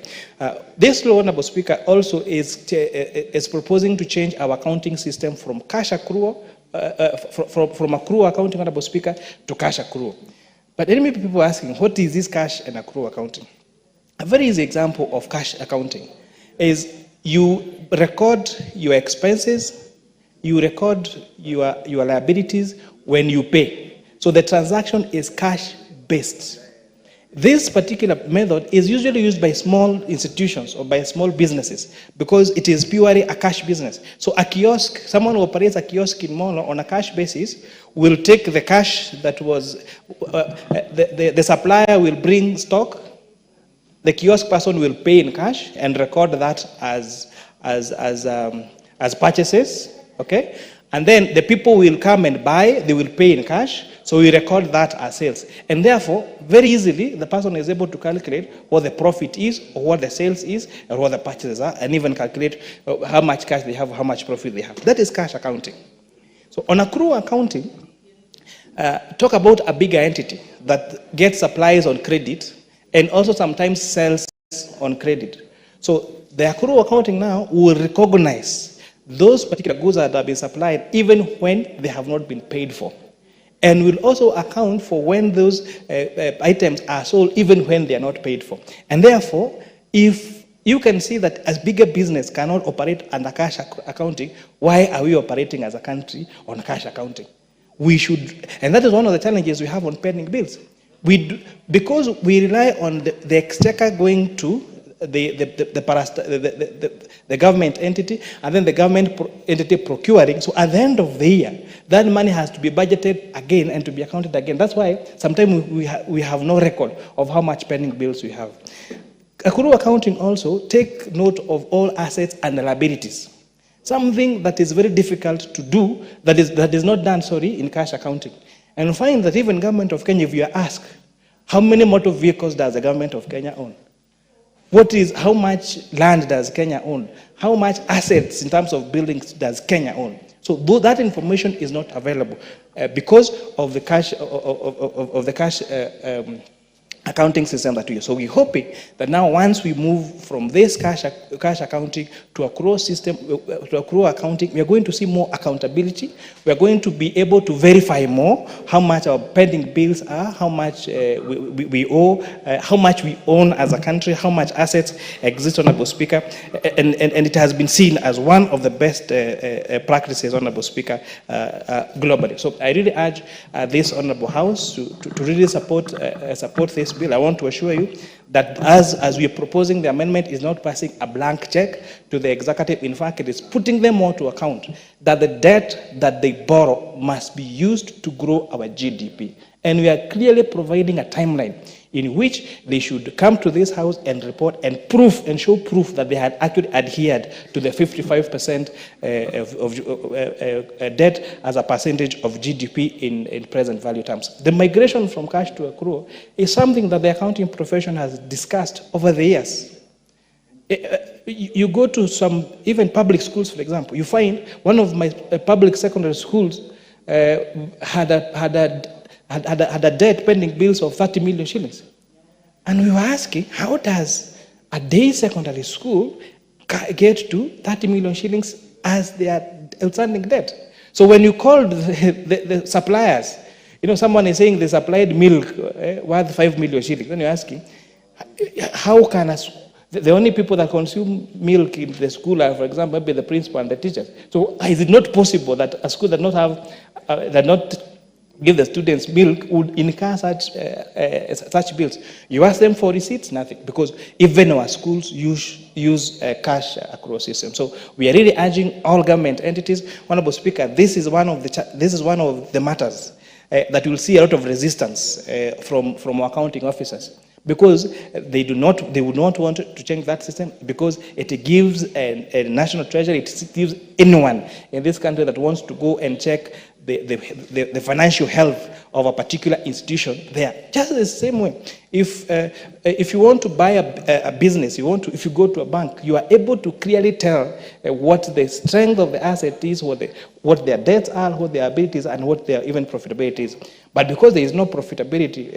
This law, Honorable Speaker, also is proposing to change our accounting system from cash accrual, from accrual accounting, Honorable Speaker, to cash accrual. But then maybe people are asking, what is this cash and accrual accounting? A very easy example of cash accounting is you record your expenses, you record your liabilities when you pay. So the transaction is cash-based. This particular method is usually used by small institutions or by small businesses, because it is purely a cash business. So a kiosk, someone who operates a kiosk in Molo on a cash basis will take the cash that was, the supplier will bring stock, the kiosk person will pay in cash and record that as purchases. Okay, and then the people will come and buy, they will pay in cash. So we record that as sales. And therefore, very easily, the person is able to calculate what the profit is, or what the sales is, or what the purchases are, and even calculate how much cash they have, how much profit they have. That is cash accounting. So on accrual accounting, talk about a bigger entity that gets supplies on credit and also sometimes sells on credit. So the accrual accounting now will recognize those particular goods that have been supplied even when they have not been paid for. And will also account for when those items are sold even when they are not paid for. And therefore, if you can see that as bigger business cannot operate under cash accounting, why are we operating as a country on cash accounting? We should, and that is one of the challenges we have on pending bills. Because we rely on the exchequer going to the government entity, and then the government entity procuring. So at the end of the year, that money has to be budgeted again and to be accounted again. That's why sometimes we have no record of how much pending bills we have. Accrual accounting also take note of all assets and liabilities. Something that is very difficult to do, that is not done, in cash accounting. And find that even government of Kenya, if you ask, how many motor vehicles does the government of Kenya own? How much land does Kenya own? How much assets in terms of buildings does Kenya own? So that information is not available because of the cash accounting system that we use. So we're hoping that now once we move from this cash accounting to accrual system, to accrual accounting, we are going to see more accountability. We are going to be able to verify more how much our pending bills are, how much we owe, how much we own as a country, how much assets exist, Honorable Speaker. And it has been seen as one of the best practices, Honorable Speaker, globally. So I really urge this Honorable House to really support this bill. I want to assure you that as we are proposing, the amendment is not passing a blank check to the executive. In fact, it is putting them more to account that the debt that they borrow must be used to grow our GDP. And we are clearly providing a timeline in which they should come to this house and report and show proof that they had actually adhered to the 55% of debt as a percentage of GDP in present value terms. The migration from cash to accrual is something that the accounting profession has discussed over the years. You go to some, even public schools, for example, you find one of my public secondary schools had a debt pending bills of 30 million shillings. And we were asking, how does a day secondary school get to 30 million shillings as their outstanding debt? So when you called the suppliers, someone is saying they supplied milk worth 5 million shillings. Then you're asking, how can the only people that consume milk in the school are, for example, maybe the principal and the teachers. So is it not possible that a school that not give the students milk would incur such bills? You ask them for receipts, nothing, because even our schools use a cash accrual system. So we are really urging all government entities, Honorable Speaker, this is one of the matters that will see a lot of resistance from our accounting officers, because they would not want to change that system, because it gives a national treasury, it gives anyone in this country that wants to go and check the financial health of a particular institution there. Just the same way, if you want to buy a business, if you go to a bank, you are able to clearly tell what the strength of the asset is, what their debts are, what their abilities, and what their even profitability is. But because there is no profitability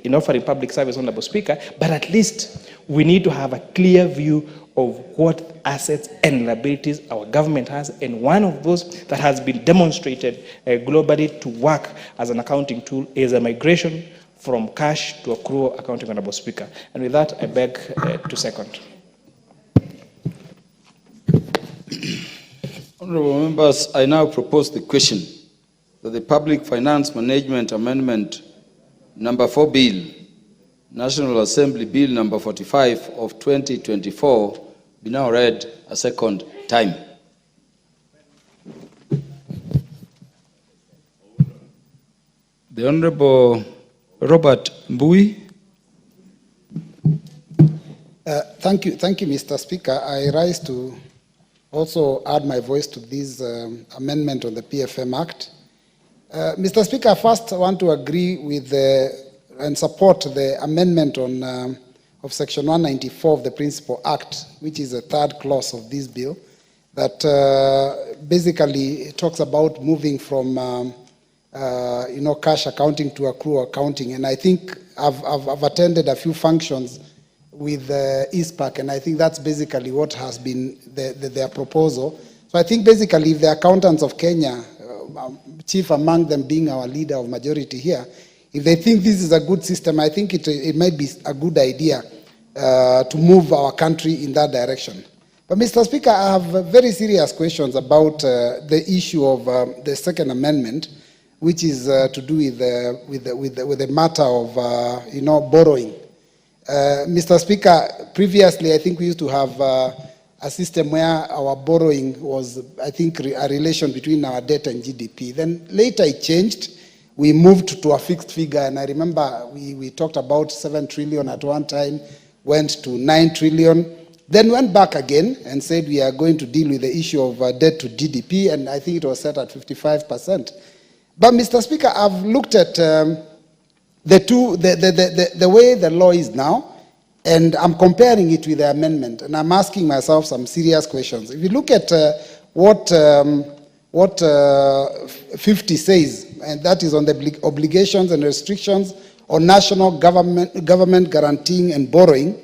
in offering public service, Honorable Speaker, but at least we need to have a clear view of what assets and liabilities our government has, and one of those that has been demonstrated globally to work as an accounting tool is a migration from cash to accrual accounting, Honorable Speaker. And with that, I beg to second. Honorable members, I now propose the question that the Public Finance Management Amendment number 4 Bill, National Assembly Bill number 45 of 2024, be now read a second time. The Honorable Robert Mbui. Thank you, Mr. Speaker. I rise to also add my voice to this amendment on the PFM Act. Mr. Speaker, first I want to agree with and support the amendment on of Section 194 of the Principal Act, which is the third clause of this bill, that basically talks about moving from cash accounting to accrual accounting. And I think I've attended a few functions with ISPAC, and I think that's basically what has been their proposal. So I think basically if the accountants of Kenya, chief among them being our leader of majority here, if they think this is a good system, I think it might be a good idea to move our country in that direction. But Mr. Speaker, I have very serious questions about the issue of the Second Amendment, which is to do with the matter of borrowing. Mr. Speaker, previously I think we used to have a system where our borrowing was, I think, a relation between our debt and GDP. Then later it changed. We moved to a fixed figure, and I remember we talked about 7 trillion at one time, went to 9 trillion, then went back again and said we are going to deal with the issue of debt to GDP, and I think it was set at 55%. But Mr. Speaker, I've looked at the way the law is now, and I'm comparing it with the amendment, and I'm asking myself some serious questions. If you look at what 50 says, and that is on the obligations and restrictions on national government guaranteeing and borrowing,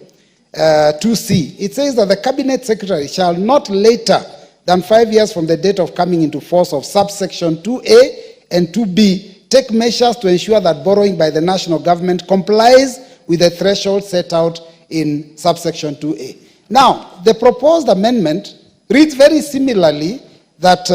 2C, it says that the Cabinet Secretary shall not later than 5 years from the date of coming into force of subsection 2A and 2B take measures to ensure that borrowing by the national government complies with the threshold set out in subsection 2A. Now, the proposed amendment reads very similarly that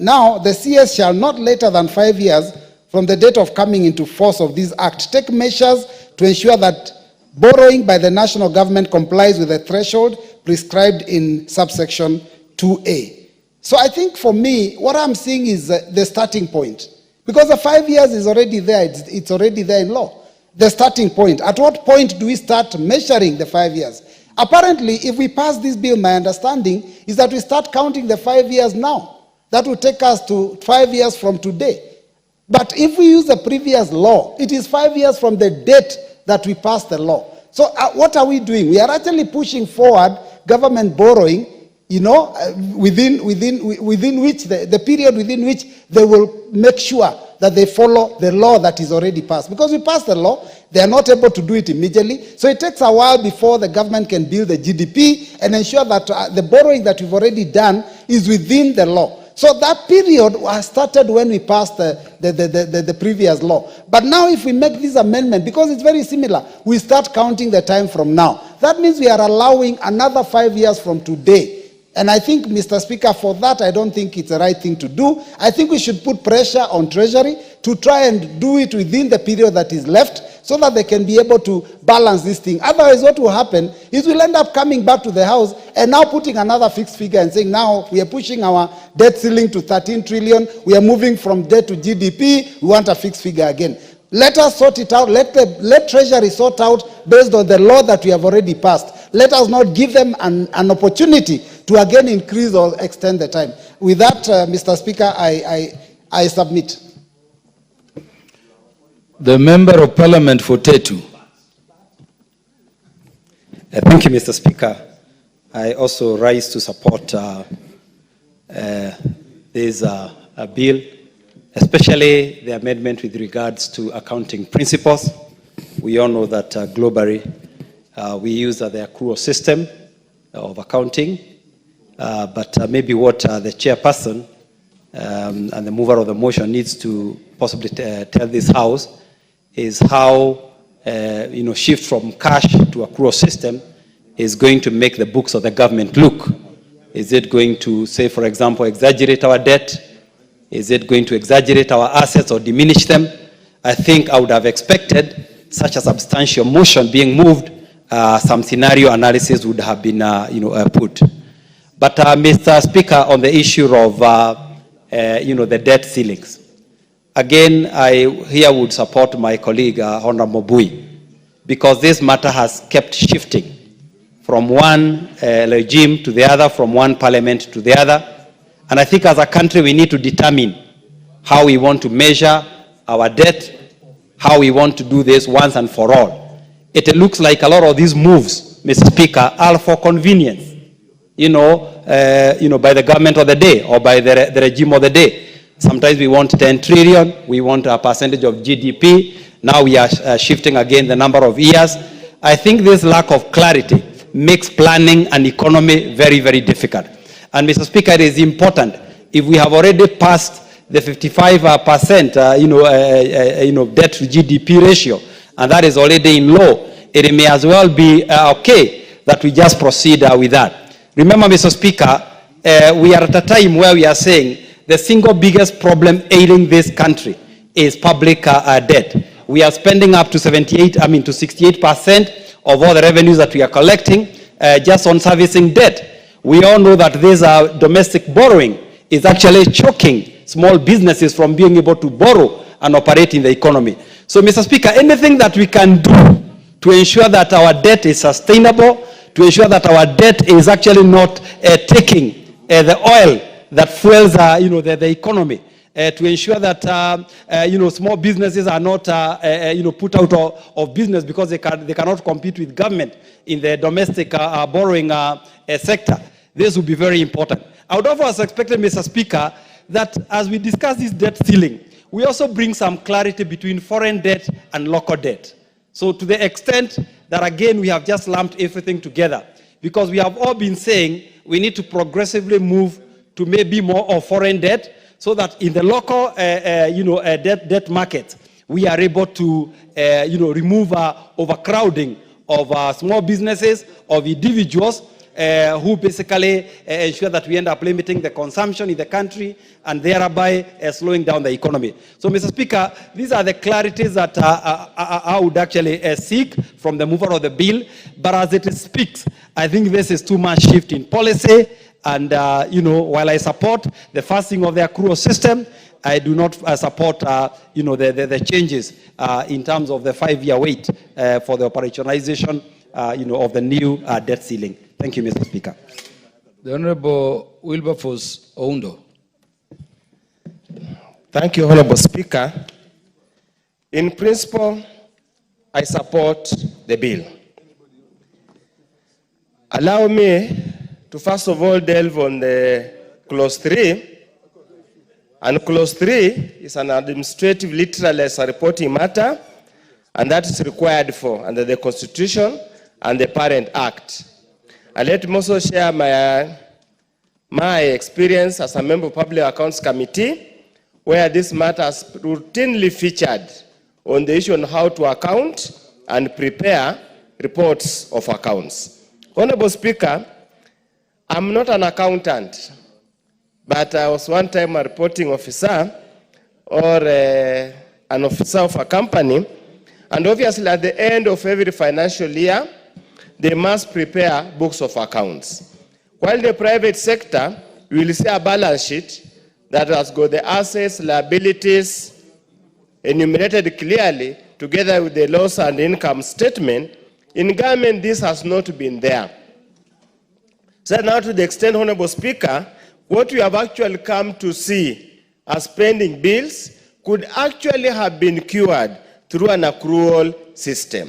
now the CS shall not later than 5 years from the date of coming into force of this act take measures to ensure that borrowing by the national government complies with the threshold prescribed in subsection 2A. So I think for me, what I'm seeing is the starting point. Because the 5 years is already there, it's already there in law. The starting point. At what point do we start measuring the 5 years? Apparently, if we pass this bill, my understanding is that we start counting the 5 years now. That will take us to 5 years from today. But if we use the previous law, it is 5 years from the date that we passed the law. So what are we doing? We are actually pushing forward government borrowing, within which, the period within which they will make sure that they follow the law that is already passed. Because we passed the law, they are not able to do it immediately. So it takes a while before the government can build the GDP and ensure that the borrowing that we've already done is within the law. So that period was started when we passed the previous law. But now if we make this amendment, because it's very similar, we start counting the time from now. That means we are allowing another 5 years from today. And I think, Mr. Speaker, for that, I don't think it's the right thing to do. I think we should put pressure on Treasury to try and do it within the period that is left so that they can be able to balance this thing. Otherwise, what will happen is we'll end up coming back to the House and now putting another fixed figure and saying, now we are pushing our debt ceiling to 13 trillion. We are moving from debt to GDP. We want a fixed figure again. Let us sort it out. Let Treasury sort out based on the law that we have already passed. Let us not give them an opportunity to again increase or extend the time. With that, Mr. Speaker, I submit. The Member of Parliament for Tetu. Thank you, Mr. Speaker. I also rise to support this bill, especially the amendment with regards to accounting principles. We all know that globally we use the accrual system of accounting, but maybe what the chairperson and the mover of the motion needs to possibly tell this House is how shift from cash to accrual system is going to make the books of the government look. Is it going to, say, for example, exaggerate our debt? Is it going to exaggerate our assets or diminish them? I think I would have expected such a substantial motion being moved, some scenario analysis would have been put. But Mr. Speaker, on the issue of the debt ceilings, again, I here would support my colleague, Honorable Bui, because this matter has kept shifting from one regime to the other, from one parliament to the other. And I think as a country, we need to determine how we want to measure our debt, how we want to do this once and for all. It looks like a lot of these moves, Mr. Speaker, are for convenience, by the government of the day or by the regime of the day. Sometimes we want 10 trillion, we want a percentage of GDP. Now we are shifting again the number of years. I think this lack of clarity makes planning an economy very, very difficult. And Mr. Speaker, it is important, if we have already passed the 55% debt to GDP ratio, and that is already in law, it may as well be okay that we just proceed with that. Remember, Mr. Speaker, we are at a time where we are saying the single biggest problem ailing this country is public debt. We are spending up to 68% of all the revenues that we are collecting just on servicing debt. We all know that this domestic borrowing is actually choking small businesses from being able to borrow and operate in the economy. So, Mr. Speaker, anything that we can do to ensure that our debt is sustainable, to ensure that our debt is actually not taking the oil that fuels the economy, to ensure that small businesses are not put out of business because they cannot compete with government in the domestic borrowing sector. This will be very important. I would also expect, Mr. Speaker, that as we discuss this debt ceiling, we also bring some clarity between foreign debt and local debt. So to the extent that, again, we have just lumped everything together, because we have all been saying we need to progressively move to maybe more of foreign debt, so that in the local debt market, we are able to remove overcrowding of small businesses, of individuals, who basically ensure that we end up limiting the consumption in the country and thereby slowing down the economy. So, Mr. Speaker, these are the clarities that I would actually seek from the mover of the bill. But as it speaks, I think this is too much shift in policy. And, while I support the fasting of the accrual system, I do not support, the changes in terms of the 5-year wait for the operationalization, of the new debt ceiling. Thank you, Mr. Speaker. The Honorable Wilberforce Oundo. Thank you, Honorable Speaker. In principle, I support the bill. Allow me to first of all delve on the clause 3. And clause 3 is an administrative literalist reporting matter, and that is required for under the Constitution and the Parent Act. And let me also share my experience as a member of Public Accounts Committee, where this matter is routinely featured on the issue on how to account and prepare reports of accounts. Honorable Speaker, I'm not an accountant, but I was one time a reporting officer or an officer of a company, and obviously at the end of every financial year, they must prepare books of accounts. While the private sector, you will see a balance sheet that has got the assets, liabilities enumerated clearly together with the loss and income statement. In government, this has not been there. So now, to the extent, Honorable Speaker, what we have actually come to see as pending bills could actually have been cured through an accrual system.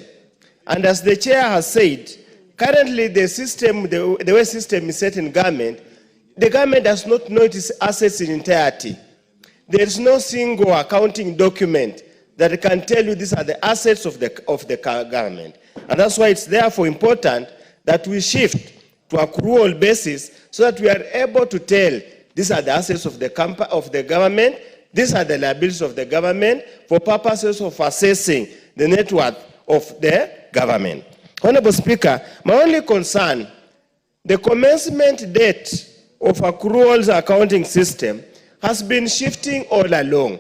And as the chair has said, currently the system, the way system is set in government, the government does not know its assets in entirety. There is no single accounting document that can tell you these are the assets of the government. And that's why it's therefore important that we shift to accrual basis so that we are able to tell these are the assets of the government, these are the liabilities of the government for purposes of assessing the net worth of the government. Honorable Speaker, my only concern, the commencement date of accruals accounting system has been shifting all along.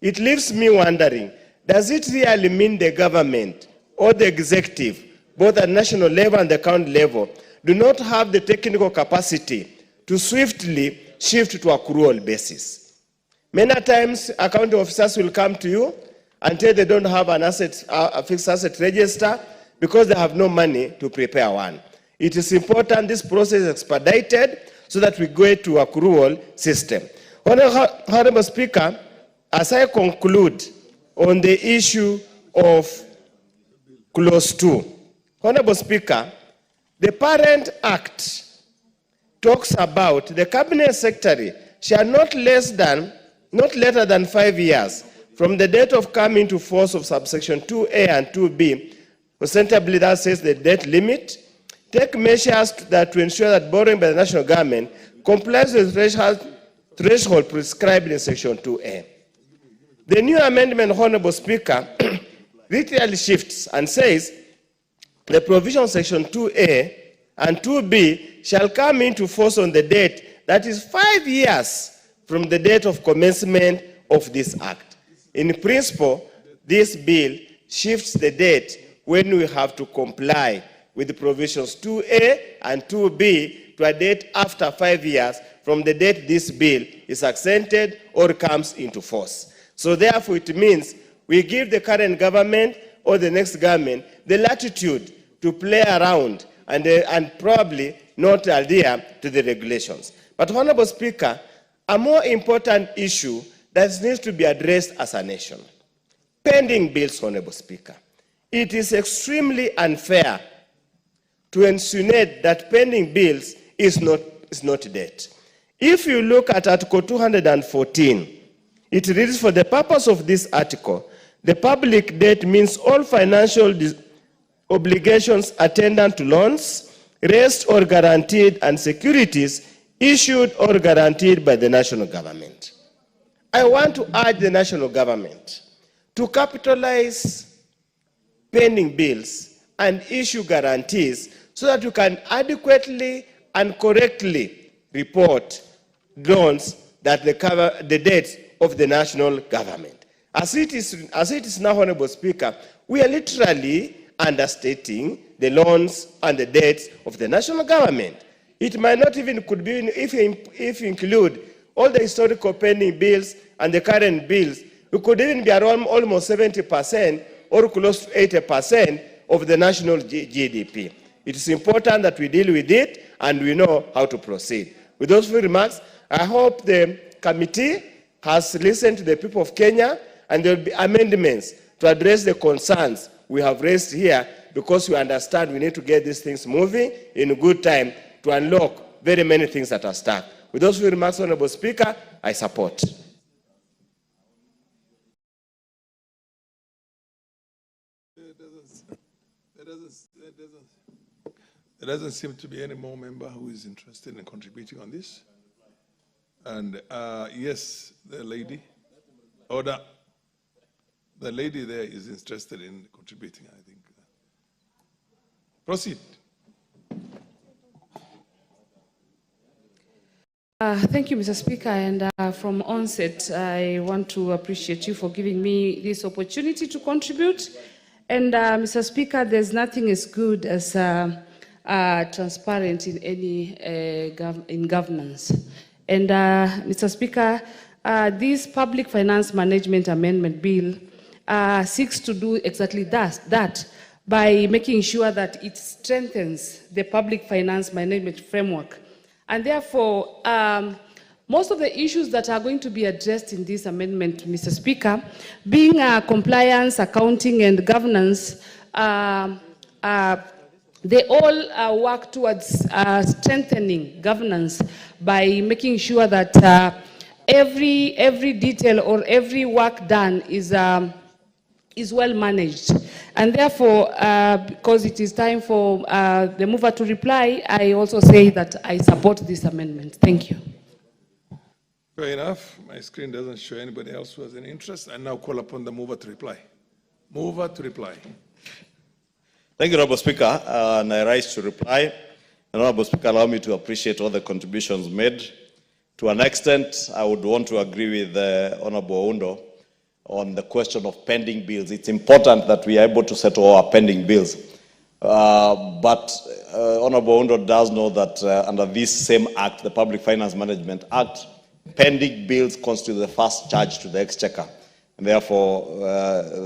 It leaves me wondering, does it really mean the government or the executive, both at national level and the county level, do not have the technical capacity to swiftly shift to accrual basis? Many times, accounting officers will come to you until they don't have an a fixed asset register because they have no money to prepare one. It is important this process is expedited so that we go to accrual system. Honorable Speaker, as I conclude on the issue of Clause 2, Honorable Speaker, the Parent Act talks about the Cabinet Secretary shall not later than 5 years from the date of coming into force of subsection 2A and 2B, ostensibly that says the debt limit, take measures to ensure that borrowing by the national government complies with threshold prescribed in section 2A. The new amendment, Honorable Speaker, literally shifts and says the provision of section 2A and 2B shall come into force on the date that is 5 years from the date of commencement of this act. In principle, this bill shifts the date when we have to comply with the provisions 2A and 2B to a date after 5 years from the date this bill is accented or comes into force. So therefore, it means we give the current government or the next government the latitude to play around and probably not adhere to the regulations. But, Honorable Speaker, a more important issue that needs to be addressed as a nation. Pending bills, Honorable Speaker. It is extremely unfair to insinuate that pending bills is not debt. If you look at Article 214, it reads, for the purpose of this article, the public debt means all financial obligations attendant to loans, raised or guaranteed, and securities issued or guaranteed by the national government. I want to urge the national government to capitalize pending bills and issue guarantees so that you can adequately and correctly report loans that cover the debts of the national government. As it is now, Honorable Speaker, we are literally understating the loans and the debts of the national government. It might not even could be, if you include all the historical pending bills and the current bills, it could even be around almost 70% or close to 80% of the national GDP. It is important that we deal with it and we know how to proceed. With those few remarks, I hope the committee has listened to the people of Kenya and there will be amendments to address the concerns we have raised here, because we understand we need to get these things moving in good time to unlock very many things that are stuck. With those few remarks, Honorable Speaker, I support. There doesn't seem to be any more member who is interested in contributing on this. And yes, the lady, order. The lady there is interested in contributing, I think. Proceed. Thank you, Mr. Speaker. And from onset, I want to appreciate you for giving me this opportunity to contribute. And Mr. Speaker, there's nothing as good as transparent in any in governance. And Mr. Speaker, this Public Finance Management Amendment Bill seeks to do exactly that by making sure that it strengthens the public finance management framework. And therefore, most of the issues that are going to be addressed in this amendment, Mr. Speaker, being compliance, accounting, and governance, they all work towards strengthening governance by making sure that every detail or every work done is well managed. And therefore, because it is time for the mover to reply, I also say that I support this amendment. Thank you. Fair enough. My screen doesn't show anybody else who has any interest. I now call upon the mover to reply. Mover to reply. Thank you, Honorable Speaker, and I rise to reply. Honorable Speaker, allow me to appreciate all the contributions made. To an extent, I would want to agree with Honorable Oundo on the question of pending bills. It's important that we are able to settle our pending bills. But Honorable Oundo does know that under this same act, the Public Finance Management Act, pending bills constitute the first charge to the Exchequer. And therefore,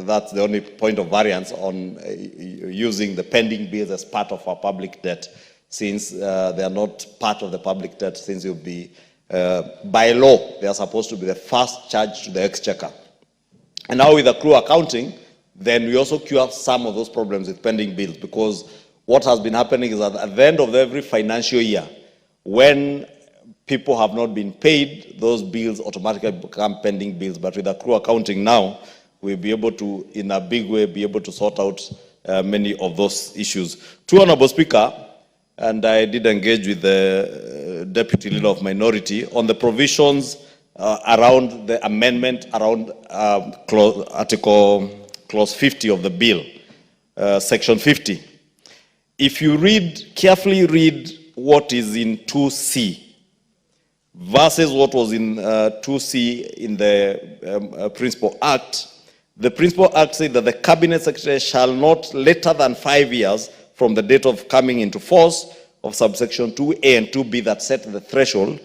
that's the only point of variance on using the pending bills as part of our public debt, since they are not part of the public debt, since you'll be By law, they are supposed to be the first charge to the exchequer. And now with accrual accounting, then we also cure some of those problems with pending bills, because what has been happening is that at the end of every financial year, when people have not been paid, those bills automatically become pending bills. But with accrual accounting now, we'll be able to, in a big way, be able to sort out many of those issues. To Honorable Speaker, and I did engage with the Deputy Leader of Minority on the provisions around the amendment around Clause 50 of the bill, Section 50. If you carefully read what is in 2C versus what was in 2C in the Principal Act, the Principal Act said that the Cabinet Secretary shall not later than 5 years from the date of coming into force of subsection 2A and 2B that set the threshold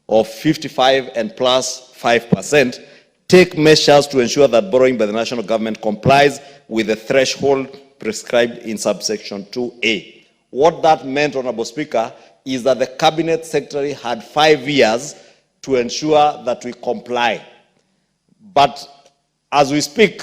of 55 and plus 5%, take measures to ensure that borrowing by the national government complies with the threshold prescribed in subsection 2A. What that meant, Honorable Speaker, is that the Cabinet Secretary had 5 years to ensure that we comply. But as we speak,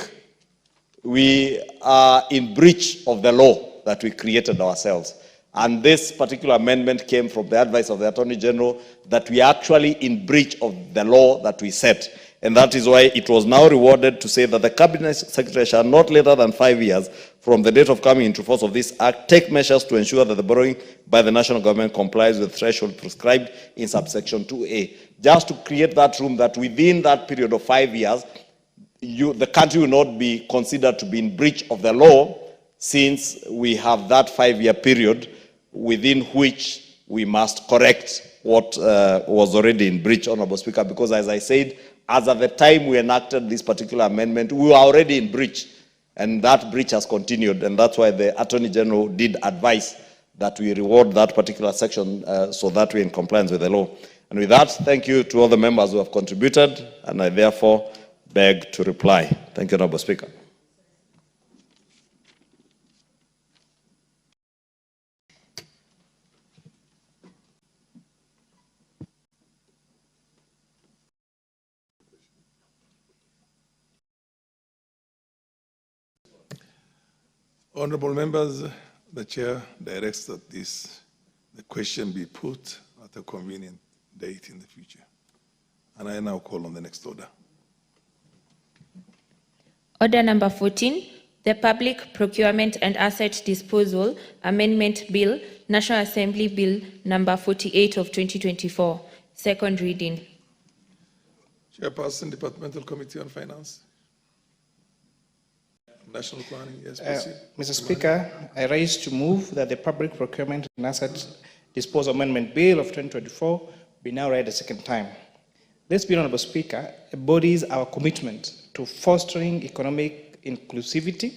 we are in breach of the law that we created ourselves. And this particular amendment came from the advice of the Attorney General that we are actually in breach of the law that we set. And that is why it was now rewarded to say that the Cabinet Secretary shall not later than 5 years from the date of coming into force of this Act take measures to ensure that the borrowing by the national government complies with the threshold prescribed in subsection 2A. Just to create that room that within that period of 5 years, the country will not be considered to be in breach of the law, since we have that 5-year period within which we must correct what was already in breach, Honorable Speaker, because as I said, as at the time we enacted this particular amendment, we were already in breach, and that breach has continued, and that's why the Attorney General did advise that we reward that particular section so that we're in compliance with the law. And with that, thank you to all the members who have contributed, and I therefore beg to reply. Thank you, Honorable Speaker. Honorable members, the chair directs that the question be put at a convenient date in the future. And I now call on the next order. Order number 14, the Public Procurement and Asset Disposal Amendment Bill, National Assembly Bill number 48 of 2024, second reading. Chairperson, Departmental Committee on Finance. National Planning, yes, proceed. Mr. Speaker, I rise to move that the Public Procurement and Asset Disposal Amendment Bill of 2024 be now read a second time. This bill, Honorable Speaker, embodies our commitment to fostering economic inclusivity,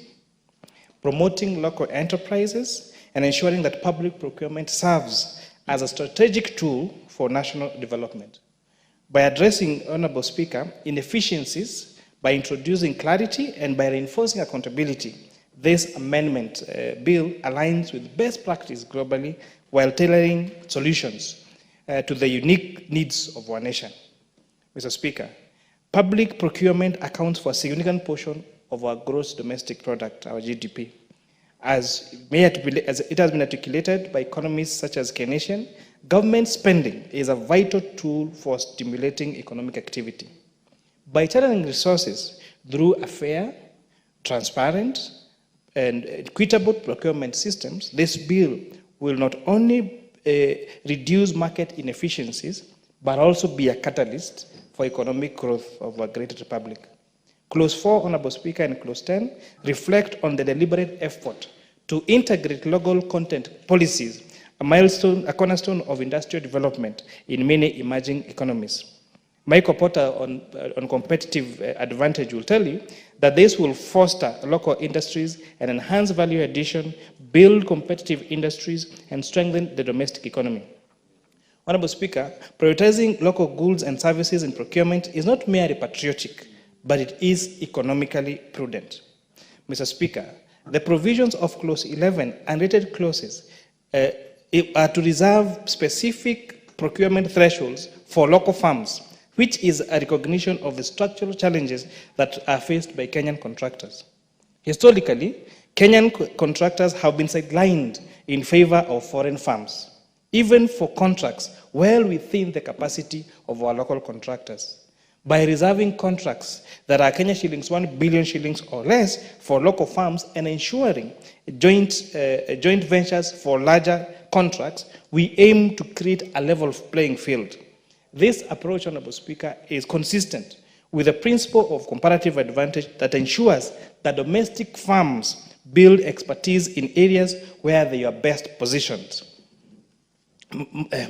promoting local enterprises, and ensuring that public procurement serves as a strategic tool for national development. By addressing, Honorable Speaker, inefficiencies, by introducing clarity and by reinforcing accountability, this amendment bill aligns with best practice globally while tailoring solutions to the unique needs of our nation. Mr. Speaker, public procurement accounts for a significant portion of our gross domestic product, our GDP. As it has been articulated by economists such as Keynesian, government spending is a vital tool for stimulating economic activity. By channeling resources through a fair, transparent, and equitable procurement systems, this bill will not only reduce market inefficiencies, but also be a catalyst for economic growth of our great republic. Clause 4, Honorable Speaker, and Clause 10 reflect on the deliberate effort to integrate local content policies, a cornerstone of industrial development in many emerging economies. Michael Porter on competitive advantage will tell you that this will foster local industries and enhance value addition, build competitive industries, and strengthen the domestic economy. Honorable Speaker, prioritizing local goods and services in procurement is not merely patriotic, but it is economically prudent. Mr. Speaker, the provisions of Clause 11 and related clauses are to reserve specific procurement thresholds for local farms, which is a recognition of the structural challenges that are faced by Kenyan contractors. Historically, Kenyan contractors have been sidelined in favor of foreign firms, even for contracts well within the capacity of our local contractors. By reserving contracts that are Kenya shillings 1 billion shillings or less for local firms and ensuring joint ventures for larger contracts, we aim to create a level playing field. This approach, Honorable Speaker, is consistent with the principle of comparative advantage that ensures that domestic firms build expertise in areas where they are best positioned.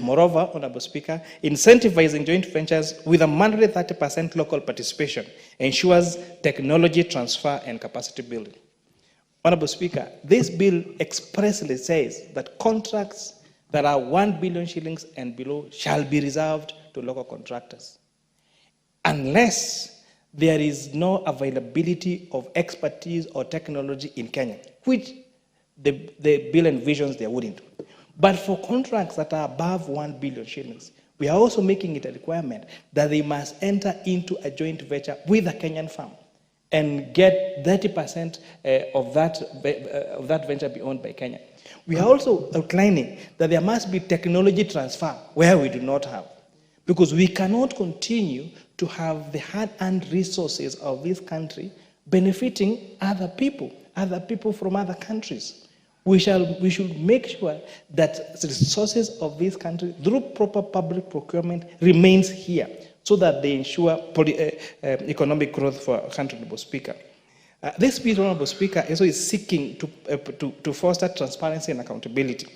Moreover, Honorable Speaker, incentivizing joint ventures with a mandatory 30% local participation ensures technology transfer and capacity building. Honorable Speaker, this bill expressly says that contracts that are 1 billion shillings and below shall be reserved to local contractors, unless there is no availability of expertise or technology in Kenya, which the bill envisions there wouldn't. But for contracts that are above 1 billion shillings, we are also making it a requirement that they must enter into a joint venture with a Kenyan firm and get 30% of that venture be owned by Kenya. We are also outlining that there must be technology transfer where we do not have, because we cannot continue to have the hard-earned resources of this country benefiting other people from other countries. We should make sure that the resources of this country, through proper public procurement, remains here, so that they ensure economic growth for our country, Honorable Speaker. This bill, Honorable Speaker, also is seeking to foster transparency and accountability.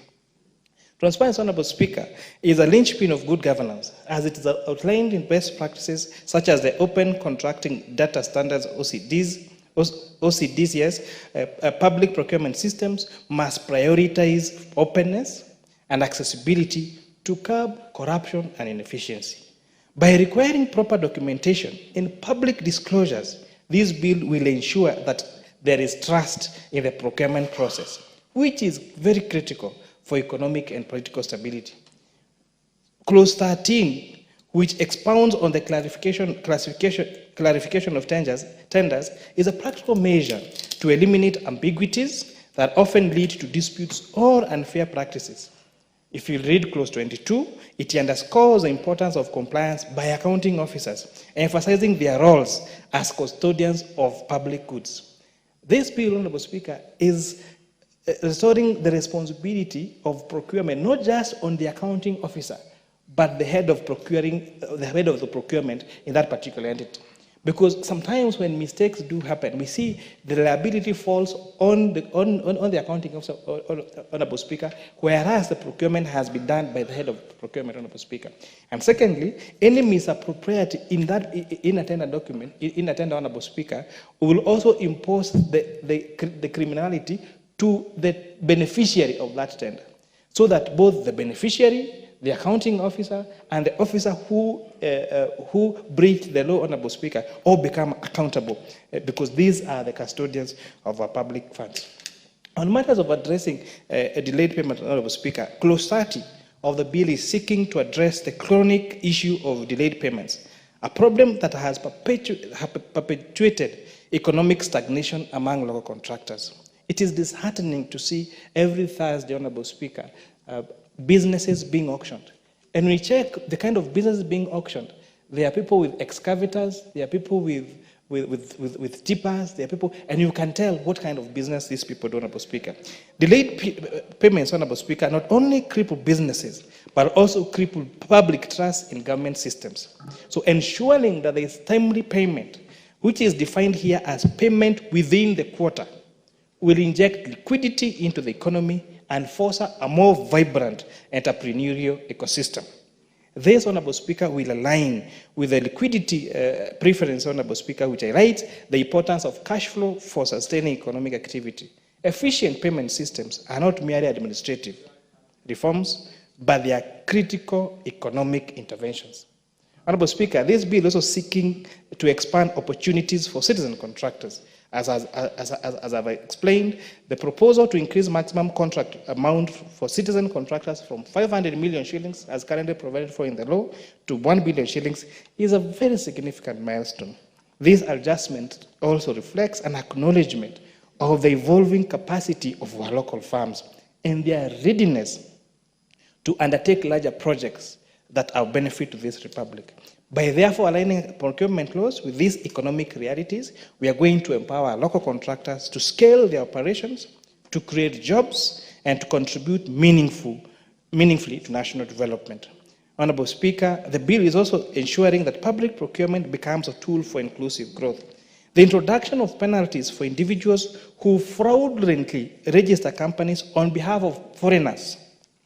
Transparency, Honorable Speaker, is a linchpin of good governance, as it is outlined in best practices such as the Open Contracting Data Standards, OCDs, yes. Public procurement systems must prioritize openness and accessibility to curb corruption and inefficiency. By requiring proper documentation and public disclosures, this bill will ensure that there is trust in the procurement process, which is very critical for economic and political stability. Clause 13, which expounds on the clarification of tenders, is a practical measure to eliminate ambiguities that often lead to disputes or unfair practices. If you read clause 22, it underscores the importance of compliance by accounting officers, emphasizing their roles as custodians of public goods. This bill, Honorable Speaker, is restoring the responsibility of procurement, not just on the accounting officer, but the head of the procurement in that particular entity. Because sometimes when mistakes do happen, we see the liability falls on the accounting officer, Honorable Speaker, whereas the procurement has been done by the head of procurement, Honorable Speaker. And secondly, any misappropriation in a tender document, Honorable Speaker, will also impose the criminality to the beneficiary of that tender, so that both the beneficiary, the accounting officer, and the officer who breached the law, Honorable Speaker, all become accountable, because these are the custodians of our public funds. On matters of addressing a delayed payment, Honorable Speaker, clause 30 of the bill is seeking to address the chronic issue of delayed payments, a problem that has perpetuated economic stagnation among local contractors. It is disheartening to see every Thursday, Honorable Speaker, businesses being auctioned. And we check the kind of businesses being auctioned. There are people with excavators, there are people with tippers, there are people, and you can tell what kind of business these people do, Honorable Speaker. Delayed payments, Honorable Speaker, not only cripple businesses, but also cripple public trust in government systems. So ensuring that there is timely payment, which is defined here as payment within the quarter, will inject liquidity into the economy and foster a more vibrant entrepreneurial ecosystem. This, Honorable Speaker, will align with the liquidity preference, Honorable Speaker, which highlights the importance of cash flow for sustaining economic activity. Efficient payment systems are not merely administrative reforms, but they are critical economic interventions. Honorable Speaker, this bill is also seeking to expand opportunities for citizen contractors, As I've explained, the proposal to increase maximum contract amount for citizen contractors from 500 million shillings, as currently provided for in the law, to 1 billion shillings is a very significant milestone. This adjustment also reflects an acknowledgement of the evolving capacity of our local firms and their readiness to undertake larger projects that are of benefit to this republic. By therefore aligning procurement laws with these economic realities, we are going to empower local contractors to scale their operations, to create jobs, and to contribute meaningfully to national development. Honorable Speaker, the bill is also ensuring that public procurement becomes a tool for inclusive growth. The introduction of penalties for individuals who fraudulently register companies on behalf of foreigners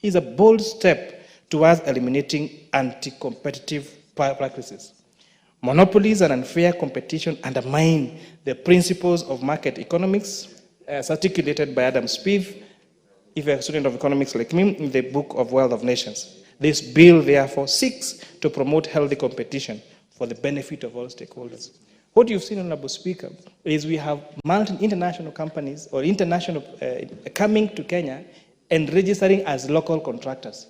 is a bold step towards eliminating anti-competitive practices. Monopolies and unfair competition undermine the principles of market economics, as articulated by Adam Smith, if you're a student of economics like me, in the book of Wealth of Nations. This bill, therefore, seeks to promote healthy competition for the benefit of all stakeholders. What you've seen, Honorable Speaker, is we have international companies or international coming to Kenya and registering as local contractors.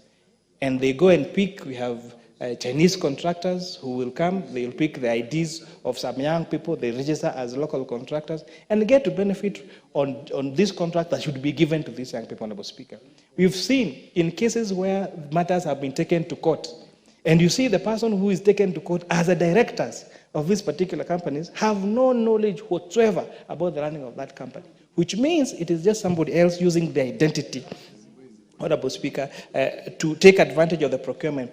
And they go and pick, we have Chinese contractors who will come, they will pick the IDs of some young people, they register as local contractors, and get to benefit on this contract that should be given to these young people, Honorable Speaker. We've seen in cases where matters have been taken to court, and you see the person who is taken to court as the directors of these particular companies have no knowledge whatsoever about the running of that company, which means it is just somebody else using their identity, Honorable Speaker, to take advantage of the procurement